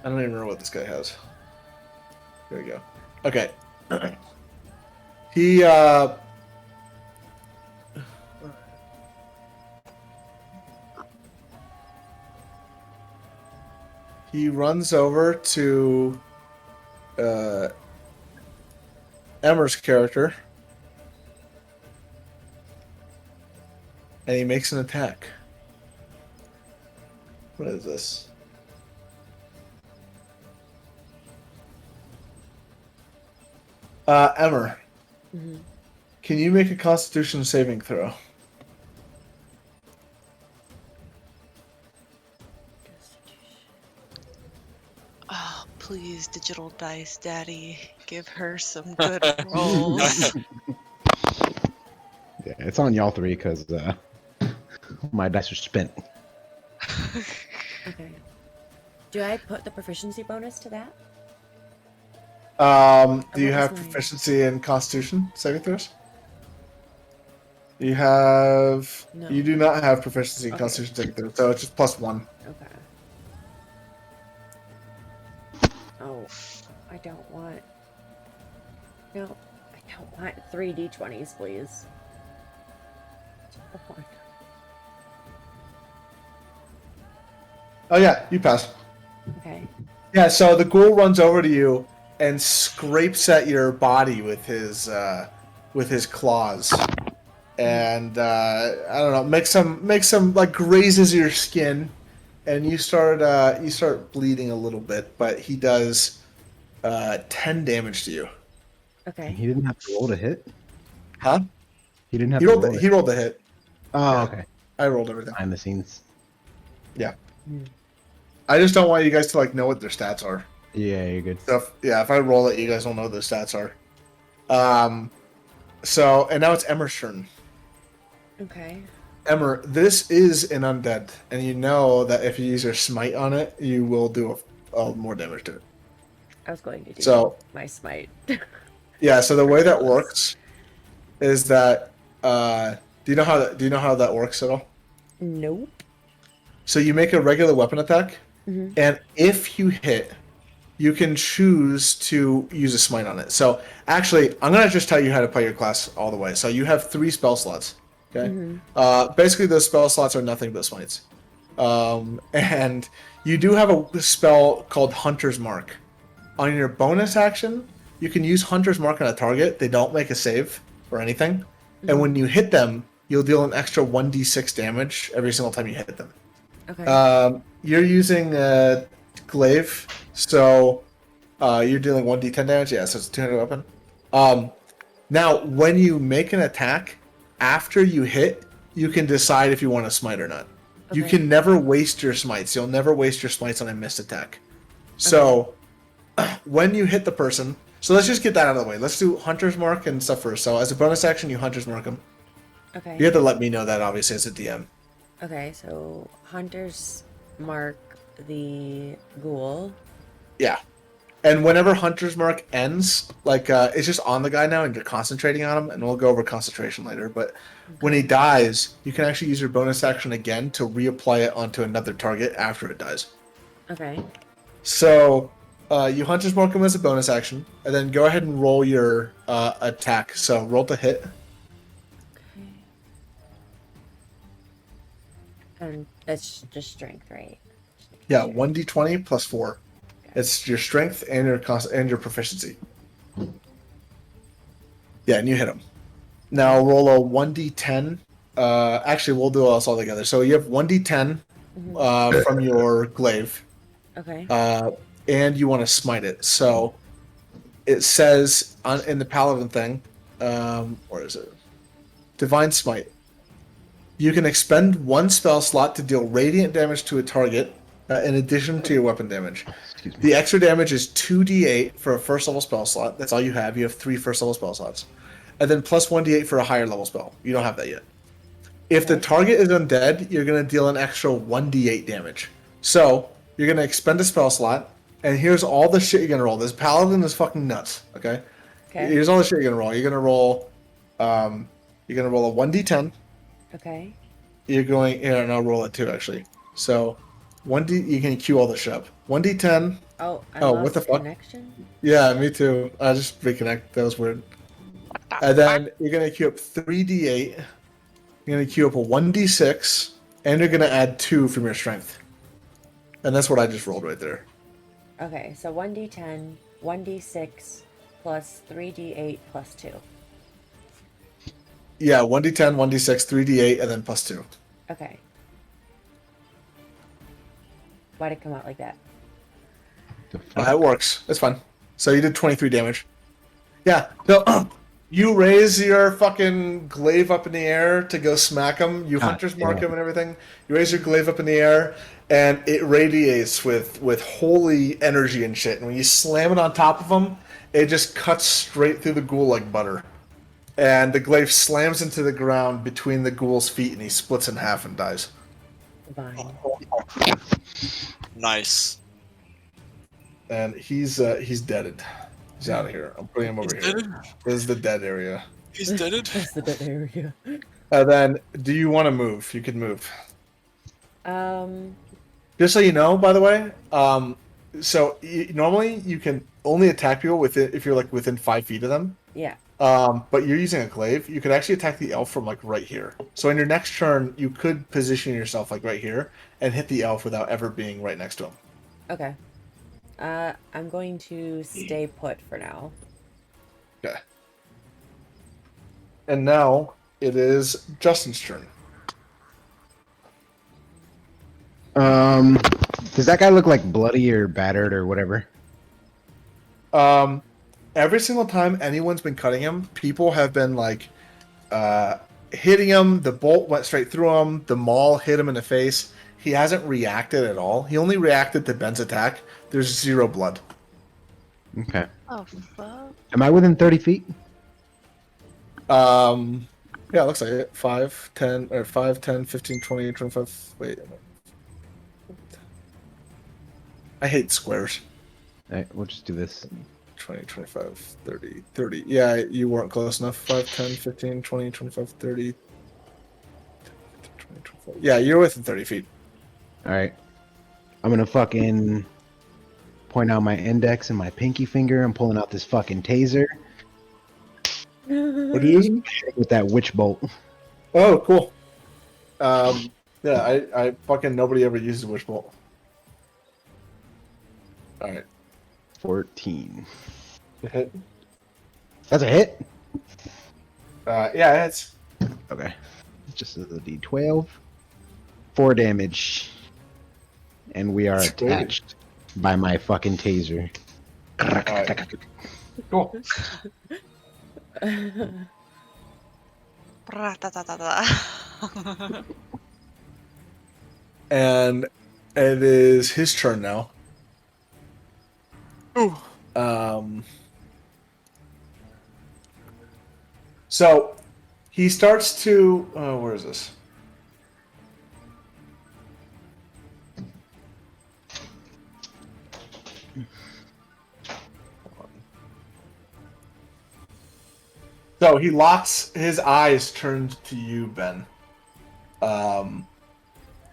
I don't even remember what this guy has. There we go. Okay. He runs over to Emmer's character, and he makes an attack. What is this? Emmer, can you make a Constitution saving throw? Oh, please, digital dice, Daddy, give her some good rolls. Yeah, it's on y'all three because my dice are spent. Okay. Do I put the proficiency bonus to that? Do you have proficiency in Constitution saving throws? You have. No. You do not have proficiency in Okay. Constitution saving throws, so it's just +1. Okay. Oh, I don't want. No, I don't want 3 d20s, please. Just the one. Oh yeah, you pass. Okay. Yeah, so the ghoul runs over to you and scrapes at your body with his claws, and I don't know, makes some like grazes your skin, and you start bleeding a little bit, but he does 10 damage to you. Okay. He didn't have to roll to hit. Huh? He didn't have He to rolled. roll. He rolled the hit. Oh, Yeah. okay. I rolled everything. Behind the scenes. Yeah. I just don't want you guys to like know what their stats are. Yeah, you're good. So if I roll it, you guys don't know what their stats are. So and now it's Emmer's turn. Okay. Emmer, this is an undead, and you know that if you use your smite on it, you will do a more damage to it. I was going to do So my smite. yeah, so the way that works is that do you know how that works at all? Nope. So you make a regular weapon attack, and if you hit, you can choose to use a smite on it. So actually, I'm gonna just tell you how to play your class all the way. So you have 3 spell slots. Okay. Basically, those spell slots are nothing but smites. And you do have a spell called Hunter's Mark. On your bonus action, you can use Hunter's Mark on a target. They don't make a save or anything. And when you hit them, you'll deal an extra 1d6 damage every single time you hit them. Okay. You're using glaive, so you're dealing 1d10 damage. Yeah, so it's a 200 weapon. Now, when you make an attack, after you hit, you can decide if you want to smite or not. You Okay. can never waste your smites. You'll never waste your smites on a missed attack. So, when you hit the person, so let's just get that out of the way. Let's do Hunter's Mark and stuff first. So, as a bonus action, you Hunter's Mark them. Okay. You have to let me know that, obviously, as a DM. Okay, so hunters mark the ghoul. Yeah. And whenever Hunter's Mark ends, like, it's just on the guy now, and you're concentrating on him, and we'll go over concentration later, but when he dies, you can actually use your bonus action again to reapply it onto another target after it dies. Okay. So, you Hunter's Mark him as a bonus action, and then go ahead and roll your attack. So, roll to hit. Okay. And it's just strength, right? Yeah, 1d20 plus 4. It's your strength and your proficiency. Yeah, and you hit him. Now roll a 1d10. Actually, we'll do us all together. So you have 1d10 from your glaive. Okay. And you want to smite it. So it says in the paladin thing, where is it? Divine Smite. You can expend 1 spell slot to deal radiant damage to a target in addition to your weapon damage. Excuse me. The extra damage is 2d8 for a first level spell slot. That's all you have. You have 3 first level spell slots. And then plus 1d8 for a higher level spell. You don't have that yet. If the target is undead, you're going to deal an extra 1d8 damage. So, you're going to expend a spell slot, and here's all the shit you're going to roll. This paladin is fucking nuts, okay? Okay. Here's all the shit you're gonna roll. You're gonna roll a 1d10. Okay. You're going here, and I'll roll it too actually. So 1d, you can queue all this shit up. 1d10. Oh, I Oh, lost what the fuck? connection? Yeah, me too. I just reconnect. That was weird. And then you're gonna queue up 3d8. You're gonna queue up a 1d6, and you're gonna add 2 from your strength. And that's what I just rolled right there. Okay, so 1d10, 1d6, plus 3d8, plus 2. Yeah, 1d10, 1d6, 3d8, and then plus 2. Okay. Why'd it come out like that? It works. It's fine. So you did 23 damage. Yeah. So you raise your fucking glaive up in the air to go smack him. You hunter's mark him and everything. You raise your glaive up in the air, and it radiates with holy energy and shit. And when you slam it on top of him, it just cuts straight through the ghoul like butter. And the glaive slams into the ground between the ghoul's feet, and he splits in half and dies. Fine. Nice. And he's deaded. He's out of here. I'm putting him over here. This is the dead area. He's deaded. That's the dead area. And then, do you want to move? You can move. Just so you know, by the way, normally you can only attack people if you're like within 5 feet of them. Yeah. But you're using a glaive. You could actually attack the elf from like right here. So in your next turn, you could position yourself like right here and hit the elf without ever being right next to him. Okay. I'm going to stay put for now. Okay. And now it is Justin's turn. Does that guy look like bloody or battered or whatever? Every single time anyone's been cutting him, people have been like hitting him. The bolt went straight through him. The maul hit him in the face. He hasn't reacted at all. He only reacted to Ben's attack. There's 0 blood. Okay. Oh fuck. Am I within 30 feet? Yeah, it looks like it. 5, 10, or 5, 10, 15, 20, 25. Wait. I hate squares. Alright, we'll just do this. 20, 25, 30, 30. Yeah, you weren't close enough. 5, 10, 15, 20, 25, 30. 20, 25. Yeah, you're within 30 feet. Alright. I'm gonna fucking point out my index and my pinky finger. I'm pulling out this fucking taser What are you using? with that witch bolt. Oh, cool. Yeah, I fucking nobody ever uses Wish Bolt. Alright. 14. Hit. That's a hit? Yeah, it's Okay. Just a d12. 4 damage. And we are That's great. attached by my fucking taser. Alright. Cool. Bra-ta-ta-ta-ta. And it is his turn now. Ooh. So he starts to. Where is this? So he locks his eyes turned to you, Ben.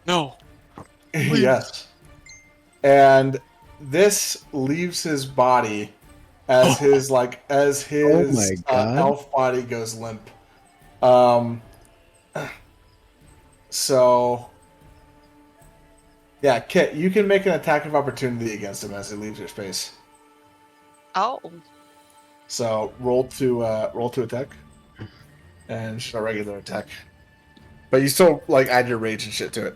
No. Yes. And this leaves his body as his Oh my God. elf body goes limp. So yeah, Kit, you can make an attack of opportunity against him as he leaves your space. Oh. So roll to attack, and just a regular attack. But you still like add your rage and shit to it.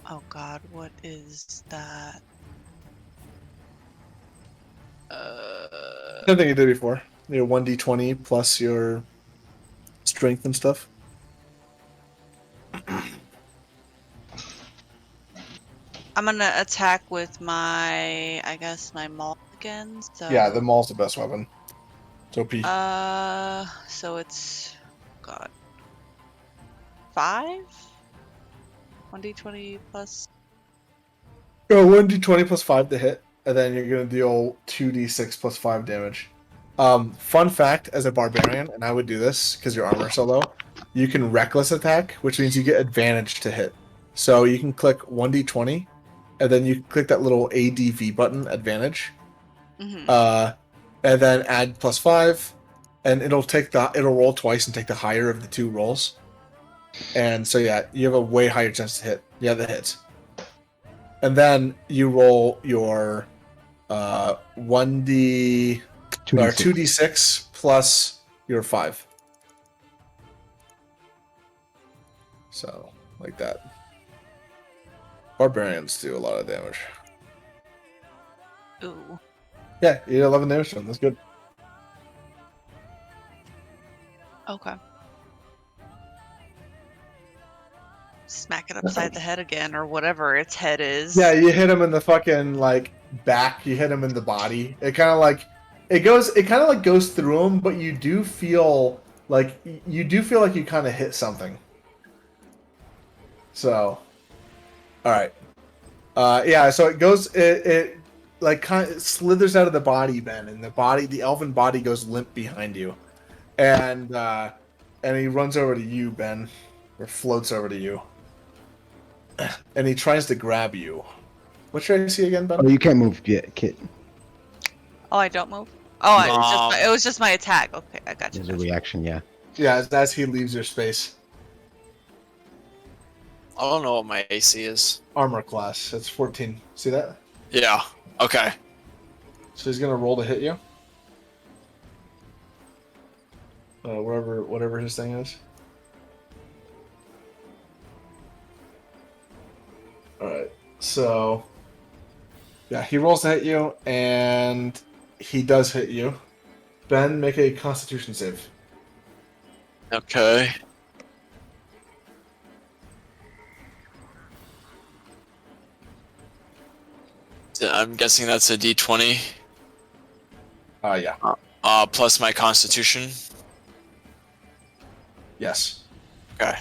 Oh god, what is that? Same thing you did before. Your 1d20 plus your strength and stuff. I'm gonna attack with my, I guess, my maul again. So Yeah, the maul's the best weapon. It's OP. so it's, god, 5. 1d20 plus. Go 1d20 plus 5 to hit, and then you're gonna deal 2d6 plus 5 damage. Fun fact: as a barbarian, and I would do this because your armor is so low, you can reckless attack, which means you get advantage to hit. So you can click 1d20, and then you click that little ADV button, advantage, Hmm. and then add +5, and it'll roll twice and take the higher of the two rolls. And so yeah, you have a way higher chance to hit. Yeah, that hits. And then you roll your 1d or 2d6 plus your 5. So like that. Barbarians do a lot of damage. Ooh. Yeah, you did 11 damage to them. That's good. Okay. Smack it upside the head again, or whatever its head is. Yeah, you hit him in the fucking like back. You hit him in the body. It kind of like goes through him, but you do feel like you kind of hit something. So, all right. Yeah. So it like kind of slithers out of the body, Ben, and the elven body goes limp behind you, and he runs over to you, Ben, or floats over to you, and he tries to grab you. What's your AC again, Ben? Oh, you can't move yet, Kit. Oh, I don't move. Oh, it was just my attack. Okay, I got you. There's a reaction, yeah. Yeah, as he leaves your space. I don't know what my AC is. Armor class. It's 14. See that? Yeah. Okay. So he's gonna roll to hit you. Whatever his thing is. Alright. So yeah, he rolls to hit you, and he does hit you. Ben, make a Constitution save. Okay. I'm guessing that's a D20. Yeah. Plus my Constitution. Yes. Okay.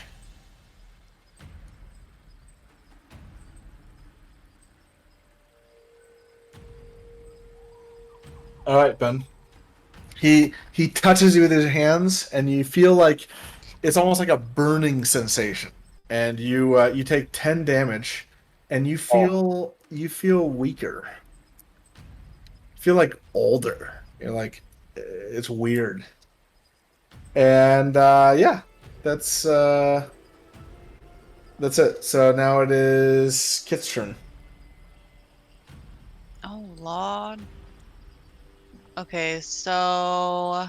All right, Ben. He touches you with his hands, and you feel like it's almost like a burning sensation. And you take 10 damage, and you feel weaker. You feel like older. You're like, it's weird. And yeah, that's it. So now it is Kit's turn. Oh Lord. Okay, so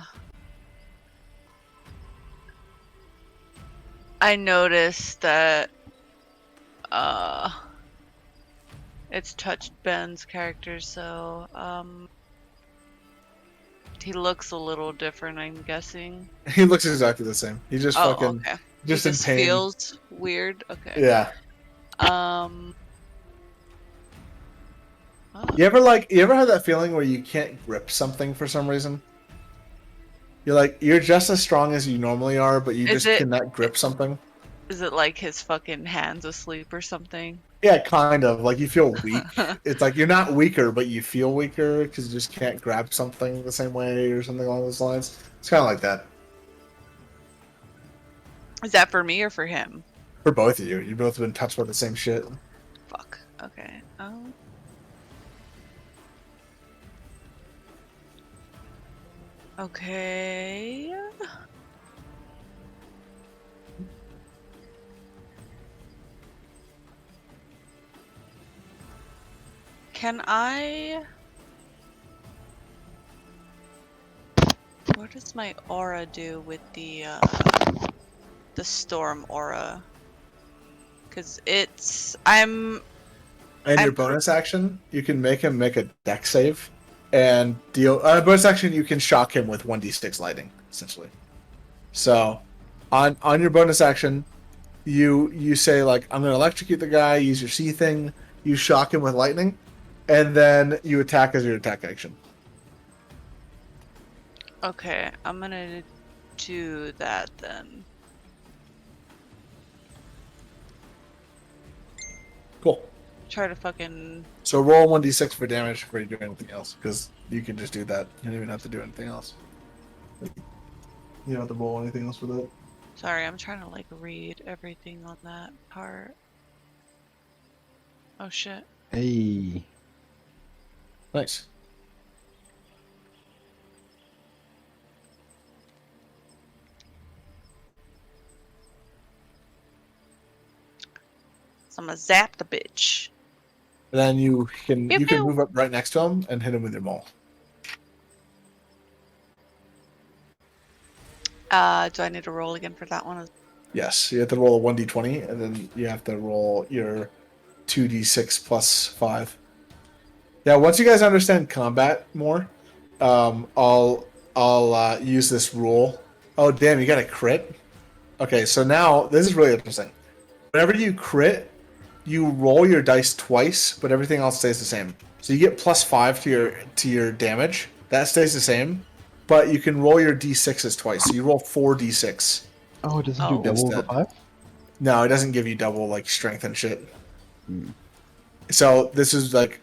I noticed that it's touched Ben's character, so he looks a little different, I'm guessing. He looks exactly the same. He just Oh, fucking okay. just He in just pain. feels weird. Okay. Yeah. Oh. You ever have that feeling where you can't grip something for some reason? You're just as strong as you normally are, but you just cannot grip something. Is it like his fucking hands asleep or something? Yeah, kind of. Like you feel weak. It's like you're not weaker, but you feel weaker because you just can't grab something the same way or something along those lines. It's kind of like that. Is that for me or for him? For both of you. You've both been touched by the same shit. Fuck. Okay. Okay. Can I... What does my aura do with the storm aura? Because And your bonus action, you can make him make a dex save, and deal. Bonus action, you can shock him with 1d6 lightning, essentially. So, on your bonus action, you say like, I'm gonna electrocute the guy. Use your C thing. You shock him with lightning, and then you attack as your attack action. Okay, I'm gonna do that then. Cool. Try to fucking... So roll 1d6 for damage before you do anything else, because you can just do that. You don't even have to do anything else. You don't have to roll anything else with it. Sorry, I'm trying to like read everything on that part. Oh shit. Hey. Nice. So I'm gonna zap the bitch. And then you can Pew, you can pew. move up right next to him and hit him with your maul. Do I need to roll again for that one? Yes, you have to roll a 1d20, and then you have to roll your 2d6 plus 5. Yeah, once you guys understand combat more, I'll use this rule. Oh damn, you got a crit. Okay, so now this is really interesting. Whenever you crit, you roll your dice twice, but everything else stays the same. So you get plus 5 to your damage. That stays the same, but you can roll your d6s twice. So you roll 4d6. Oh, it doesn't Oh. do double of a Instead. 5? No, it doesn't give you double like strength and shit. Hmm. So this is like,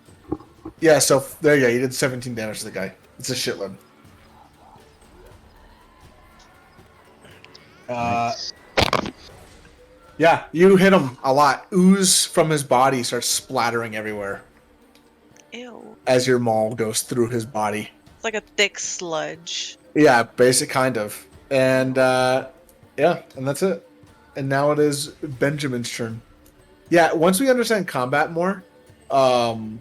yeah. So there you go. You did 17 damage to the guy. It's a shitload. Nice. Yeah, you hit him a lot. Ooze from his body starts splattering everywhere Ew. as your maul goes through his body. It's like a thick sludge. Yeah, basic kind of. And yeah, and that's it. And now it is Benjamin's turn. Yeah, once we understand combat more, then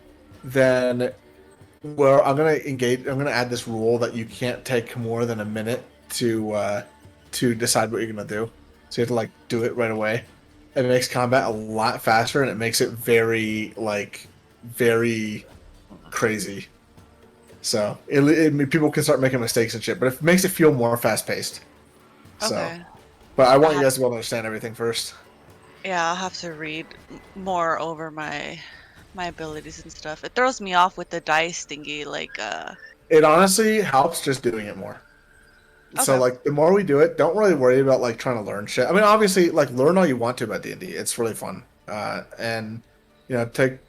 I'm gonna add this rule that you can't take more than a minute to decide what you're gonna do. So you have to like do it right away. It makes combat a lot faster, and it makes it very crazy. So people can start making mistakes and shit, but it makes it feel more fast paced. So, Okay. but I want you guys to be able to understand everything first. Yeah, I'll have to read more over my abilities and stuff. It throws me off with the dice thingy, like It honestly helps just doing it more. So Okay. like the more we do it, don't really worry about like trying to learn shit. I mean, obviously, like learn all you want to about D&D. It's really fun, and take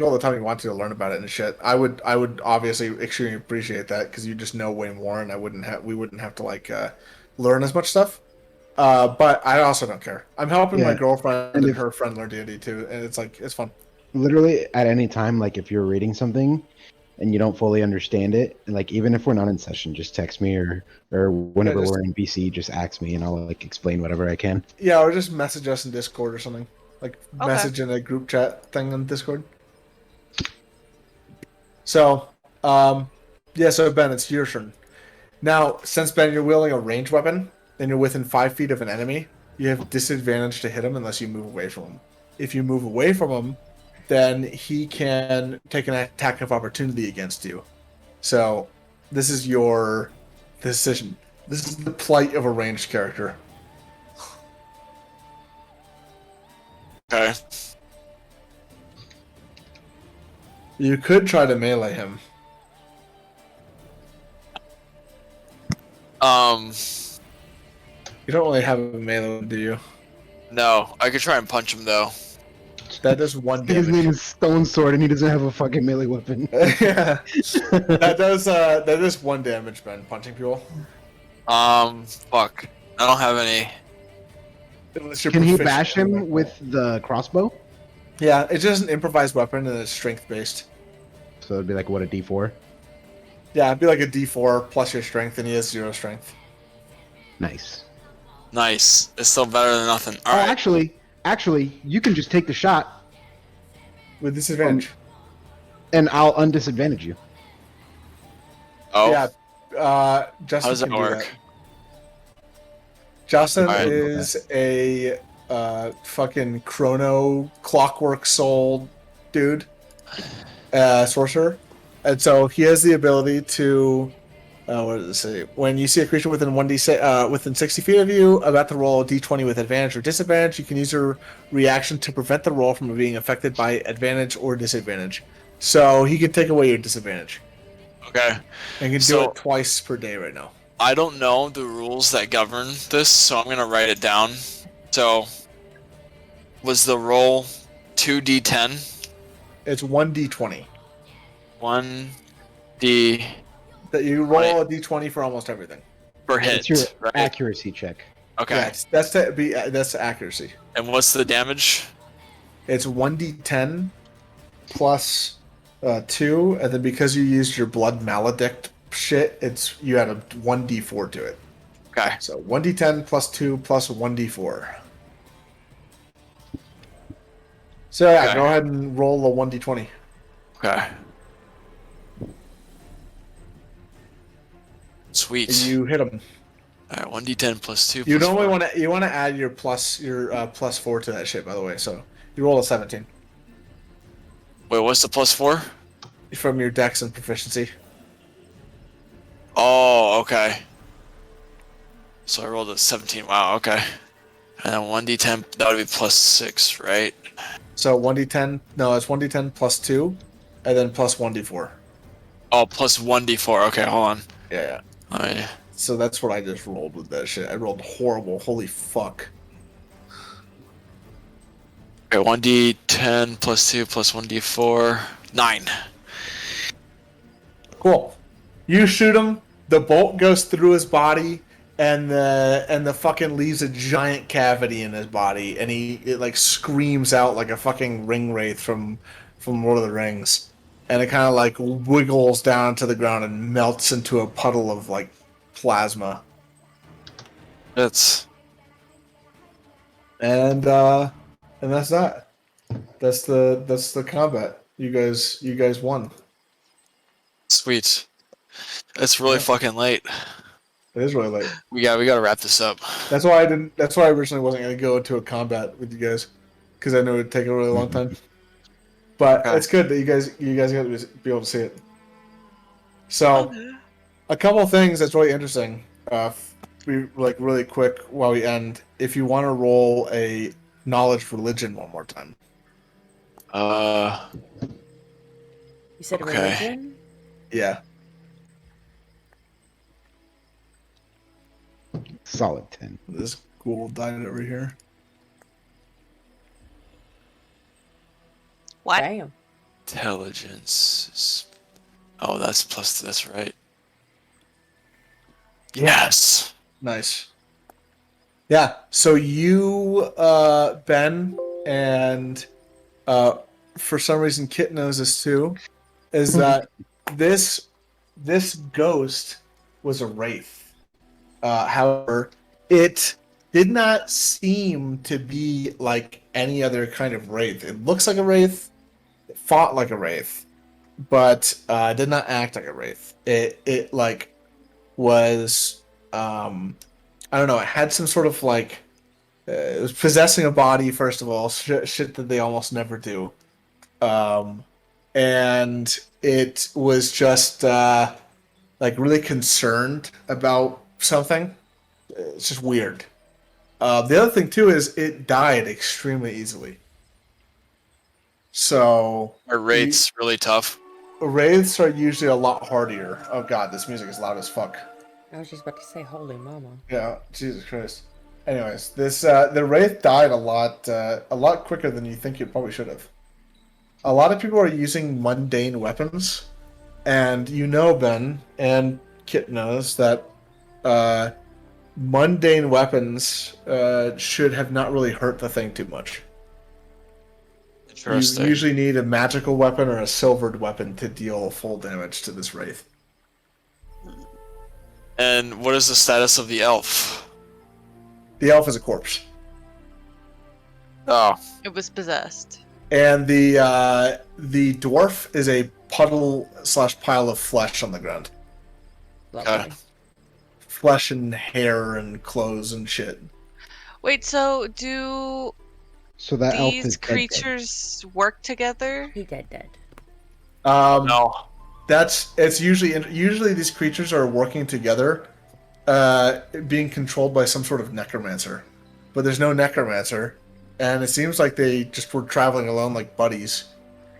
all the time you want to learn about it and shit. I would obviously extremely appreciate that because you just know way more, and we wouldn't have to like learn as much stuff. But I also don't care. I'm helping my Yeah, girlfriend and and if- her friend learn D&D too, and it's fun. Literally at any time, like if you're reading something and you don't fully understand it, and like even if we're not in session, just text me or whenever we're in BC, just ask me and I'll like explain whatever I can. Yeah, or just message us in Discord or something. Like Okay. message in a group chat thing on Discord. So, yeah, so Ben, it's your turn. Now, since Ben, you're wielding a ranged weapon, and you're within 5 feet of an enemy, you have disadvantage to hit him unless you move away from him. If you move away from him, then he can take an attack of opportunity against you. So, this is your decision. This is the plight of a ranged character. Okay. You could try to melee him. You don't really have a melee, do you? No, I could try and punch him though. That does 1 His damage. name is Stone Sword and he doesn't have a fucking melee weapon. Yeah. That does 1 damage, Ben, punching people. Fuck. I don't have any. Unless you're Can he proficient bash in him with the crossbow? Yeah, it's just an improvised weapon and it's strength based. So it'd be like what, a D4? Yeah, it'd be like a D4 plus your strength, and he has 0 strength. Nice. Nice. It's still better than nothing. Oh, Alright. actually, you can just take the shot With disadvantage. and I'll undisadvantage you. Oh. Yeah, Justin How does that can do work? that. Justin Alright. is a fucking chrono clockwork soul dude, sorcerer, and so he has the ability to. What does it say? When you see a creature within within 60 feet of you, about to roll a d20 with advantage or disadvantage, you can use your reaction to prevent the roll from being affected by advantage or disadvantage. So he can take away your disadvantage. Okay. And he can do it twice per day right now. I don't know the rules that govern this, so I'm gonna write it down. So, was the roll 2d10? It's 1d20. 1 D That you roll a d20 for almost everything. per hit, It's your right? accuracy check. Okay. Yeah, that's accuracy. And what's the damage? It's 1d10 plus 2, and then because you used your blood maledict shit, you add a 1d4 to it. Okay. So 1d10 plus 2 plus 1d4. So yeah, Okay. go ahead and roll a 1d20. Okay. Sweet. And you hit them. All right, 1d10 plus 2. You plus normally 4. want to add your plus 4 to that shit, by the way. So you roll a 17 Wait, what's the plus 4? from your dex and proficiency. Oh, okay. So I rolled a 17. Wow, okay. And then 1d10, that would be plus 6, right? So 1d10, no, it's 1d10 plus 2, and then plus 1d4. Oh, plus 1d4. Okay, hold on. Yeah. Let me... So that's what I just rolled with that shit. I rolled horrible. Holy fuck. Okay, 1d10 plus 2 plus 1d4. 9. Cool. You shoot him. The bolt goes through his body, and the fucking leaves a giant cavity in his body, and it like screams out like a fucking ring wraith from Lord of the Rings, and it kind of like wiggles down to the ground and melts into a puddle of like plasma. That's... And that's that. That's the combat. You guys won. Sweet. It's really fucking late. It is really late. We gotta wrap this up. That's why I originally wasn't gonna go into a combat with you guys, because I knew it'd take a really long time. But Okay. it's good that you guys got to be able to see it. So, a couple of things that's really interesting. We like really quick while we end. If you want to roll a knowledge religion one more time. You said Okay. religion? Yeah. Solid 10. This ghoul died over here. What? Damn. Intelligence. Oh, that's right. Yes. Nice. Yeah. So you, Ben, and for some reason Kit knows this too, is that this ghost was a wraith. However, it did not seem to be like any other kind of wraith. It looks like a wraith, it fought like a wraith, but did not act like a wraith. It like was I don't know. It had some sort of like it was possessing a body first of all, shit that they almost never do, and it was just like really concerned about something. It's just weird. The other thing too is it died extremely easily. So Our rate's really tough. wraiths are usually a lot hardier. Oh god, this music is loud as fuck. I was just about to say, holy mama. Yeah, Jesus Christ. Anyways, this the wraith died a lot quicker than you think it probably should have. A lot of people are using mundane weapons, and you know, Ben and Kit knows that mundane weapons should have not really hurt the thing too much. Interesting. You usually need a magical weapon or a silvered weapon to deal full damage to this wraith. And what is the status of the elf? The elf is a corpse. Oh, It was possessed. And the dwarf is a puddle / pile of flesh on the ground. Lovely. Flesh and hair and clothes and shit. Wait, so do So that elf these is dead. creatures work together? He dead. no. It's usually these creatures are working together, being controlled by some sort of necromancer. But there's no necromancer, and it seems like they just were traveling alone like buddies.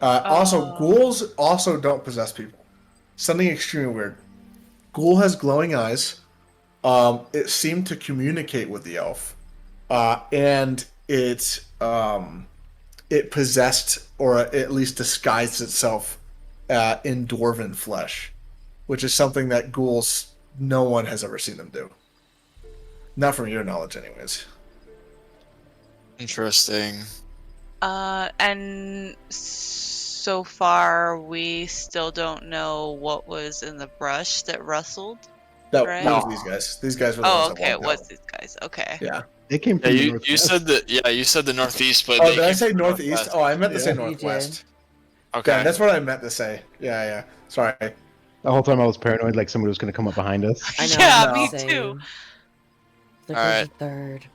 Also, ghouls also don't possess people. Something extremely weird. Ghoul has glowing eyes. It seemed to communicate with the elf, and it possessed or at least disguised itself in dwarven flesh. which is something that ghouls, no one has ever seen them do. Not from your knowledge, anyways. Interesting. And so far we still don't know what was in the brush that rustled. That Right. was these guys. These guys were the Oh, ones okay, that it walked was these guys. Okay. out. Yeah. They came Yeah, from the you northwest. said you said the northeast, but Oh, they did I came say from the northeast? northwest. Oh, I meant to say Yeah. northwest. Okay. Yeah, that's what I meant to say. Yeah. Sorry. The whole time I was paranoid, like somebody was going to come up behind us. I know. Yeah, no. me Same. too. There All goes right. a third.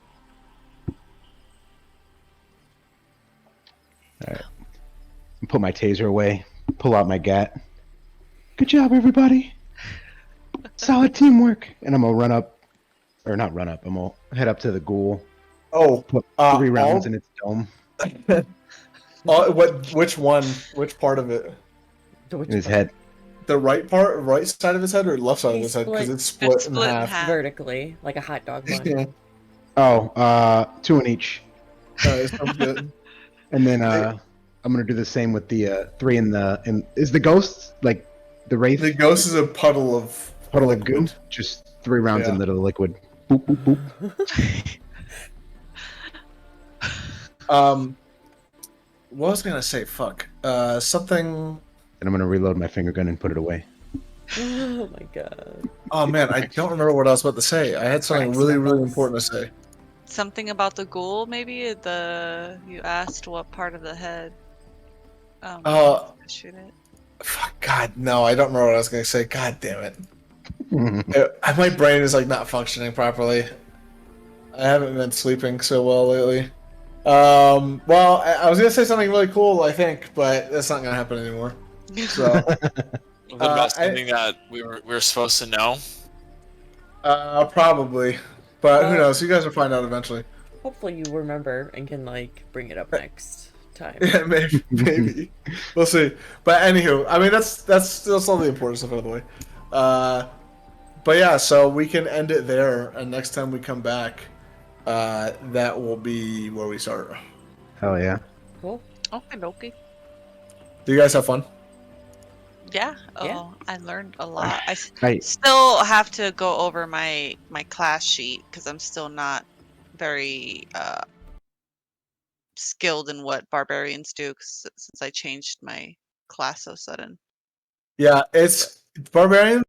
Put my taser away. Pull out my gat. Good job, everybody. Solid teamwork. And I'm gonna run up, or not run up. I'm gonna head up to the ghoul. Oh, Put 3 rounds in its dome. which one? Which part of it? In his head. The right part, right side of his head, or left side of He's his head? Because split- it's split, It's split in half. Vertically, like a hot dog bun. Yeah. Oh, 2 in each. Sounds good. And then I'm gonna do the same with the 3 in the. Is the ghost like the wraith? The ghost is a puddle of Puddle of goo. liquid. Just 3 rounds Yeah. into the liquid. Boop boop boop. What was I gonna say? Fuck. Something. And I'm gonna reload my finger gun and put it away. Oh my god. Oh man, I don't remember what I was about to say. I had something Cracks really, my really balls. important to say. Something about the ghoul, maybe? You asked what part of the head. Shoot it. Fuck. God, no, I don't remember what I was gonna say. God damn it. My brain is like not functioning properly. I haven't been sleeping so well lately. Well, I was gonna say something really cool, I think, but that's not gonna happen anymore. So, Was it about something that we were supposed to know? probably, but who knows? You guys will find out eventually. Hopefully you remember and can like bring it up next time. Yeah, maybe. We'll see. But anywho, I mean that's all the important stuff out of the way. But yeah, so we can end it there, and next time we come back, that will be where we start. Hell yeah. Cool. Okay. Do you guys have fun? Yeah. Yeah. Oh, I learned a lot. I Right. still have to go over my class sheet because I'm still not very skilled in what barbarians do since I changed my class so sudden. Yeah, it's barbarian.